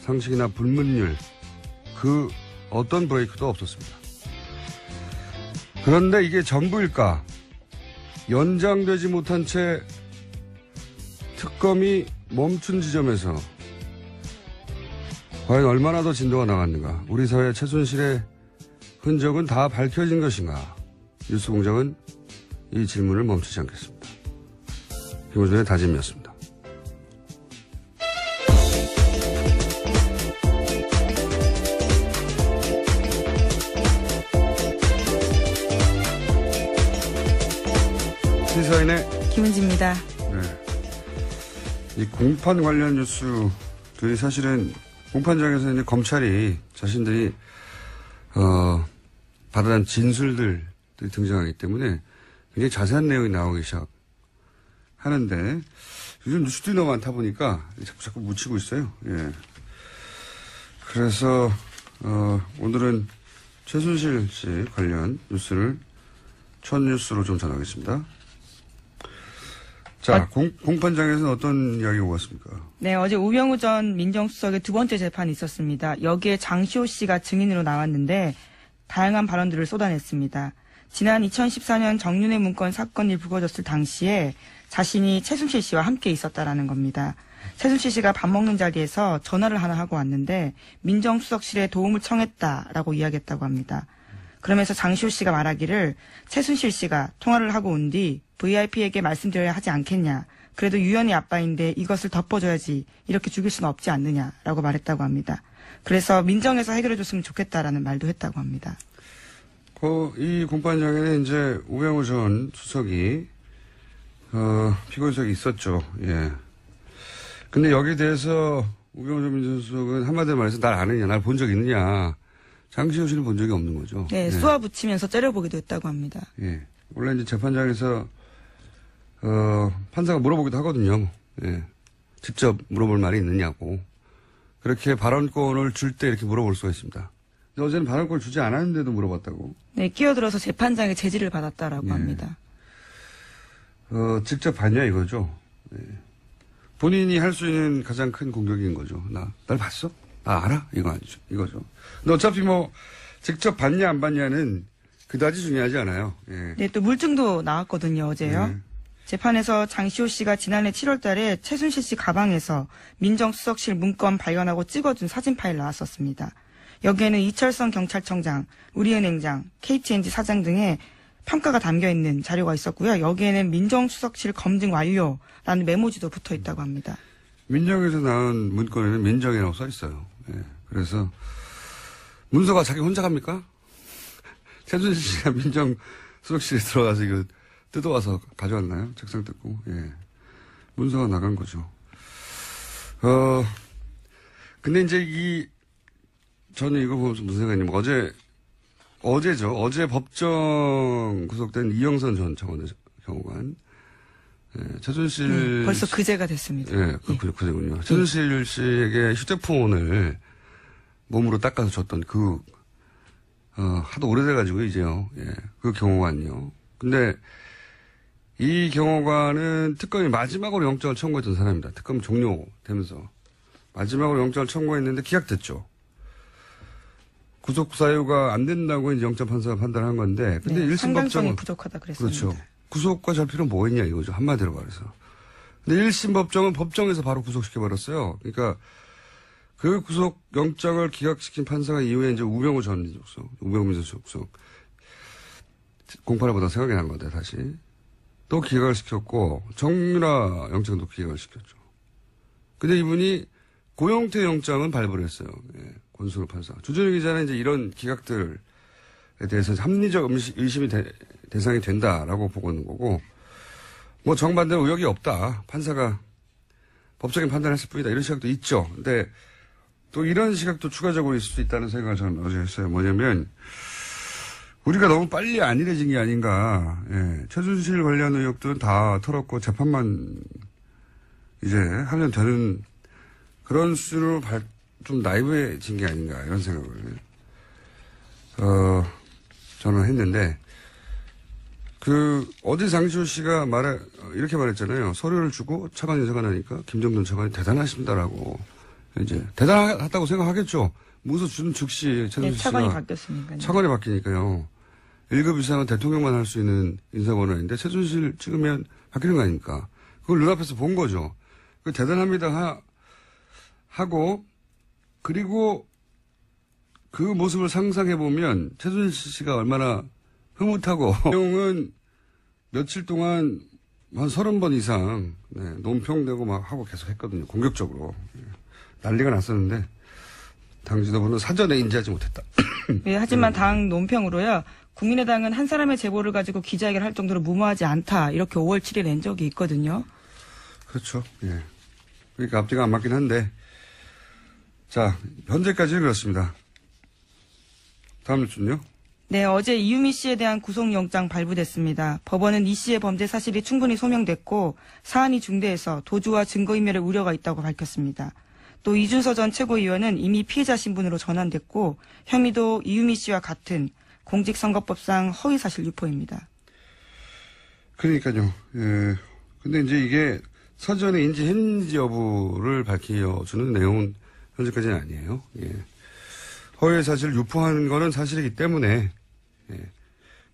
상식이나 불문율 그 어떤 브레이크도 없었습니다. 그런데 이게 전부일까? 연장되지 못한 채 특검이 멈춘 지점에서 과연 얼마나 더 진도가 나갔는가? 우리 사회 최순실의 흔적은 다 밝혀진 것인가? 뉴스공장은 이 질문을 멈추지 않겠습니다. 김호준의 다짐이었습니다. 시사인의 김은지입니다. 네. 이 공판 관련 뉴스들이 사실은 공판장에서 이제 검찰이 자신들이 받아낸 진술들이 등장하기 때문에 굉장히 자세한 내용이 나오기 시작하는데 요즘 뉴스들이 너무 많다 보니까 자꾸 묻히고 있어요. 예. 그래서 오늘은 최순실 씨 관련 뉴스를 첫 뉴스로 좀 전하겠습니다. 자, 공판장에서는 어떤 이야기가 오갔습니까? 네, 어제 우병우 전 민정수석의 두 번째 재판이 있었습니다. 여기에 장시호 씨가 증인으로 나왔는데 다양한 발언들을 쏟아냈습니다. 지난 2014년 정윤회 문건 사건이 불거졌을 당시에 자신이 최순실 씨와 함께 있었다라는 겁니다. 최순실 씨가 밥 먹는 자리에서 전화를 하나 하고 왔는데 민정수석실에 도움을 청했다라고 이야기했다고 합니다. 그러면서 장시호 씨가 말하기를 최순실 씨가 통화를 하고 온 뒤 VIP에게 말씀드려야 하지 않겠냐. 그래도 유연이 아빠인데 이것을 덮어줘야지. 이렇게 죽일 수는 없지 않느냐라고 말했다고 합니다. 그래서 민정에서 해결해줬으면 좋겠다라는 말도 했다고 합니다. 이 공판장에는 이제 우병우 전 수석이 피고인석이 있었죠. 예. 근데 여기에 대해서 우병우 전 민정수석은 한마디로 말해서 날 아느냐, 날 본 적 있느냐. 장시호 씨는 본 적이 없는 거죠. 네, 쏘아 붙이면서 째려보기도 했다고 합니다. 예. 원래 이제 재판장에서 판사가 물어보기도 하거든요. 예. 직접 물어볼 말이 있느냐고. 그렇게 발언권을 줄 때 이렇게 물어볼 수가 있습니다. 근데 어제는 발언권을 주지 않았는데도 물어봤다고. 네, 끼어들어서 재판장의 제지를 받았다라고 합니다. 직접 봤냐 이거죠. 예. 본인이 할 수 있는 가장 큰 공격인 거죠. 날 봤어? 나 알아? 이거 아니죠. 이거죠. 근데 어차피 직접 봤냐 안 봤냐는 그다지 중요하지 않아요. 예. 네, 또 물증도 나왔거든요, 어제요. 재판에서 장시호 씨가 지난해 7월 달에 최순실 씨 가방에서 민정수석실 문건 발견하고 찍어준 사진 파일 나왔었습니다. 여기에는 이철성 경찰청장, 우리은행장, KTNG 사장 등의 평가가 담겨있는 자료가 있었고요. 여기에는 민정수석실 검증 완료라는 메모지도 붙어 있다고 합니다. 민정에서 나온 문건에는 민정이라고 써 있어요. 예. 그래서 문서가 자기 혼자 갑니까? 최순실 씨가 민정수석실에 들어가서 이거 뜯어와서 가져왔나요? 책상 뜯고. 예. 문서가 나간 거죠. 근데 이제 저는 이거 보면서 무슨 생각이냐면 어제 법정 구속된 이영선 전 청와대 경호관. 예, 최순실. 벌써 그제가 됐습니다. 예, 그제군요. 최순실 씨에게 휴대폰을 몸으로 닦아서 줬던 하도 오래돼가지고 이제요. 예, 그 경호관이요. 근데 이 경호관은 특검이 마지막으로 영장을 청구했던 사람입니다. 특검 종료되면서. 마지막으로 영장을 청구했는데 기각됐죠. 구속 사유가 안 된다고 이제 영장 판사가 판단한 건데, 근데 1심 상당성이 법정은 부족하다 그랬습니다. 그렇죠. 구속과 잘 필요는 뭐 있냐 이거죠. 한마디로 말해서. 근데 1심 법정은 법정에서 바로 구속시켜버렸어요. 그러니까 그 구속 영장을 기각시킨 판사가 이후에 이제 우병우 전 민정수석 공판을 보다 생각이 난 건데 다시 또 기각을 시켰고 정유라 영장도 기각을 시켰죠. 근데 이분이 고영태 영장은 발부를 했어요. 예, 권순우 판사. 주준희 기자는 이제 이런 기각들에 대해서 합리적 의심이 대상이 된다라고 보고 있는 거고, 뭐 정반대로 의혹이 없다. 판사가 법적인 판단을 했을 뿐이다. 이런 시각도 있죠. 근데 또 이런 시각도 추가적으로 있을 수 있다는 생각을 저는 어제 했어요. 뭐냐면, 우리가 너무 빨리 안일해진 게 아닌가. 예, 최순실 관련 의혹들은 다 털었고 재판만 이제 하면 되는 그런 수준으로 좀 나이브해진 게 아닌가 이런 생각을 저는 했는데 어제 장시호 씨가 이렇게 말했잖아요. 서류를 주고 차관 인사가 나니까 김정돈 차관이 대단하십니다라고 이제 대단하다고 생각하겠죠. 문서 준 즉시 최순실 씨가 차관이 바뀌었으니까요. 차관이 바뀌니까요. 1급 이상은 대통령만 할 수 있는 인사권한인데 최순실 찍으면 바뀌는 거 아닙니까? 그걸 눈앞에서 본 거죠. 대단합니다 하고 그리고 그 모습을 상상해보면 최순실 씨가 얼마나 흐뭇하고 내용은 며칠 동안 한 30번 이상 논평되고 막 하고 계속 했거든요. 공격적으로. 난리가 났었는데 당 지도부는 사전에 인지하지 못했다. 네, 하지만 당 논평으로요. 국민의당은 한 사람의 제보를 가지고 기자회견을 할 정도로 무모하지 않다. 이렇게 5월 7일 낸 적이 있거든요. 그렇죠. 예. 그러니까 앞뒤가 안 맞긴 한데 자, 현재까지는 그렇습니다. 다음 뉴스는요? 네, 어제 이유미 씨에 대한 구속영장 발부됐습니다. 법원은 이 씨의 범죄 사실이 충분히 소명됐고 사안이 중대해서 도주와 증거인멸의 우려가 있다고 밝혔습니다. 또 이준서 전 최고위원은 이미 피해자 신분으로 전환됐고 혐의도 이유미 씨와 같은 공직선거법상 허위사실 유포입니다. 그러니까요. 예. 근데 이제 이게 사전에 인지했는지 여부를 밝혀주는 내용은 현재까지는 아니에요. 예. 허위 사실 유포하는 거는 사실이기 때문에 예.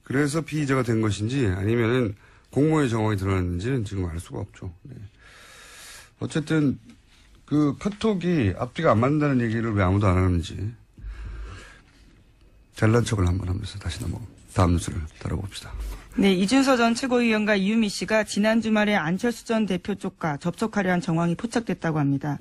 그래서 피의자가 된 것인지 아니면은 공모의 정황이 드러났는지는 지금 알 수가 없죠. 예. 어쨌든 그 카톡이 앞뒤가 안 맞는다는 얘기를 왜 아무도 안 하는지 잘난 척을 한번 하면서 다시 다음 뉴스를 다뤄봅시다. 네, 이준서 전 최고위원과 이유미 씨가 지난 주말에 안철수 전 대표 쪽과 접촉하려 한 정황이 포착됐다고 합니다.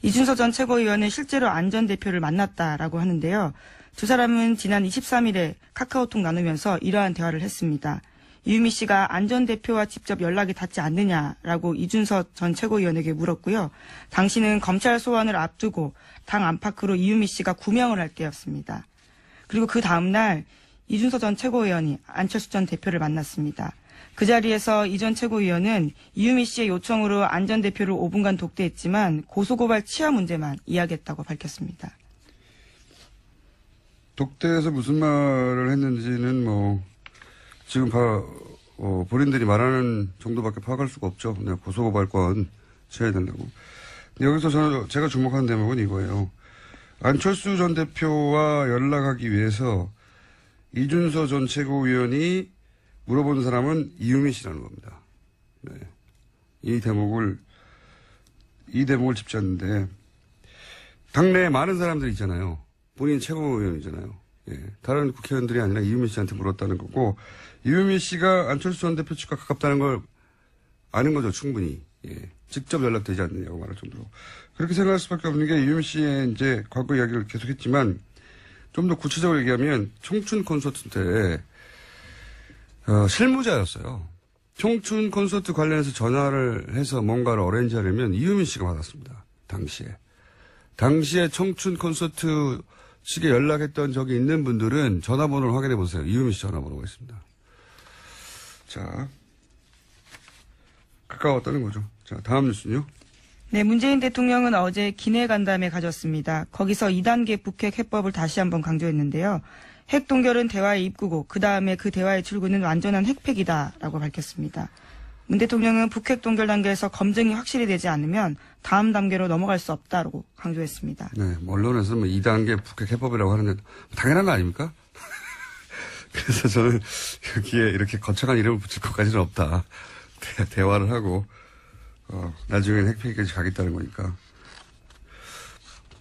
이준서 전 최고위원은 실제로 안 전 대표를 만났다라고 하는데요. 두 사람은 지난 23일에 카카오톡 나누면서 이러한 대화를 했습니다. 이유미 씨가 안 전 대표와 직접 연락이 닿지 않느냐라고 이준서 전 최고위원에게 물었고요. 당시는 검찰 소환을 앞두고 당 안팎으로 이유미 씨가 구명을 할 때였습니다. 그리고 그 다음날 이준서 전 최고위원이 안철수 전 대표를 만났습니다. 그 자리에서 이 전 최고위원은 이유미 씨의 요청으로 안 전 대표를 5분간 독대했지만 고소고발 치아 문제만 이야기했다고 밝혔습니다. 독대에서 무슨 말을 했는지는 지금 본인들이 말하는 정도밖에 파악할 수가 없죠. 고소고발권 치어야 된다고. 여기서 제가 주목하는 대목은 이거예요. 안철수 전 대표와 연락하기 위해서 이준서 전 최고위원이 물어본 사람은 이유미 씨라는 겁니다. 네. 이 대목을 짚자는데, 당내에 많은 사람들이 있잖아요. 본인 최고위원이잖아요. 예. 다른 국회의원들이 아니라 이유미 씨한테 물었다는 거고, 이유미 씨가 안철수 전 대표 측과 가깝다는 걸 아는 거죠, 충분히. 예. 직접 연락되지 않느냐고 말할 정도로. 그렇게 생각할 수밖에 없는 게 이유미 씨의 이제 과거 이야기를 계속했지만, 좀 더 구체적으로 얘기하면 청춘 콘서트 때 실무자였어요. 청춘 콘서트 관련해서 전화를 해서 뭔가를 어레인지하려면 이유미 씨가 받았습니다. 당시에 청춘 콘서트 측에 연락했던 적이 있는 분들은 전화번호를 확인해 보세요. 이유미 씨 전화번호가 있습니다. 자, 가까웠다는 거죠. 자, 다음 뉴스는요. 네, 문재인 대통령은 어제 기내 간담회 가졌습니다. 거기서 2단계 북핵 해법을 다시 한번 강조했는데요. 핵 동결은 대화의 입구고 그 다음에 그 대화의 출구는 완전한 핵폐기다라고 밝혔습니다. 문 대통령은 북핵 동결 단계에서 검증이 확실히 되지 않으면 다음 단계로 넘어갈 수 없다고 강조했습니다. 네, 언론에서는 2단계 북핵 해법이라고 하는데 당연한 거 아닙니까? 그래서 저는 여기에 이렇게 거창한 이름을 붙일 것까지는 없다. 대화를 하고 나중에는 핵폐기까지 가겠다는 거니까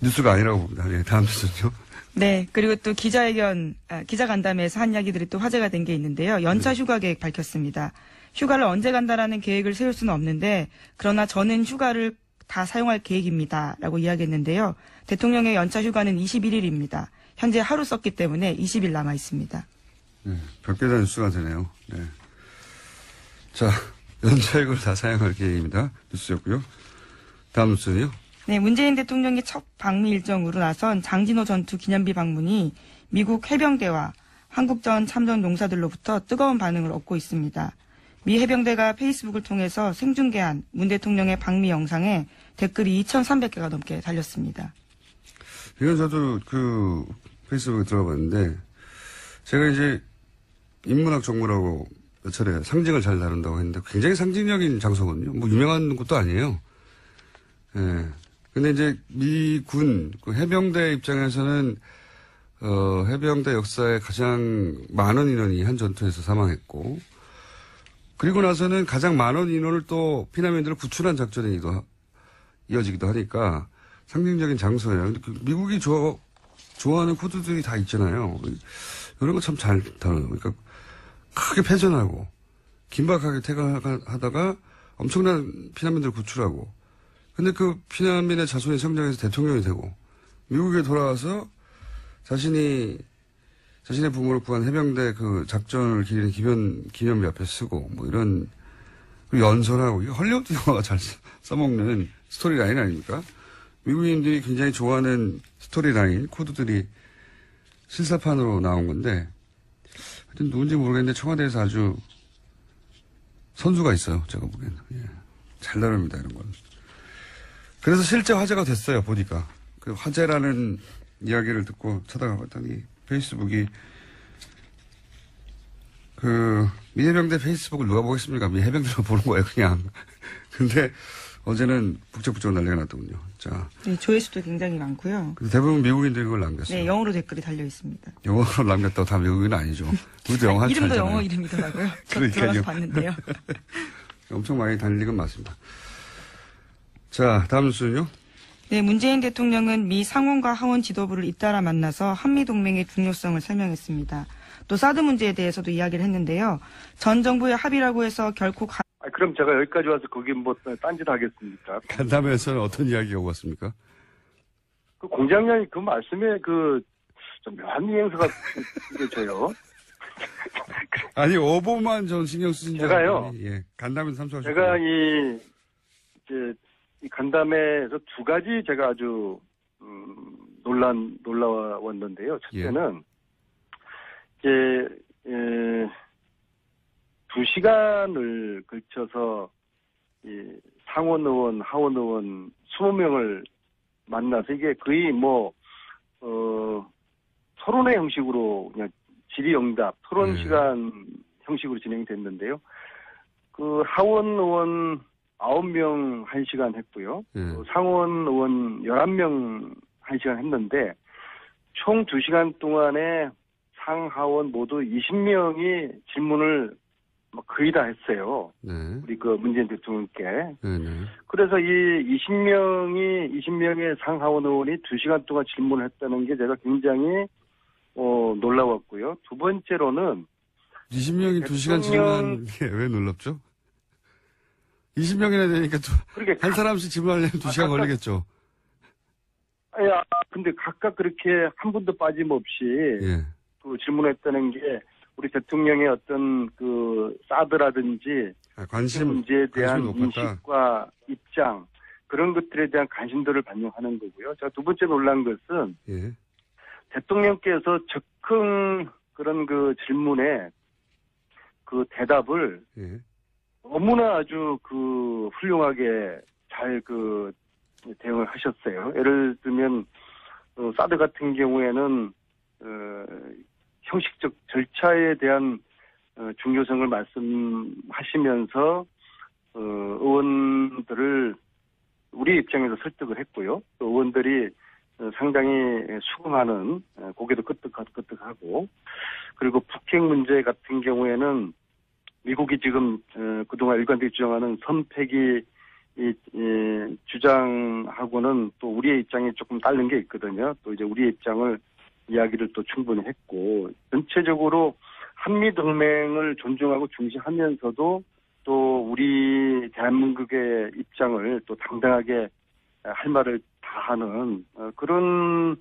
뉴스가 아니라고 봅니다. 네, 다음 뉴스는요. 네, 그리고 또 기자간담회에서 한 이야기들이 또 화제가 된 게 있는데요. 연차 휴가 계획 밝혔습니다. 휴가를 언제 간다라는 계획을 세울 수는 없는데 그러나 저는 휴가를 다 사용할 계획입니다라고 이야기했는데요. 대통령의 연차 휴가는 21일입니다. 현재 하루 썼기 때문에 20일 남아 있습니다. 네, 별개다 뉴스가 되네요. 네. 자, 연차액을 다 사용할 계획입니다. 뉴스였고요. 다음 뉴스는요. 네, 문재인 대통령의 첫 방미 일정으로 나선 장진호 전투 기념비 방문이 미국 해병대와 한국전 참전 용사들로부터 뜨거운 반응을 얻고 있습니다. 미 해병대가 페이스북을 통해서 생중계한 문 대통령의 방미 영상에 댓글이 2,300개가 넘게 달렸습니다. 이건 저도 페이스북에 들어봤는데 제가 이제 인문학 정보라고 몇 차례 상징을 잘 다룬다고 했는데 굉장히 상징적인 장소거든요. 뭐 유명한 것도 아니에요. 예. 근데 이제 미군 해병대 입장에서는 해병대 역사에 가장 많은 인원이 한 전투에서 사망했고 그리고 나서는 가장 많은 인원을 또 피난민들을 구출한 작전에 이어지기도 하니까 상징적인 장소예요. 근데 미국이 좋아하는 코드들이 다 있잖아요. 이런 거 참 잘 다뤄요. 그러니까 크게 패전하고 긴박하게 퇴각하다가 엄청난 피난민들을 구출하고 근데 그 피난민의 자손이 성장해서 대통령이 되고 미국에 돌아와서 자신의 부모를 구한 해병대 그 작전을 기리는 기념비 앞에 쓰고 뭐 이런 연설하고 이게 헐리우드 영화가 잘 써먹는 스토리라인 아닙니까? 미국인들이 굉장히 좋아하는 스토리라인 코드들이 실사판으로 나온 건데 하여튼 누군지 모르겠는데 청와대에서 아주 선수가 있어요. 제가 보기에는. 예. 잘 다룹니다. 이런 건. 그래서 실제 화제가 됐어요. 보니까. 그 화제라는 이야기를 듣고 찾아가 봤더니 페이스북이 미 해병대 페이스북을 누가 보겠습니까? 미 해병대로 보는 거예요. 그냥. 근데 어제는 북적북적 난리가 났더군요. 자. 네, 조회수도 굉장히 많고요. 대부분 미국인들이 그걸 남겼어요. 네, 영어로 댓글이 달려 있습니다. 영어로 남겼다고 다 미국인은 아니죠. 우리도 영어 이름도 알잖아요. 영어 이름이더라고요. 들어가서 봤는데요. 엄청 많이 다닐 리가 맞습니다. 자, 다음 뉴스는요? 네, 문재인 대통령은 미 상원과 하원 지도부를 잇따라 만나서 한미동맹의 중요성을 설명했습니다. 또 사드 문제에 대해서도 이야기를 했는데요. 전 정부의 합의라고 해서 결코 그럼 제가 여기까지 와서 거기 뭐 딴짓 하겠습니까? 간담회에서는 어떤 이야기가 오갔습니까? 그 공장장이 그 말씀에 좀 묘한 뉘앙스가 느껴져요. 아니, 오보만 전 신경 쓰신 줄 제가요. 예, 간담회 참석하셨고. 제가 이 간담회에서 두 가지 제가 아주 놀라웠는데요. 첫째는 이제 2시간을 걸쳐서 이 상원 의원, 하원 의원 20명을 만나서 이게 거의 토론회 형식으로 그냥 질의응답, 토론 시간 형식으로 진행됐는데요. 그 하원 의원 9명 1시간 했고요. 상원 의원 11명 1시간 했는데 총 2시간 동안에 상하원 모두 20명이 질문을 거의 다 했어요. 네. 우리 문재인 대통령께. 네. 그래서 이 20명의 상하원 의원이 2시간 동안 질문을 했다는 게 제가 굉장히 놀라웠고요. 두 번째로는 20명이 2시간 질문한 게 왜 놀랍죠? 20명이나 되니까 한 사람씩 질문하려면 2시간 걸리겠죠. 근데 각각 그렇게 한 분도 빠짐없이 질문했다는 게 우리 대통령의 어떤 사드라든지 관심 문제에 대한 인식과 입장 그런 것들에 대한 관심도를 반영하는 거고요. 제가 두 번째 놀란 것은 대통령께서 즉흥 그런 그 질문에 그 대답을 예. 너무나 아주 그 훌륭하게 잘 그 대응을 하셨어요. 예를 들면 사드 같은 경우에는 형식적 절차에 대한 중요성을 말씀하시면서 의원들을 우리 입장에서 설득을 했고요. 또 의원들이 상당히 수긍하는 고개도 끄덕끄덕하고 그리고 북핵 문제 같은 경우에는 미국이 지금 그동안 일관되게 주장하는 선폐기 주장하고는 또 우리의 입장이 조금 다른 게 있거든요. 또 이제 우리의 입장을 이야기를 또 충분히 했고 전체적으로 한미 동맹을 존중하고 중시하면서도 또 우리 대한민국의 입장을 또 당당하게 할 말을 다 하는 그런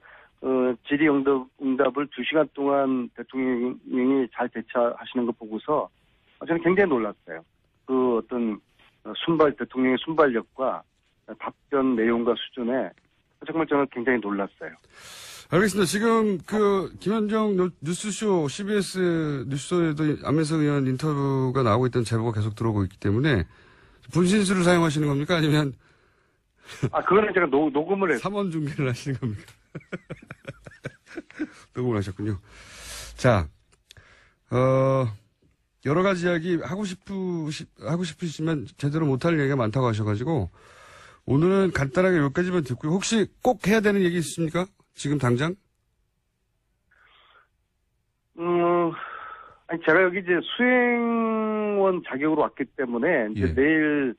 질의응답을 2시간 동안 대통령이 잘 대처하시는 거 보고서 저는 굉장히 놀랐어요. 그 어떤 대통령의 순발력과 답변 내용과 수준에 정말 저는 굉장히 놀랐어요. 알겠습니다. 지금 김현정 뉴스쇼 CBS 뉴스쇼에도 안민석 의원 인터뷰가 나오고 있다는 제보가 계속 들어오고 있기 때문에 분신술을 사용하시는 겁니까? 아니면 그거는 제가 녹음을 했어요. 3원 중계를 하시는 겁니까? 녹음을 하셨군요. 자, 여러 가지 이야기 하고 싶으시면 제대로 못할 얘기가 많다고 하셔가지고 오늘은 간단하게 여기까지만 듣고요. 혹시 꼭 해야 되는 얘기 있습니까? 지금 당장? 제가 여기 이제 수행원 자격으로 왔기 때문에 이제 내일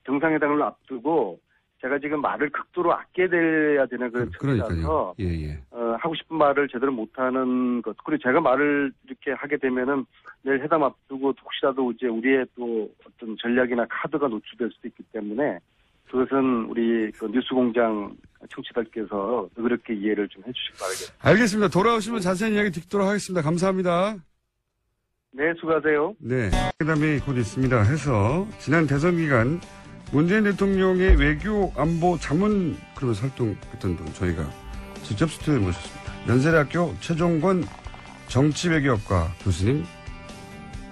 정상회담을 앞두고 제가 지금 말을 극도로 아껴야 되는 그런 처지라서 하고 싶은 말을 제대로 못하는 것 그리고 제가 말을 이렇게 하게 되면은 내일 회담 앞두고 혹시라도 이제 우리의 또 어떤 전략이나 카드가 노출될 수도 있기 때문에 그것은 우리 그 뉴스공장 청취자들께서 그렇게 이해를 좀 해주시기 바라겠습니다. 알겠습니다. 돌아오시면 자세한 이야기 듣도록 하겠습니다. 감사합니다. 네, 수고하세요. 네, 회담이 곧 있습니다. 해서 지난 대선 기간 문재인 대통령의 외교 안보 자문 그러면서 활동했던 분 저희가 직접 스튜디오에 모셨습니다. 연세대학교 최종권 정치외교학과 교수님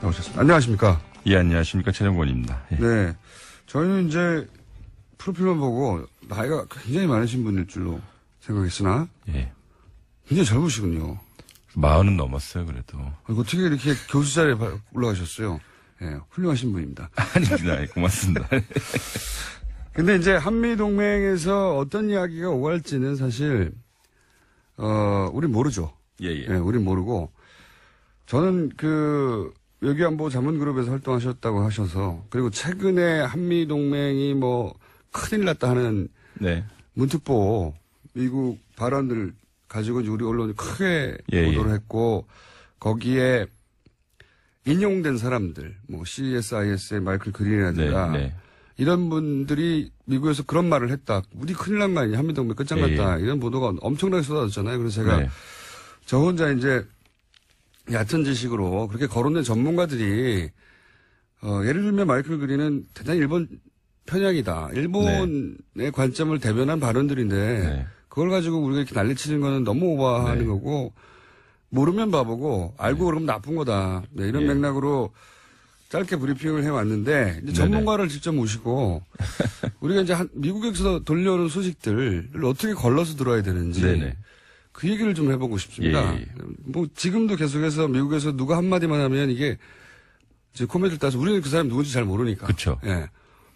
나오셨습니다. 안녕하십니까? 예, 안녕하십니까. 최종권입니다. 예. 네, 저희는 이제 프로필만 보고 나이가 굉장히 많으신 분일 줄로 생각했으나 예. 굉장히 젊으시군요. 40은 넘었어요, 그래도. 어떻게 이렇게 교수 자리에 올라가셨어요? 예, 훌륭하신 분입니다. 아닙니다. 고맙습니다. 근데 이제 한미동맹에서 어떤 이야기가 오갈지는 사실, 우린 모르죠. 예. 우린 모르고, 저는 외교안보 자문그룹에서 활동하셨다고 하셔서, 그리고 최근에 한미동맹이 큰일 났다 하는, 네. 문특보, 미국 발언들을 가지고 이제 우리 언론이 크게 보도를 했고, 거기에 인용된 사람들, CSIS의 마이클 그린이라든가, 이런 분들이 미국에서 그런 말을 했다. 우리 큰일 난 거 아니냐. 한미동맹 끝장났다. 이런 보도가 엄청나게 쏟아졌잖아요. 그래서 제가 저 혼자 이제 얕은 지식으로 그렇게 거론된 전문가들이, 예를 들면 마이클 그린은 대단히 일본 편향이다. 일본의 관점을 대변한 발언들인데, 그걸 가지고 우리가 이렇게 난리치는 거는 너무 오버하는 거고, 모르면 바보고, 알고 그러면 나쁜 거다. 네, 이런 맥락으로 짧게 브리핑을 해왔는데, 이제 전문가를 직접 모시고, 우리가 이제 미국에서 돌려오는 소식들을 어떻게 걸러서 들어야 되는지, 그 얘기를 좀 해보고 싶습니다. 지금도 계속해서 미국에서 누가 한마디만 하면 이게, 이제 코멘트를 따서 우리는 그 사람이 누군지 잘 모르니까. 그쵸. 예.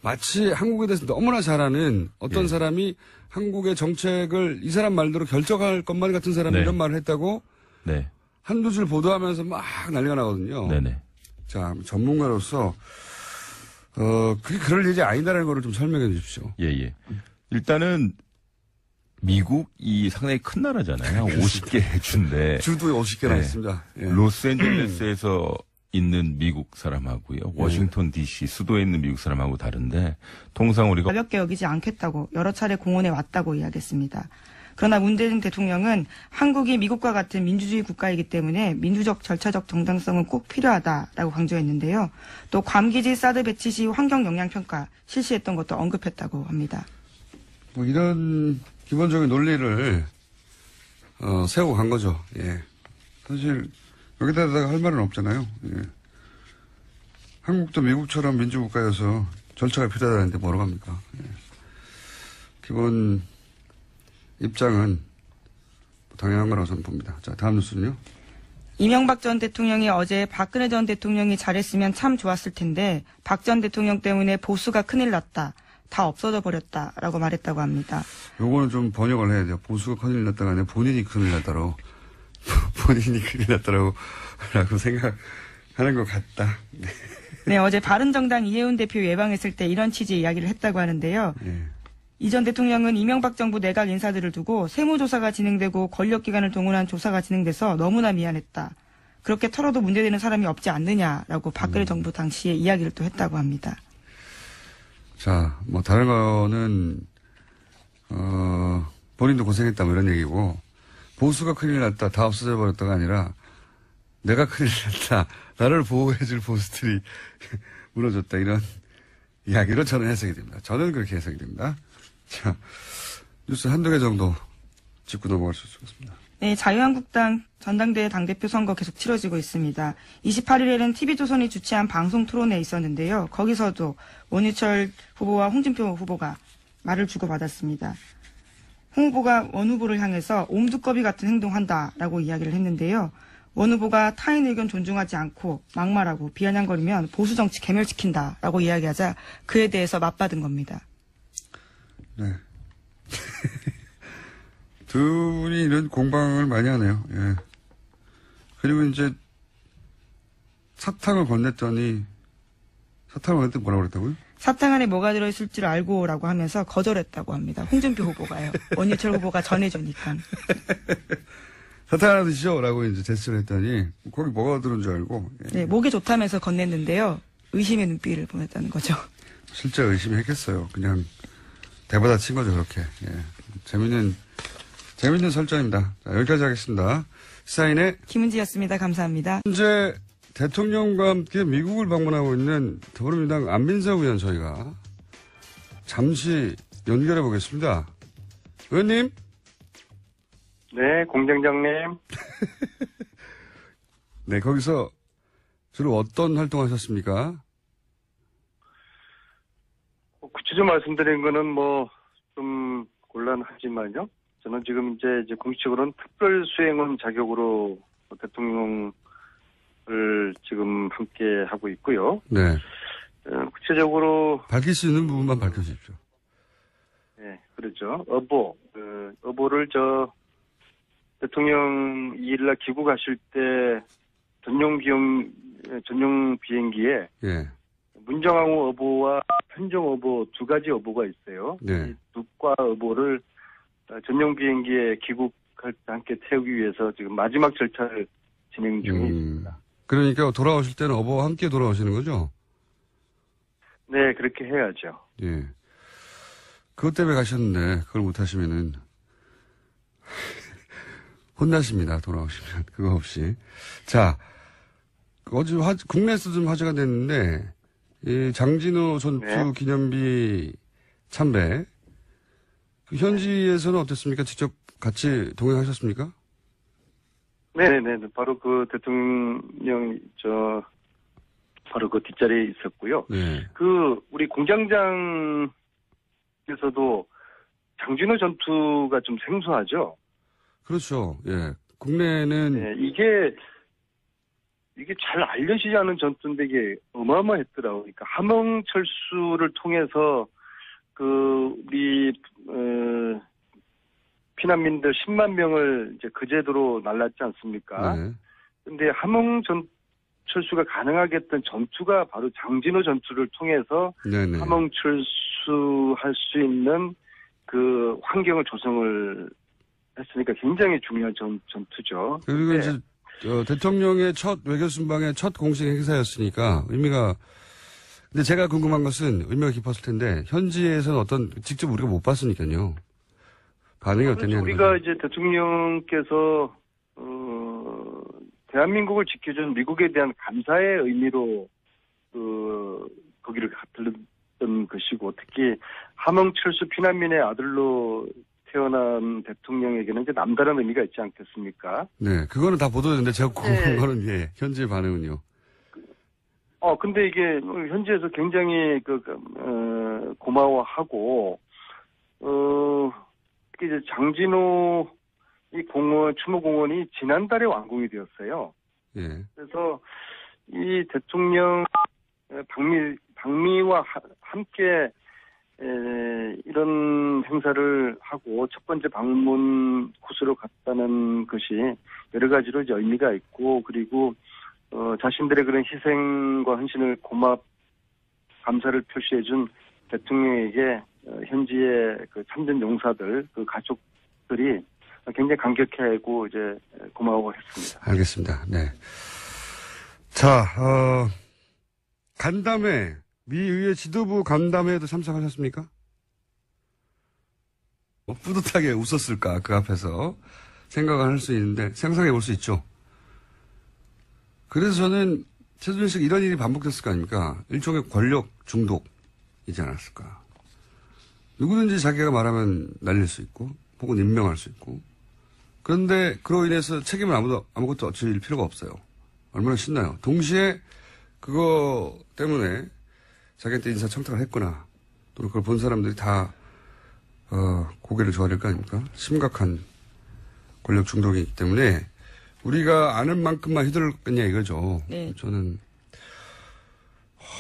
마치 한국에 대해서 너무나 잘 아는 어떤 사람이 한국의 정책을 이 사람 말대로 결정할 것만 같은 사람이 이런 말을 했다고 한두 줄 보도하면서 막 난리가 나거든요. 자, 전문가로서 그게 그럴 일이 아니다라는 걸 좀 설명해 주십시오. 예. 일단은 미국이 상당히 큰 나라잖아요. 50개 주인데. 주도 50개나 있습니다. 예. 로스앤젤레스에서 있는 미국 사람하고요. 워싱턴 DC 수도에 있는 미국 사람하고 다른데 통상 우리가 가볍게 여기지 않겠다고 여러 차례 공언해 왔다고 이야기했습니다. 그러나 문재인 대통령은 한국이 미국과 같은 민주주의 국가이기 때문에 민주적 절차적 정당성은 꼭 필요하다라고 강조했는데요. 또 괌기지 사드 배치 시 환경 영향 평가 실시했던 것도 언급했다고 합니다. 이런 기본적인 논리를 세우고 간 거죠. 예. 사실, 여기다가 할 말은 없잖아요. 예. 한국도 미국처럼 민주국가여서 절차가 필요하다는데 뭐라고 합니까? 예. 기본 입장은 당연한 거라고 저는 봅니다. 자, 다음 뉴스는요. 이명박 전 대통령이 어제 박근혜 전 대통령이 잘했으면 참 좋았을 텐데 박 전 대통령 때문에 보수가 큰일 났다. 다 없어져 버렸다라고 말했다고 합니다. 요거는 좀 번역을 해야 돼요. 보수가 큰일 났다가 아니라 본인이 큰일 났다로. 본인이 큰일 났다라고 생각하는 것 같다. 네. 네, 어제 바른정당 이해운 대표 예방했을 때 이런 취지의 이야기를 했다고 하는데요. 네. 이 전 대통령은 이명박 정부 내각 인사들을 두고 세무조사가 진행되고 권력기관을 동원한 조사가 진행돼서 너무나 미안했다. 그렇게 털어도 문제되는 사람이 없지 않느냐라고 박근혜 정부 당시에 이야기를 또 했다고 합니다. 자, 뭐 다른 거는 본인도 고생했다 뭐 이런 얘기고 보수가 큰일 났다 다 없어져 버렸다가 아니라 내가 큰일 났다 나를 보호해줄 보수들이 무너졌다 이런 이야기로 저는 해석이 됩니다. 저는 그렇게 해석이 됩니다. 자, 뉴스 한두 개 정도 짚고 넘어갈 수 있습니다. 네, 자유한국당 전당대회 당대표 선거 계속 치러지고 있습니다. 28일에는 TV조선이 주최한 방송 토론회에 있었는데요. 거기서도 원유철 후보와 홍준표 후보가 말을 주고받았습니다. 홍 후보가 원 후보를 향해서 옴두꺼비 같은 행동한다라고 이야기를 했는데요. 원 후보가 타인 의견 존중하지 않고 막말하고 비아냥거리면 보수 정치 괴멸시킨다라고 이야기하자 그에 대해서 맞받은 겁니다. 네. 두 분이 이런 공방을 많이 하네요. 예. 그리고 이제 사탕을 건넸더니 뭐라고 그랬다고요? 사탕 안에 뭐가 들어있을 줄 알고라고 하면서 거절했다고 합니다. 홍준표 후보가요. 원유철 후보가 전해주니까. 사탕 하나 드시죠? 라고 이제 제스처를 했더니 거기 뭐가 들은 줄 알고. 예. 네, 목이 좋다면서 건넸는데요. 의심의 눈빛을 보냈다는 거죠. 실제 의심이 했겠어요. 그냥 대받아 친 거죠, 그렇게. 예. 재밌는 설정입니다. 자, 여기까지 하겠습니다. 시사인의 김은지였습니다. 감사합니다. 현재 대통령과 함께 미국을 방문하고 있는 더불어민주당 안민석 의원 저희가 잠시 연결해 보겠습니다. 의원님? 네, 공장장님. 네, 거기서 주로 어떤 활동하셨습니까? 구체적으로 말씀드린 거는 뭐 좀 곤란하지만요. 저는 지금 이제 공식적으로는 특별 수행원 자격으로 대통령을 지금 함께 하고 있고요. 네. 구체적으로 밝힐 수 있는 부분만 밝혀주십시오. 네, 그렇죠. 어보를 대통령 2일날 귀국하실 때 전용 비행기에 예. 문정왕후 어보와 편종 어보 두 가지 어보가 있어요. 네. 이 두 과 어보를 전용 비행기에 귀국할 때 함께 태우기 위해서 지금 마지막 절차를 진행 중에 있습니다. 그러니까 돌아오실 때는 어버와 함께 돌아오시는 거죠? 네, 그렇게 해야죠. 예. 그것 때문에 가셨는데 그걸 못하시면은 혼나십니다. 돌아오시면 그거 없이. 자, 어제 국내에서 좀 화제가 됐는데 이 장진호 전투 네. 기념비 참배 그 현지에서는 어땠습니까? 직접 같이 동행하셨습니까? 네네네. 바로 그 대통령 바로 그 뒷자리에 있었고요. 네. 우리 공장장께서도 장진호 전투가 좀 생소하죠. 그렇죠. 예. 국내는 네, 이게 잘 알려지지 않은 전투인데 이게 어마어마했더라고요. 그러니까 함흥철수를 통해서 우리 피난민들 10만 명을 이제 그제도로 날랐지 않습니까? 네. 근데 함흥철수가 가능하게 했던 전투가 바로 장진호 전투를 통해서 네네. 함흥철수할 수 있는 그 환경을 조성을 했으니까 굉장히 중요한 전투죠. 그리고 이제 대통령의 첫 외교 순방의 첫 공식 행사였으니까 의미가. 근데 제가 궁금한 것은 의미가 깊었을 텐데 현지에서는 직접 우리가 못 봤으니까요. 반응이 어땠냐는 우리가 거죠. 이제 대통령께서 대한민국을 지켜준 미국에 대한 감사의 의미로 거기를 들렀던 것이고 특히 함흥철수 피난민의 아들로 태어난 대통령에게는 이제 남다른 의미가 있지 않겠습니까? 네, 그거는 다 보도됐는데 제가 궁금한 거는 예, 현재 반응은요. 근데 이게 현지에서 굉장히 고마워하고 특히 이제 장진호 이 추모공원이 지난달에 완공이 되었어요. 예. 그래서 이 대통령 방미와 함께 이런 행사를 하고 첫 번째 방문 코스로 갔다는 것이 여러 가지로 이제 의미가 있고, 그리고 자신들의 그런 희생과 헌신을 감사를 표시해준 대통령에게 현지의 그 참전 용사들, 그 가족들이 굉장히 감격해하고 이제 고마워했습니다. 알겠습니다. 네. 자, 간담회, 미 의회 지도부 간담회에도 참석하셨습니까? 뿌듯하게 웃었을까, 그 앞에서 생각을 할 수 있는데, 상상해 볼 수 있죠. 그래서 저는 최순실 이런 일이 반복됐을 거 아닙니까? 일종의 권력 중독이지 않았을까. 누구든지 자기가 말하면 날릴 수 있고, 혹은 임명할 수 있고. 그런데 그로 인해서 책임을 아무것도 질 필요가 없어요. 얼마나 신나요. 동시에 그거 때문에 자기한테 인사청탁을 했거나 또는 그걸 본 사람들이 다 고개를 줘야 될 거 아닙니까? 심각한 권력 중독이기 때문에 우리가 아는 만큼만 휘둘렀겠냐 이거죠. 네. 저는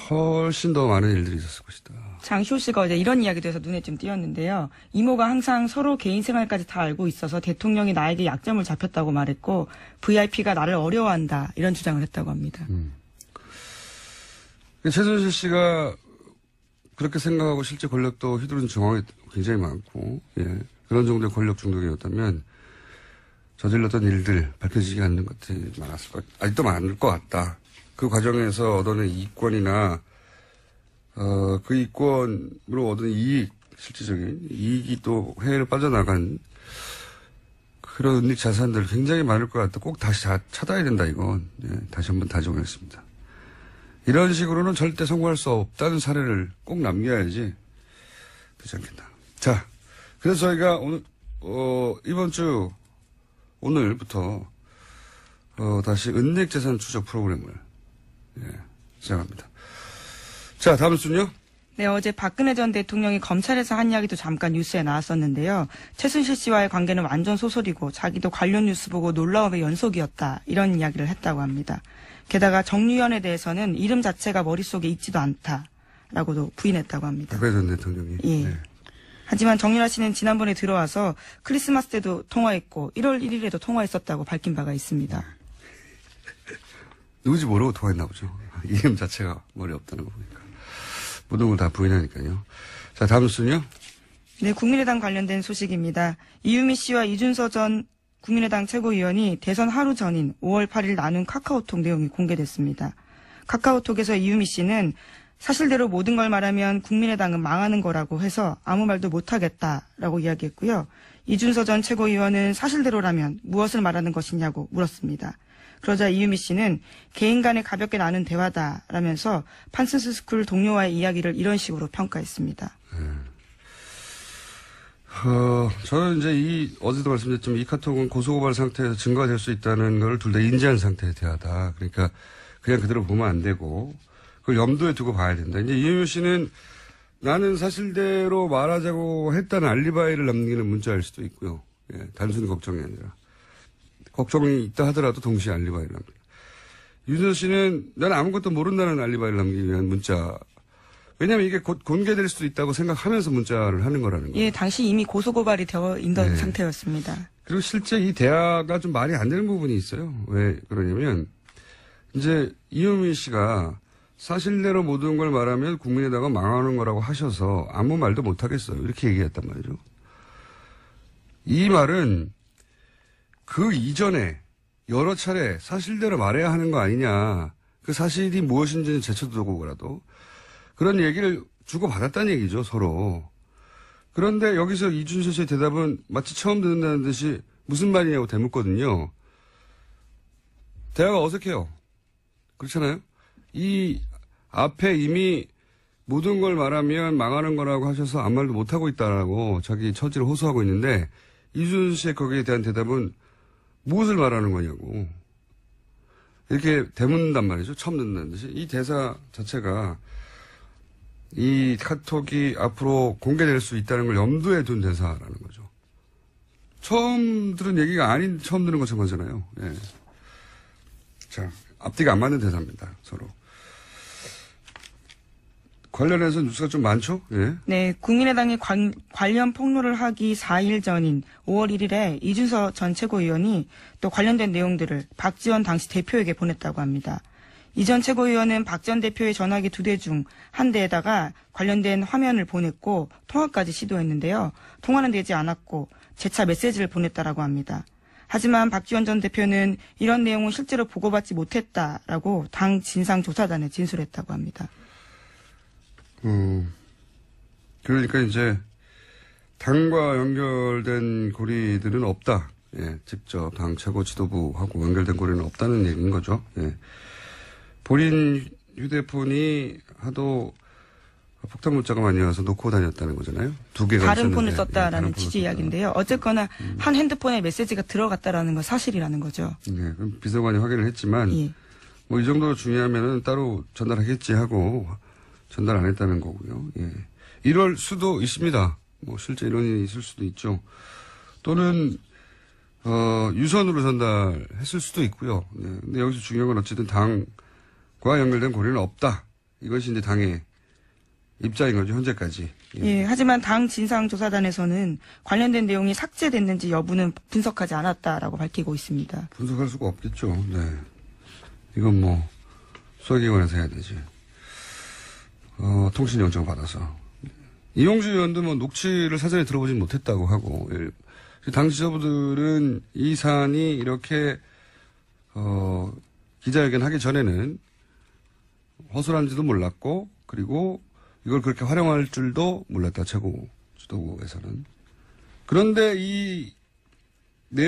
훨씬 더 많은 일들이 있었을 것이다. 장시호 씨가 어제 이런 이야기도 해서 눈에 좀 띄었는데요. 이모가 항상 서로 개인 생활까지 다 알고 있어서 대통령이 나에게 약점을 잡혔다고 말했고 VIP가 나를 어려워한다 이런 주장을 했다고 합니다. 최순실 씨가 그렇게 생각하고 실제 권력도 휘두른 정황이 굉장히 많고, 예. 그런 정도의 권력 중독이었다면 저질렀던 일들 밝혀지지 않는 것들이 아직도 많을 것 같다. 그 과정에서 얻어낸 이권이나, 그 이권으로 얻은 실질적인 이익이 또 해외로 빠져나간 그런 은닉 자산들 굉장히 많을 것 같다. 꼭 다시 찾아야 된다, 이건. 예. 다시 한번 다짐했습니다. 이런 식으로는 절대 성공할 수 없다는 사례를 꼭 남겨야지 되지 않겠나. 자, 그래서 저희가 오늘, 이번 주, 오늘부터, 다시 은닉재산 추적 프로그램을, 시작합니다. 자, 다음 순요. 네, 어제 박근혜 전 대통령이 검찰에서 한 이야기도 잠깐 뉴스에 나왔었는데요. 최순실 씨와의 관계는 완전 소설이고 자기도 관련 뉴스 보고 놀라움의 연속이었다. 이런 이야기를 했다고 합니다. 게다가 정유현에 대해서는 이름 자체가 머릿속에 있지도 않다라고도 부인했다고 합니다. 박근혜 전 대통령이. 예. 네. 하지만 정유라 씨는 지난번에 들어와서 크리스마스 때도 통화했고 1월 1일에도 통화했었다고 밝힌 바가 있습니다. 누군지 모르고 통화했나 보죠. 이름 자체가 머리에 없다는 거 보니까. 모든 걸 다 부인하니까요. 자, 다음 순요. 네, 국민의당 관련된 소식입니다. 이유미 씨와 이준서 전 국민의당 최고위원이 대선 하루 전인 5월 8일 나눈 카카오톡 내용이 공개됐습니다. 카카오톡에서 이유미 씨는 사실대로 모든 걸 말하면 국민의당은 망하는 거라고 해서 아무 말도 못하겠다라고 이야기했고요. 이준서 전 최고위원은 사실대로라면 무엇을 말하는 것이냐고 물었습니다. 그러자 이유미 씨는 개인 간에 가볍게 나눈 대화다라면서 판슨스 스쿨 동료와의 이야기를 이런 식으로 평가했습니다. 저는 이제 어제도 말씀드렸지만 이 카톡은 고소고발 상태에서 증거가 될 수 있다는 걸 둘 다 인지한 상태의 대화다. 그러니까 그냥 그대로 보면 안 되고 그걸 염두에 두고 봐야 된다. 이제 이유미 씨는 나는 사실대로 말하자고 했다는 알리바이를 남기는 문자일 수도 있고요. 예, 단순히 걱정이 아니라. 걱정이 있다 하더라도 동시에 알리바이를 남깁니다. 윤서 씨는 나는 아무것도 모른다는 알리바이를 남기기 위한 문자. 왜냐하면 이게 곧 공개될 수도 있다고 생각하면서 문자를 하는 거라는 거예요. 예, 당시 이미 고소고발이 되어 있던 상태였습니다. 그리고 실제 이 대화가 좀 말이 안 되는 부분이 있어요. 왜 그러냐면 이제 이유미 씨가 사실대로 모든 걸 말하면 국민의당은 망하는 거라고 하셔서 아무 말도 못 하겠어요. 이렇게 얘기했단 말이죠. 이 말은 그 이전에 여러 차례 사실대로 말해야 하는 거 아니냐. 그 사실이 무엇인지는 제쳐두고라도 그런 얘기를 주고받았다는 얘기죠, 서로. 그런데 여기서 이준서 씨의 대답은 마치 처음 듣는다는 듯이 무슨 말이냐고 되묻거든요. 대화가 어색해요. 그렇잖아요? 이 앞에 이미 모든 걸 말하면 망하는 거라고 하셔서 아무 말도 못하고 있다라고 자기 처지를 호소하고 있는데 이준수 씨의 거기에 대한 대답은 무엇을 말하는 거냐고. 이렇게 대문단 말이죠. 처음 듣는 듯이. 이 대사 자체가 이 카톡이 앞으로 공개될 수 있다는 걸 염두에 둔 대사라는 거죠. 처음 들은 얘기가 아닌 처음 들은 것처럼 하잖아요. 예. 자, 앞뒤가 안 맞는 대사입니다. 서로. 관련해서 뉴스가 좀 많죠? 예. 네, 국민의당이 관련 폭로를 하기 4일 전인 5월 1일에 이준서 전 최고위원이 또 관련된 내용들을 박지원 당시 대표에게 보냈다고 합니다. 이 전 최고위원은 박 전 대표의 전화기 2대 중 한 대에다가 관련된 화면을 보냈고 통화까지 시도했는데요. 통화는 되지 않았고 재차 메시지를 보냈다라고 합니다. 하지만 박지원 전 대표는 이런 내용은 실제로 보고받지 못했다라고 당 진상조사단에 진술했다고 합니다. 그러니까 이제 당과 연결된 고리들은 없다. 예, 직접 당 최고 지도부하고 연결된 고리는 없다는 얘기인 거죠. 예. 본인 휴대폰이 하도 폭탄 문자가 많이 와서 놓고 다녔다는 거잖아요. 2개가 다른 있었는데. 폰을 썼다라는 다른 폰을 취지 이야기인데요. 어쨌거나 한 핸드폰에 메시지가 들어갔다라는 건 사실이라는 거죠. 예, 그럼 비서관이 확인을 했지만 예. 뭐 이 정도 중요하면은 따로 전달하겠지 하고 전달 안 했다는 거고요. 예. 이럴 수도 있습니다. 뭐 실제 이런 일이 있을 수도 있죠. 또는 유선으로 전달했을 수도 있고요. 예. 근데 여기서 중요한 건 어쨌든 당과 연결된 고리는 없다. 이것이 이제 당의 입장인 거죠. 현재까지. 예. 예, 하지만 당 진상조사단에서는 관련된 내용이 삭제됐는지 여부는 분석하지 않았다라고 밝히고 있습니다. 분석할 수가 없겠죠. 네. 이건 뭐 수사기관에서 해야 되지. 통신영장 받아서. 이용주 의원도 뭐 녹취를 사전에 들어보진 못했다고 하고, 당 지도부들은 이 사안이 이렇게, 기자회견 하기 전에는 허술한지도 몰랐고, 그리고 이걸 그렇게 활용할 줄도 몰랐다, 최고 지도부에서는. 그런데 이